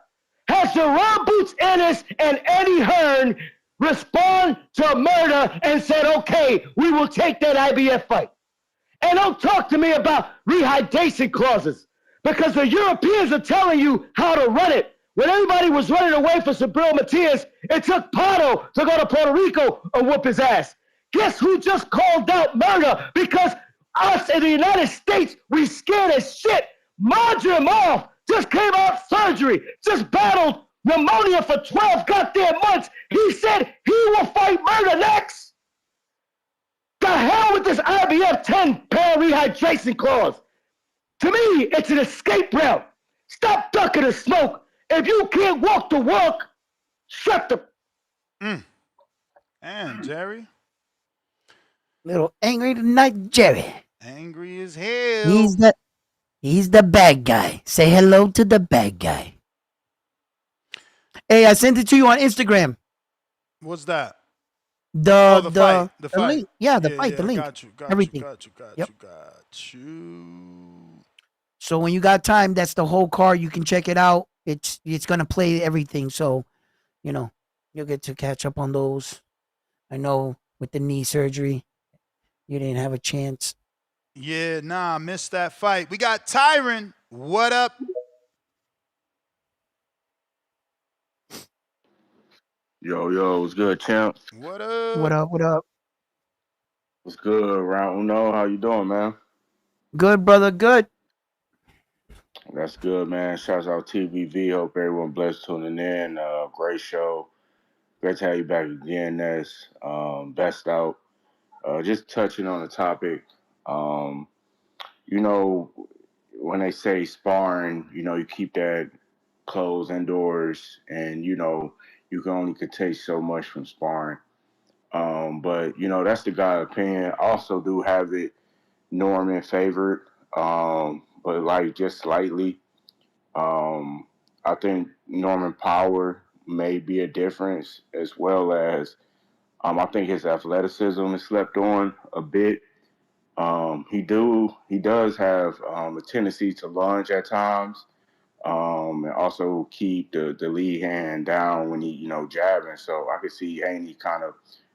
Has Jerron Boots Ennis and Eddie Hearn respond to Murder and said, okay, we will take that IBF fight? And don't talk to me about rehydration clauses, because the Europeans are telling you how to run it. When everybody was running away for Sabril Matias, it took Pato to go to Puerto Rico and whoop his ass. Guess who just called out Murder? Because us in the United States, we scared as shit. Majimov just came out surgery, just battled pneumonia for 12 goddamn months. He said he will fight Murder next. The hell with this IBF 10-pound rehydration clause. To me, it's an escape route. Stop ducking the smoke. If you can't walk the walk, shut the... And Jerry? Little angry tonight, Jerry. Angry as hell. He's the bad guy. Say hello to the bad guy. Hey, I sent it to you on Instagram. What's that? The fight. The link. Yeah, the fight. the link. Got you. Everything. Got you. So when you got time, that's the whole card. You can check it out. It's gonna play everything. So, you know, you'll get to catch up on those. I know with the knee surgery, you didn't have a chance. Yeah, I missed that fight. We got Tyron. What up? Yo, what's good, champ? What up? What up? What's good, Round Uno? How you doing, man? Good, brother. Good. That's good, man. Shouts out TBV. Hope everyone blessed tuning in. Great show. Great to have you back again, Ness. Best out. Just touching on the topic. Um, you know, when they say sparring, you keep that closed indoors, and you can only could take so much from sparring. But that's the guy opinion. I also do have it Norman favored, but like just slightly. Um, I think Norman Power may be a difference, as well as I think his athleticism is slept on a bit. He does have a tendency to lunge at times, and also keep the lead hand down when he jabbing. So I could see Haney kind of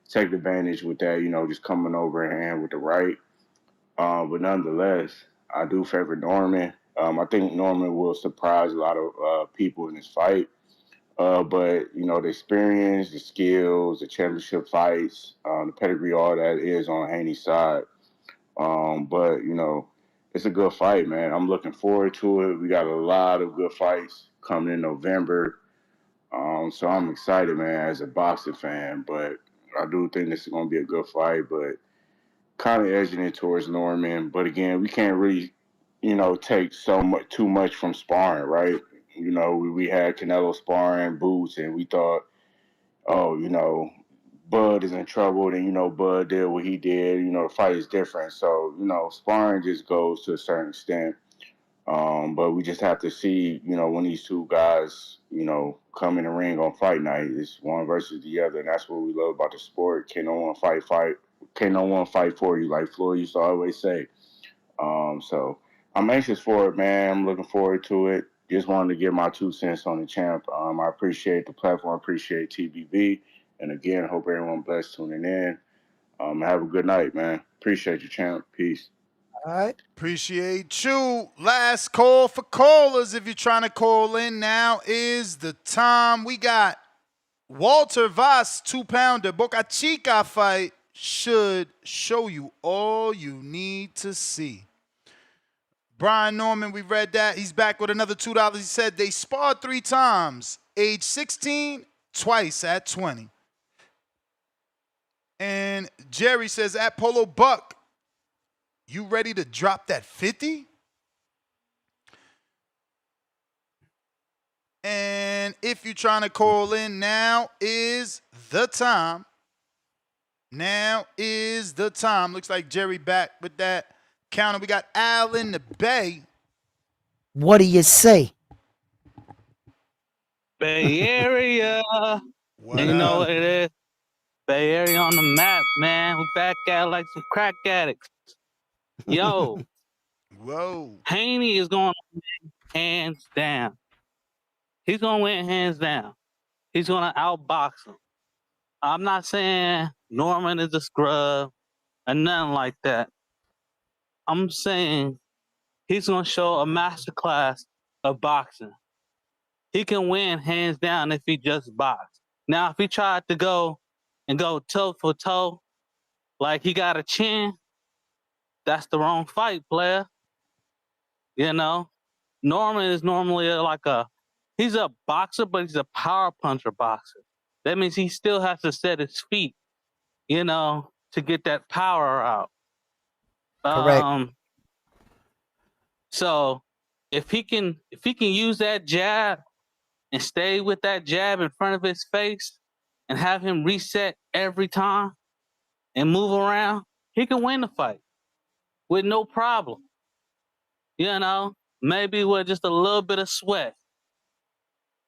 take advantage with that, just coming over hand with the right. But nonetheless, I do favor Norman. I think Norman will surprise a lot of people in this fight. But the experience, the skills, the championship fights, the pedigree, all that is on Haney's side. But it's a good fight, man. I'm looking forward to it. We got a lot of good fights coming in November. So I'm excited, man, as a boxing fan. But I do think this is gonna be a good fight. But kind of edging it towards Norman. But again, we can't really, take too much from sparring, right? We had Canelo sparring boots, and we thought, oh, Bud is in trouble. Then Bud did what he did. The fight is different. So sparring just goes to a certain extent. But we just have to see, when these two guys, come in the ring on fight night. It's one versus the other, and that's what we love about the sport. Can no one fight? Can no one fight for you? Like Floyd used to always say. So I'm anxious for it, man. I'm looking forward to it. Just wanted to give my 2 cents on the champ. I appreciate the platform. Appreciate TBV, and again, hope everyone blessed tuning in. Have a good night, man. Appreciate you, champ. Peace. All right. Appreciate you. Last call for callers. If you're trying to call in, now is the time. We got Walter Vaz, 2-pounder. Boca Chica fight should show you all you need to see. Brian Norman, we read that. He's back with another $2. He said they sparred 3 times, age 16, twice at 20. And Jerry says, at Polo Buck, you ready to drop that 50? And if you're trying to call in, now is the time. Now is the time. Looks like Jerry back with that counter. We got Al in the Bay. What do you say? Bay Area. What And you know up? what it is? Bay Area on the map, man. We back at like some crack addicts. Yo. Whoa. Haney is going to win hands down. He's going to win hands down. He's going to outbox him. I'm not saying Norman is a scrub or nothing like that. I'm saying he's going to show a masterclass of boxing. He can win hands down if he just boxed. Now, if he tried to go toe for toe, like he got a chin, that's the wrong fight, player. Norman is normally he's a boxer, but he's a power puncher boxer. That means he still has to set his feet, to get that power out. Correct. So if he can use that jab and stay with that jab in front of his face and have him reset every time and move around, he can win the fight with no problem. Maybe with just a little bit of sweat.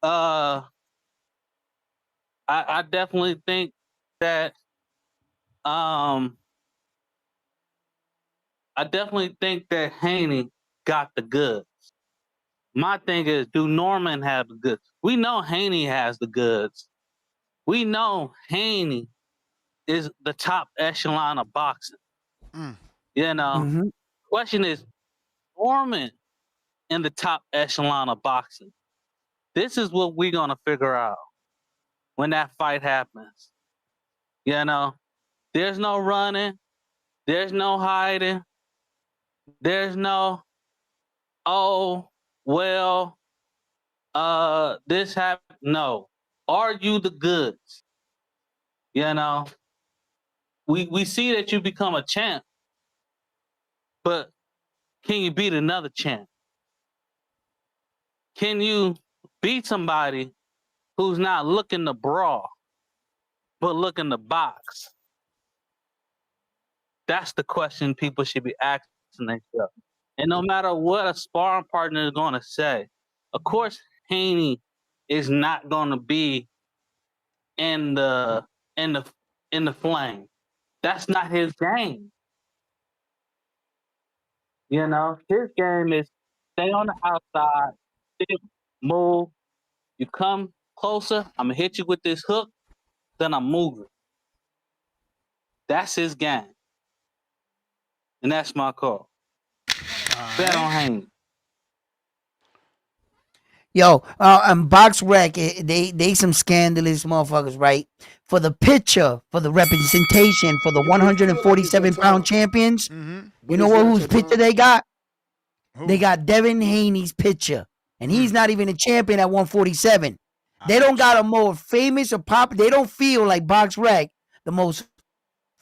I definitely think that Haney got the goods. My thing is, do Norman have the goods? We know Haney has the goods. We know Haney is the top echelon of boxing. Question is, Norman in the top echelon of boxing? This is what we're going to figure out when that fight happens. There's no running. There's no hiding. There's no, oh, well, this happened. No. Are you the goods? You know, we see that you become a champ, but can you beat another champ? Can you beat somebody who's not looking to brawl, but looking to box? That's the question people should be asking themselves. And no matter what a sparring partner is going to say, of course, Haney is not going to be in the in the in the flame. That's not his game. You know, his game is stay on the outside, move. You come closer, I'm gonna hit you with this hook, then I'm moving. That's his game. And that's my call. Bet on Haney. Yo, Box Rec, they some scandalous motherfuckers, right? For the picture, for the representation, for the 147-pound champions, you know whose picture they got? They got Devin Haney's picture, and he's not even a champion at 147. They don't got a more famous or pop. They don't feel like Box Rec, the most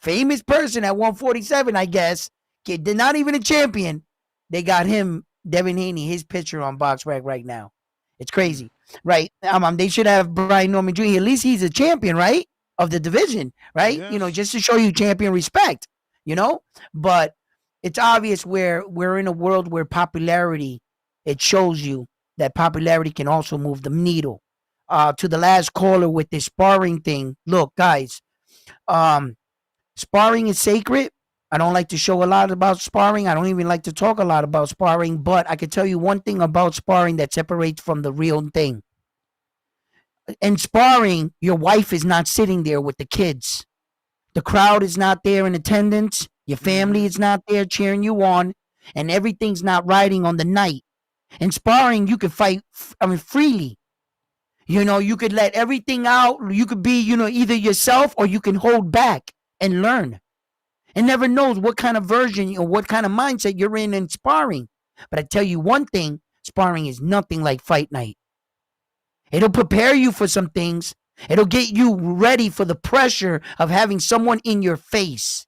famous person at 147, I guess. They're not even a champion. They got him, Devin Haney, his picture on Box Rec right now. It's crazy, right? They should have Brian Norman Jr. At least he's a champion, right, of the division, right? Yes. You know, just to show you champion respect, you know. But it's obvious we're in a world where popularity, it shows you that popularity can also move the needle. To the last caller with this sparring thing, look, guys, sparring is sacred. I don't like to show a lot about sparring. I don't even like to talk a lot about sparring, but I can tell you one thing about sparring that separates from the real thing. In sparring, your wife is not sitting there with the kids. The crowd is not there in attendance. Your family is not there cheering you on, and everything's not riding on the night. In sparring, you can fight, freely. You know, you could let everything out. You could be, either yourself or you can hold back and learn. And never knows what kind of version or what kind of mindset you're in sparring. But I tell you one thing, sparring is nothing like fight night. It'll prepare you for some things. It'll get you ready for the pressure of having someone in your face.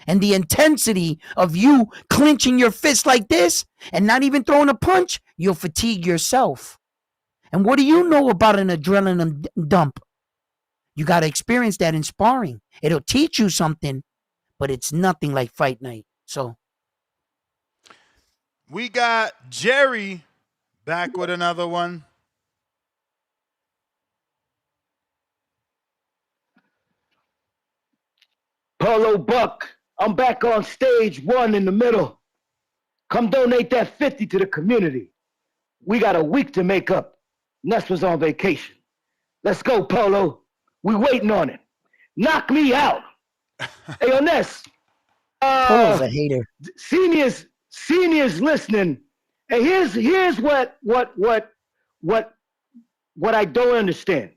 And the intensity of you clenching your fist like this and not even throwing a punch, you'll fatigue yourself. And what do you know about an adrenaline dump? You got to experience that in sparring. It'll teach you something. But it's nothing like fight night. So we got Jerry back with another one. Paulo Buck, I'm back on stage 1 in the middle. Come donate that 50 to the community. We got a week to make up. Ness was on vacation. Let's go, Paulo. We waiting on it. Knock me out. Hey, on Ness. Polo's a hater. Seniors listening. And here's what I don't understand.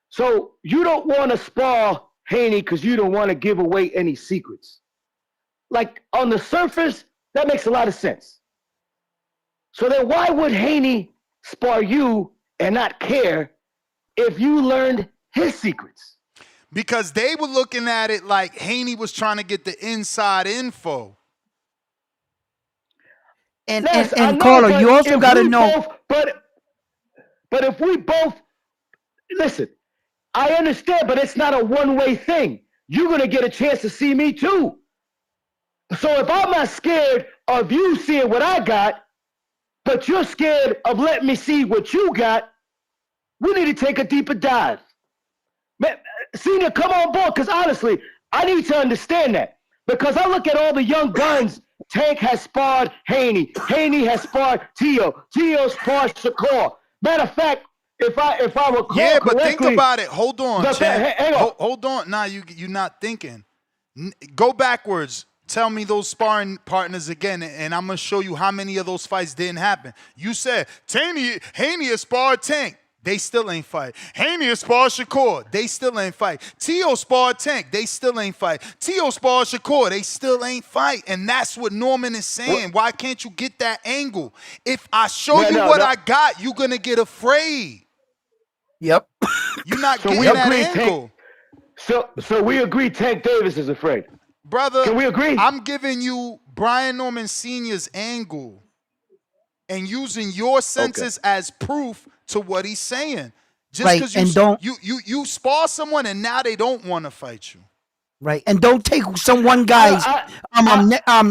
So you don't want to spar Haney because you don't want to give away any secrets. Like on the surface, that makes a lot of sense. So then why would Haney spar you and not care if you learned his secrets? Because they were looking at it like Haney was trying to get the inside info. And Carlo, you also got to know. But if we both, listen, I understand, but it's not a one-way thing. You're going to get a chance to see me too. So if I'm not scared of you seeing what I got, but you're scared of letting me see what you got, we need to take a deeper dive. Man, Senior, come on board, because honestly, I need to understand that. Because I look at all the young guns. Tank has sparred Haney. Haney has sparred Tio. Tio sparred Shakur. Matter of fact, if I recall correctly, but think about it. Hold on, Chad. Hold on. Nah, you're not thinking. Go backwards. Tell me those sparring partners again, and I'm going to show you how many of those fights didn't happen. You said Haney has sparred Tank. They still ain't fight. Haney sparred Shakur. They still ain't fight. Tio sparred Tank. They still ain't fight. Tio sparred Shakur. They still ain't fight. And that's what Norman is saying. What? Why can't you get that angle? If I show No, you no, what no. I got, you're going to get afraid. Yep. You're not So getting we that agree, Tank. angle. So we agree Tank Davis is afraid. Brother, Can we agree? I'm giving you Brian Norman Sr.'s angle and using your senses as proof to what he's saying. Just Right, because and don't you spar someone and now they don't want to fight you. right, and don't take one guy's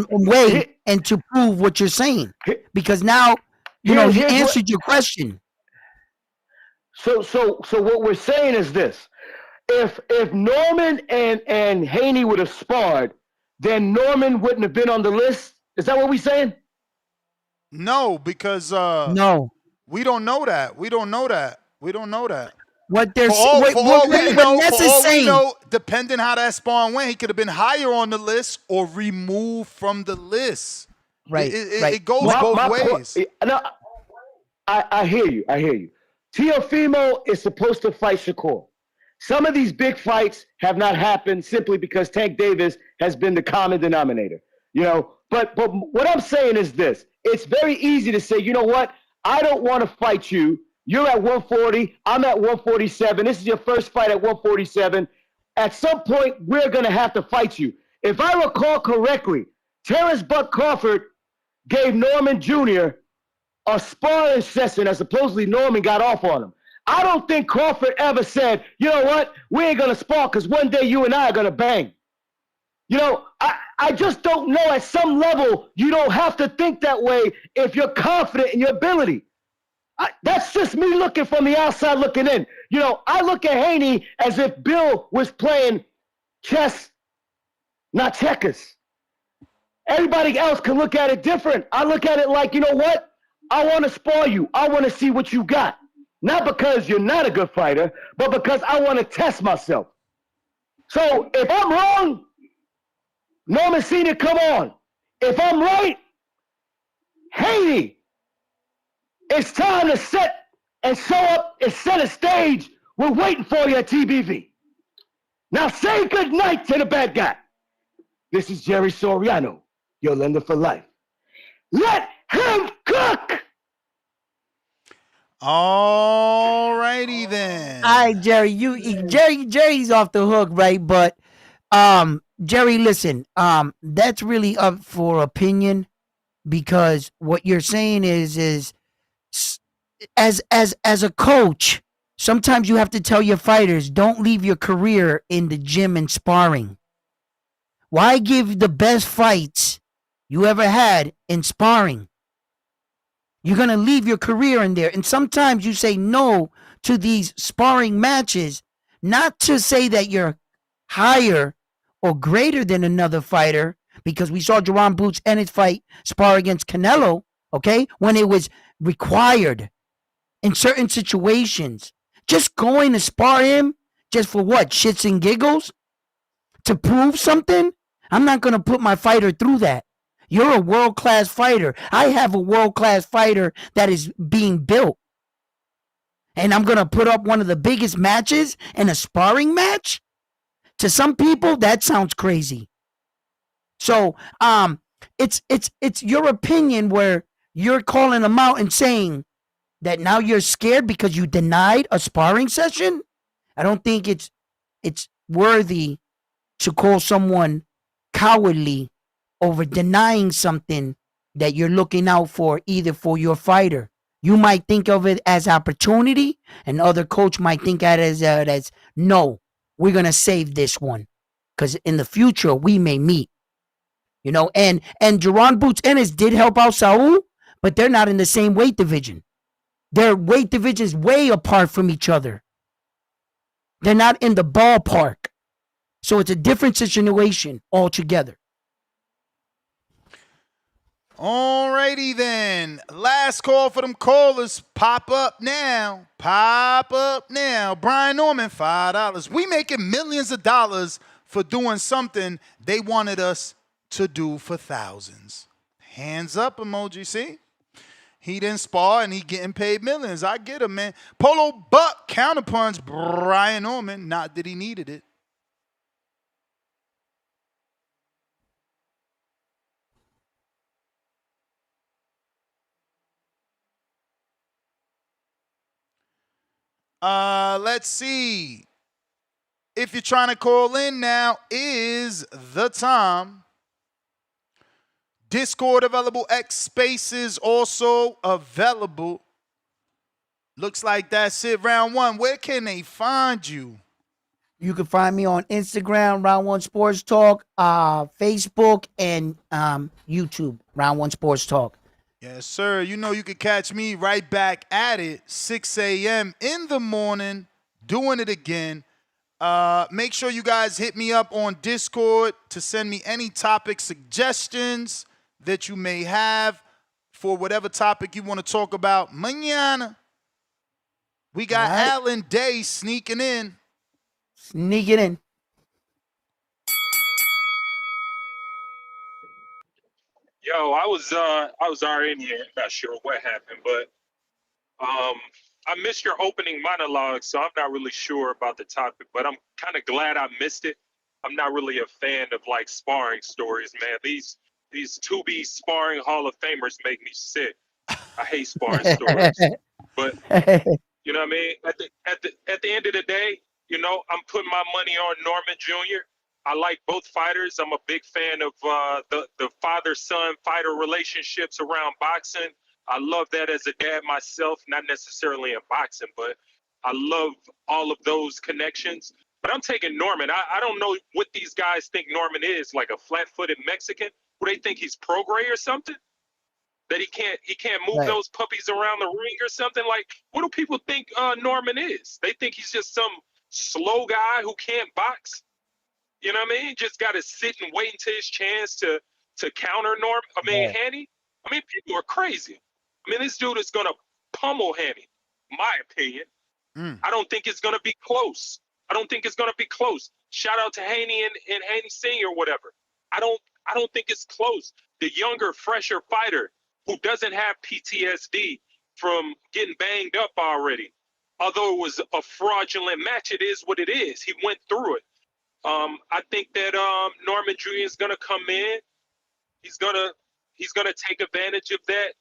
way and to prove what you're saying, because now he answered your question. So what we're saying is this: if Norman and Haney would have sparred, then Norman wouldn't have been on the list. Is that what we're saying? No, because no, we don't know that. We don't know that. We don't know that. What they're For all we saying, know, depending how that sparring went, he could have been higher on the list or removed from the list. Right, It goes both ways. No, I hear you. I hear you. Teofimo is supposed to fight Shakur. Some of these big fights have not happened simply because Tank Davis has been the common denominator. But what I'm saying is this: it's very easy to say, you know what? I don't want to fight you. You're at 140. I'm at 147. This is your first fight at 147. At some point, we're going to have to fight you. If I recall correctly, Terrence Buck Crawford gave Norman Jr. a sparring session that supposedly Norman got off on him. I don't think Crawford ever said, you know what? We ain't going to spar because one day you and I are going to bang. I just don't know. At some level, you don't have to think that way if you're confident in your ability. That's just me looking from the outside looking in. I look at Haney as if Bill was playing chess, not checkers. Everybody else can look at it different. I look at it like, you know what? I want to spar you. I want to see what you got. Not because you're not a good fighter, but because I want to test myself. So if I'm wrong, Norman Sr., come on. If I'm right, Haney, it's time to set and show up and set a stage. We're waiting for you at TBV. Now say good night to the bad guy. This is Jerry Soriano, your lender for life. Let him cook! All righty then. All right, Jerry, Jerry's off the hook, right? But Jerry, listen, that's really up for opinion, because what you're saying is as a coach, sometimes you have to tell your fighters, don't leave your career in the gym and sparring. Why give the best fights you ever had in sparring? You're going to leave your career in there. And sometimes you say no to these sparring matches, not to say that you're higher or greater than another fighter, because we saw Jerron Boots and his fight spar against Canelo, okay, when it was required in certain situations. Just going to spar him just for what? Shits and giggles? To prove something? I'm not going to put my fighter through that. You're a world-class fighter. I have a world-class fighter that is being built. And I'm going to put up one of the biggest matches in a sparring match? To some people, that sounds crazy. So, it's your opinion where you're calling them out and saying that now you're scared because you denied a sparring session? I don't think it's worthy to call someone cowardly over denying something that you're looking out for, either for your fighter. You might think of it as opportunity, and other coach might think of it as no, we're going to save this one because in the future we may meet. And Jerron Boots Ennis did help out Saul, but they're not in the same weight division. Their weight divisions way apart from each other. They're not in the ballpark. So it's a different situation altogether. Alrighty then. Last call for them callers. Pop up now. Pop up now. Brian Norman, $5. We making millions of dollars for doing something they wanted us to do for thousands. Hands up emoji, see? He didn't spar and he getting paid millions. I get him, man. Polo Buck counterpunch Brian Norman. Not that he needed it. Let's see. If you're trying to call in now, is the time. Discord available. X Spaces also available. Looks like that's it. Round one. Where can they find you? You can find me on Instagram, Round One Sports Talk, Facebook, and YouTube, Round One Sports Talk. Yes, sir. You know you can catch me right back at it, 6 a.m. in the morning, doing it again. Make sure you guys hit me up on Discord to send me any topic suggestions that you may have for whatever topic you want to talk about. Mañana. We got Alan Day sneaking in. Sneaking in. Yo, I was already in here. Not sure what happened, but I missed your opening monologue, so I'm not really sure about the topic. But I'm kind of glad I missed it. I'm not really a fan of like sparring stories, man. These to-be sparring Hall of Famers make me sick. I hate sparring stories, but you know what I mean. At the end of the day, you know, I'm putting my money on Norman Jr. I like both fighters. I'm a big fan of the father-son fighter relationships around boxing. I love that as a dad myself, not necessarily in boxing, but I love all of those connections. But I'm taking Norman. I don't know what these guys think Norman is, like a flat-footed Mexican. Would they think he's pro-gray or something? That he can't move those puppies around the ring or something? Like, what do people think Norman is? They think he's just some slow guy who can't box? You know what I mean? Just got to sit and wait until his chance to counter Norm. I mean, Haney. I mean, people are crazy. I mean, this dude is gonna pummel Haney. My opinion. I don't think it's gonna be close. I don't think it's gonna be close. Shout out to Haney and Haney Senior, whatever. I don't think it's close. The younger, fresher fighter who doesn't have PTSD from getting banged up already. Although it was a fraudulent match, it is what it is. He went through it. I think that Norman Jr. is gonna come in. He's gonna take advantage of that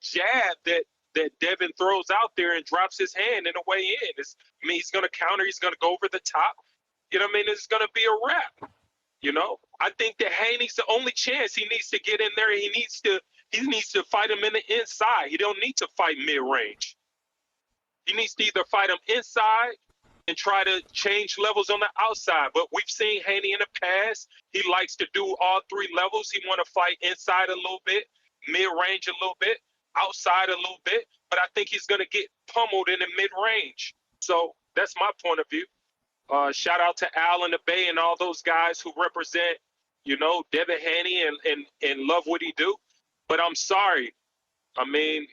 jab that Devin throws out there and drops his hand in a way in. I mean, he's gonna counter. He's gonna go over the top. You know what I mean? It's gonna be a wrap. You know, I think that Haney's the only chance. He needs to get in there. He needs to fight him in the inside. He don't need to fight mid range. He needs to either fight him inside and try to change levels on the outside. But we've seen Haney in the past. He likes to do all three levels. He want to fight inside a little bit, mid-range a little bit, outside a little bit. But I think he's going to get pummeled in the mid-range. So that's my point of view. Shout out to Al and the Bay and all those guys who represent, you know, Devin Haney and love what he do. But I'm sorry. I mean,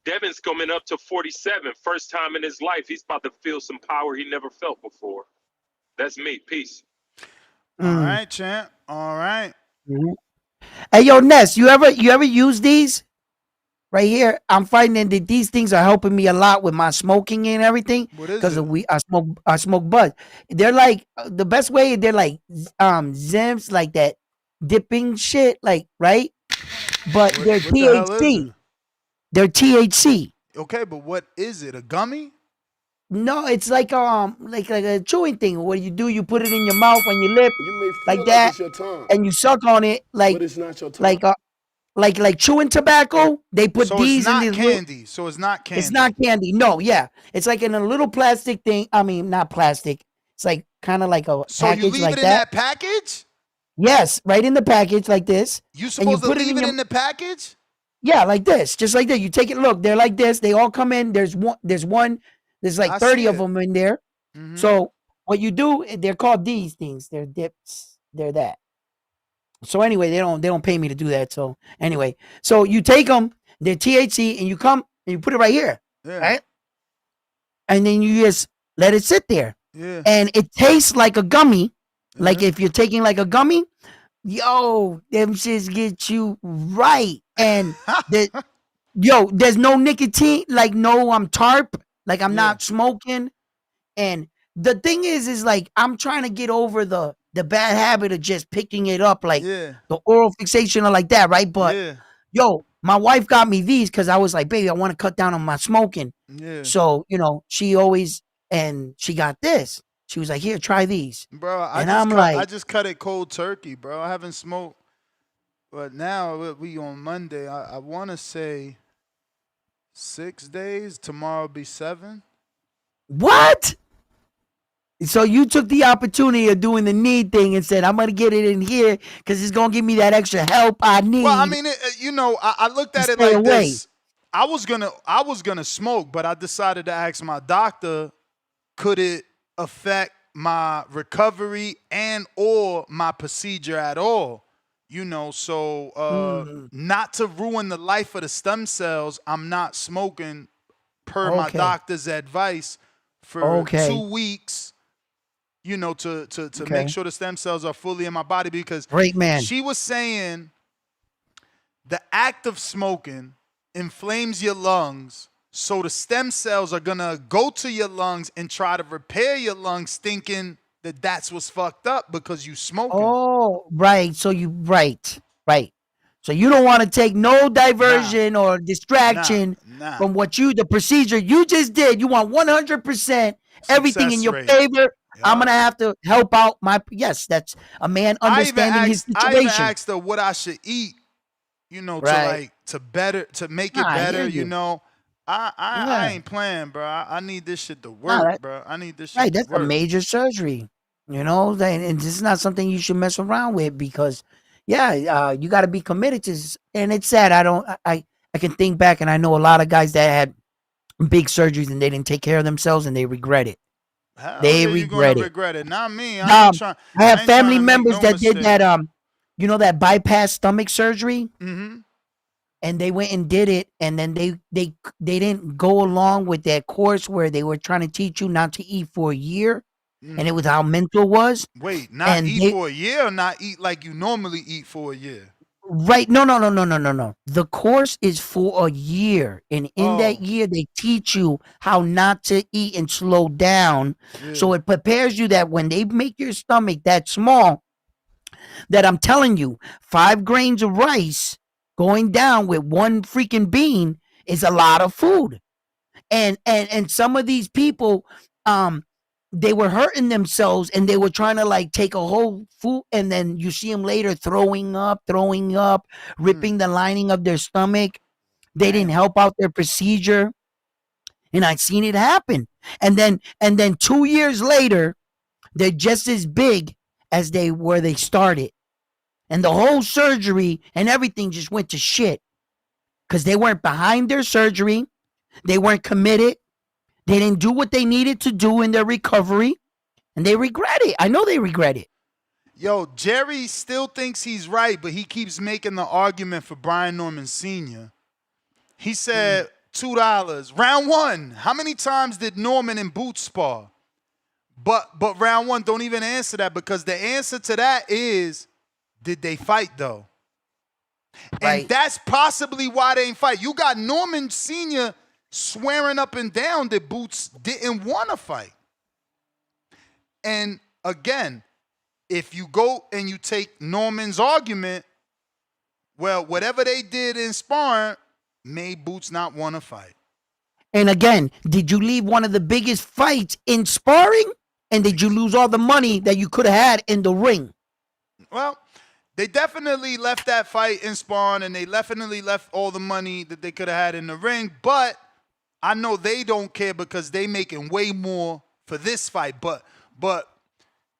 Devin's coming up to 47, first time in his life. He's about to feel some power he never felt before. That's me. Peace. All right, champ. All right. Hey, yo, Ness, you ever use these? Right here, I'm finding that these things are helping me a lot with my smoking and everything. What is because I smoke bud. They're like the best way. They're like Zims, like that dipping shit, like right. But they're what the hell is THC. it? They're THC. Okay, but what is it? A gummy? No, it's like a chewing thing. What you do, you put it in your mouth on your lip, You may feel like that, it's your tongue, and you suck on it like but it's not your tongue. like chewing tobacco. They put So these it's not in these candy. So it's not candy. It's not candy. No, yeah, it's like in a little plastic thing. I mean, not plastic. It's like kind of like a So package you leave like it in that package? Yes, right in the package like this. You supposed to leave it in the package? Yeah, like this, just like that. You take it. Look, they're like this. They all come in. There's one. There's like 30 of them in there. So what you do? They're called these things. They're dips. They're that. So anyway, they don't pay me to do that. So anyway, so you take them. They're THC, and you come and you put it right here, right? And then you just let it sit there. Yeah. And it tastes like a gummy. Like if you're taking like a gummy, yo, them shits get you right. and there's no nicotine, like no tarp, like I'm not smoking. And the thing is like I'm trying to get over the bad habit of just picking it up, like the oral fixation or like that, right? But my wife got me these because I was like, baby, I want to cut down on my smoking. So, she always, and she got this. She was like, here, try these. Bro, I just cut it cold turkey, bro. I haven't smoked, but now we on Monday. I want to say 6 days. Tomorrow will be 7. What? So you took the opportunity of doing the need thing and said, I'm going to get it in here because it's going to give me that extra help I need. Well, I mean, I looked at it like this. I was gonna smoke, but I decided to ask my doctor, could it affect my recovery and or my procedure at all? So not to ruin the life of the stem cells, I'm not smoking per my doctor's advice for 2 weeks. To make sure the stem cells are fully in my body, because she was saying the act of smoking inflames your lungs, so the stem cells are gonna go to your lungs and try to repair your lungs, thinking that that's what's fucked up because you smoking. Oh, right. So right. So you don't want to take no diversion or distraction from the procedure you just did. You want 100% everything in your favor. I'm going to have to help out that's a man understanding his situation. I even asked her what I should eat, to make it better, I ain't playing, bro. I need this shit to work, bro. I need this shit to work. That's a major surgery, and this is not something you should mess around with because, you got to be committed to this. And it's sad. I can think back and I know a lot of guys that had big surgeries and they didn't take care of themselves and they regret it. They regret it. Not me. I have family members that did that. That bypass stomach surgery. Mm-hmm. And they went and did it, and then they didn't go along with that course where they were trying to teach you not to eat for a year, and it was how mental was. Wait, eat for a year, or not eat like you normally eat for a year? Right? No. The course is for a year, and in that year they teach you how not to eat and slow down. So it prepares you that when they make your stomach that small, that I'm telling you, 5 grains of rice going down with 1 freaking bean is a lot of food. And some of these people, they were hurting themselves and they were trying to take a whole food, and then you see them later throwing up, ripping the lining of their stomach. They didn't help out their procedure. And I've seen it happen. And then 2 years later, they're just as big as they started. And the whole surgery and everything just went to shit because they weren't behind their surgery. They weren't committed. They didn't do what they needed to do in their recovery, and they regret it. I know they regret it. Yo, Jerry still thinks he's right, but he keeps making the argument for Brian Norman Sr. He said $2. Round 1. How many times did Norman and Boots spar? But round 1, don't even answer that, because the answer to that is, did they fight though? Right. And that's possibly why they didn't fight. You got Norman Sr. swearing up and down that Boots didn't want to fight. And again, if you go and you take Norman's argument, well, whatever they did in sparring made Boots not want to fight. And again, did you leave one of the biggest fights in sparring? And did you lose all the money that you could have had in the ring? Well, they definitely left that fight in sparring, and they definitely left all the money that they could have had in the ring. But I know they don't care because they making way more for this fight. But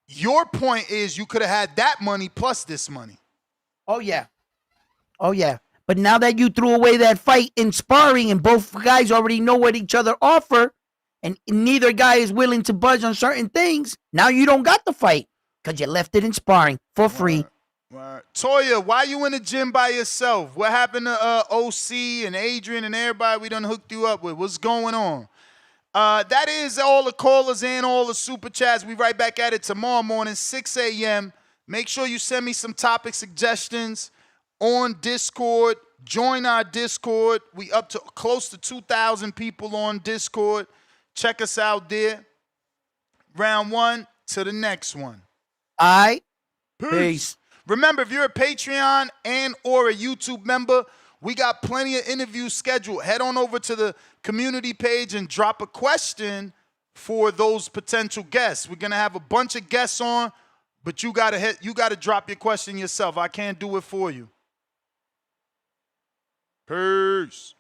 your point is you could have had that money plus this money. Oh, yeah. But now that you threw away that fight in sparring and both guys already know what each other offer, and neither guy is willing to budge on certain things, now you don't got the fight because you left it in sparring for free. Right. Toya, why you in the gym by yourself? What happened to OC and Adrian and everybody we done hooked you up with? What's going on? That is all the callers and all the super chats. We right back at it tomorrow morning, 6 a.m. Make sure you send me some topic suggestions on Discord. Join our Discord. We up to close to 2,000 people on Discord. Check us out there. Round 1 to the next one. All right. Peace. Remember, if you're a Patreon and or a YouTube member, we got plenty of interviews scheduled. Head on over to the community page and drop a question for those potential guests. We're gonna have a bunch of guests on, but you gotta drop your question yourself. I can't do it for you. Peace.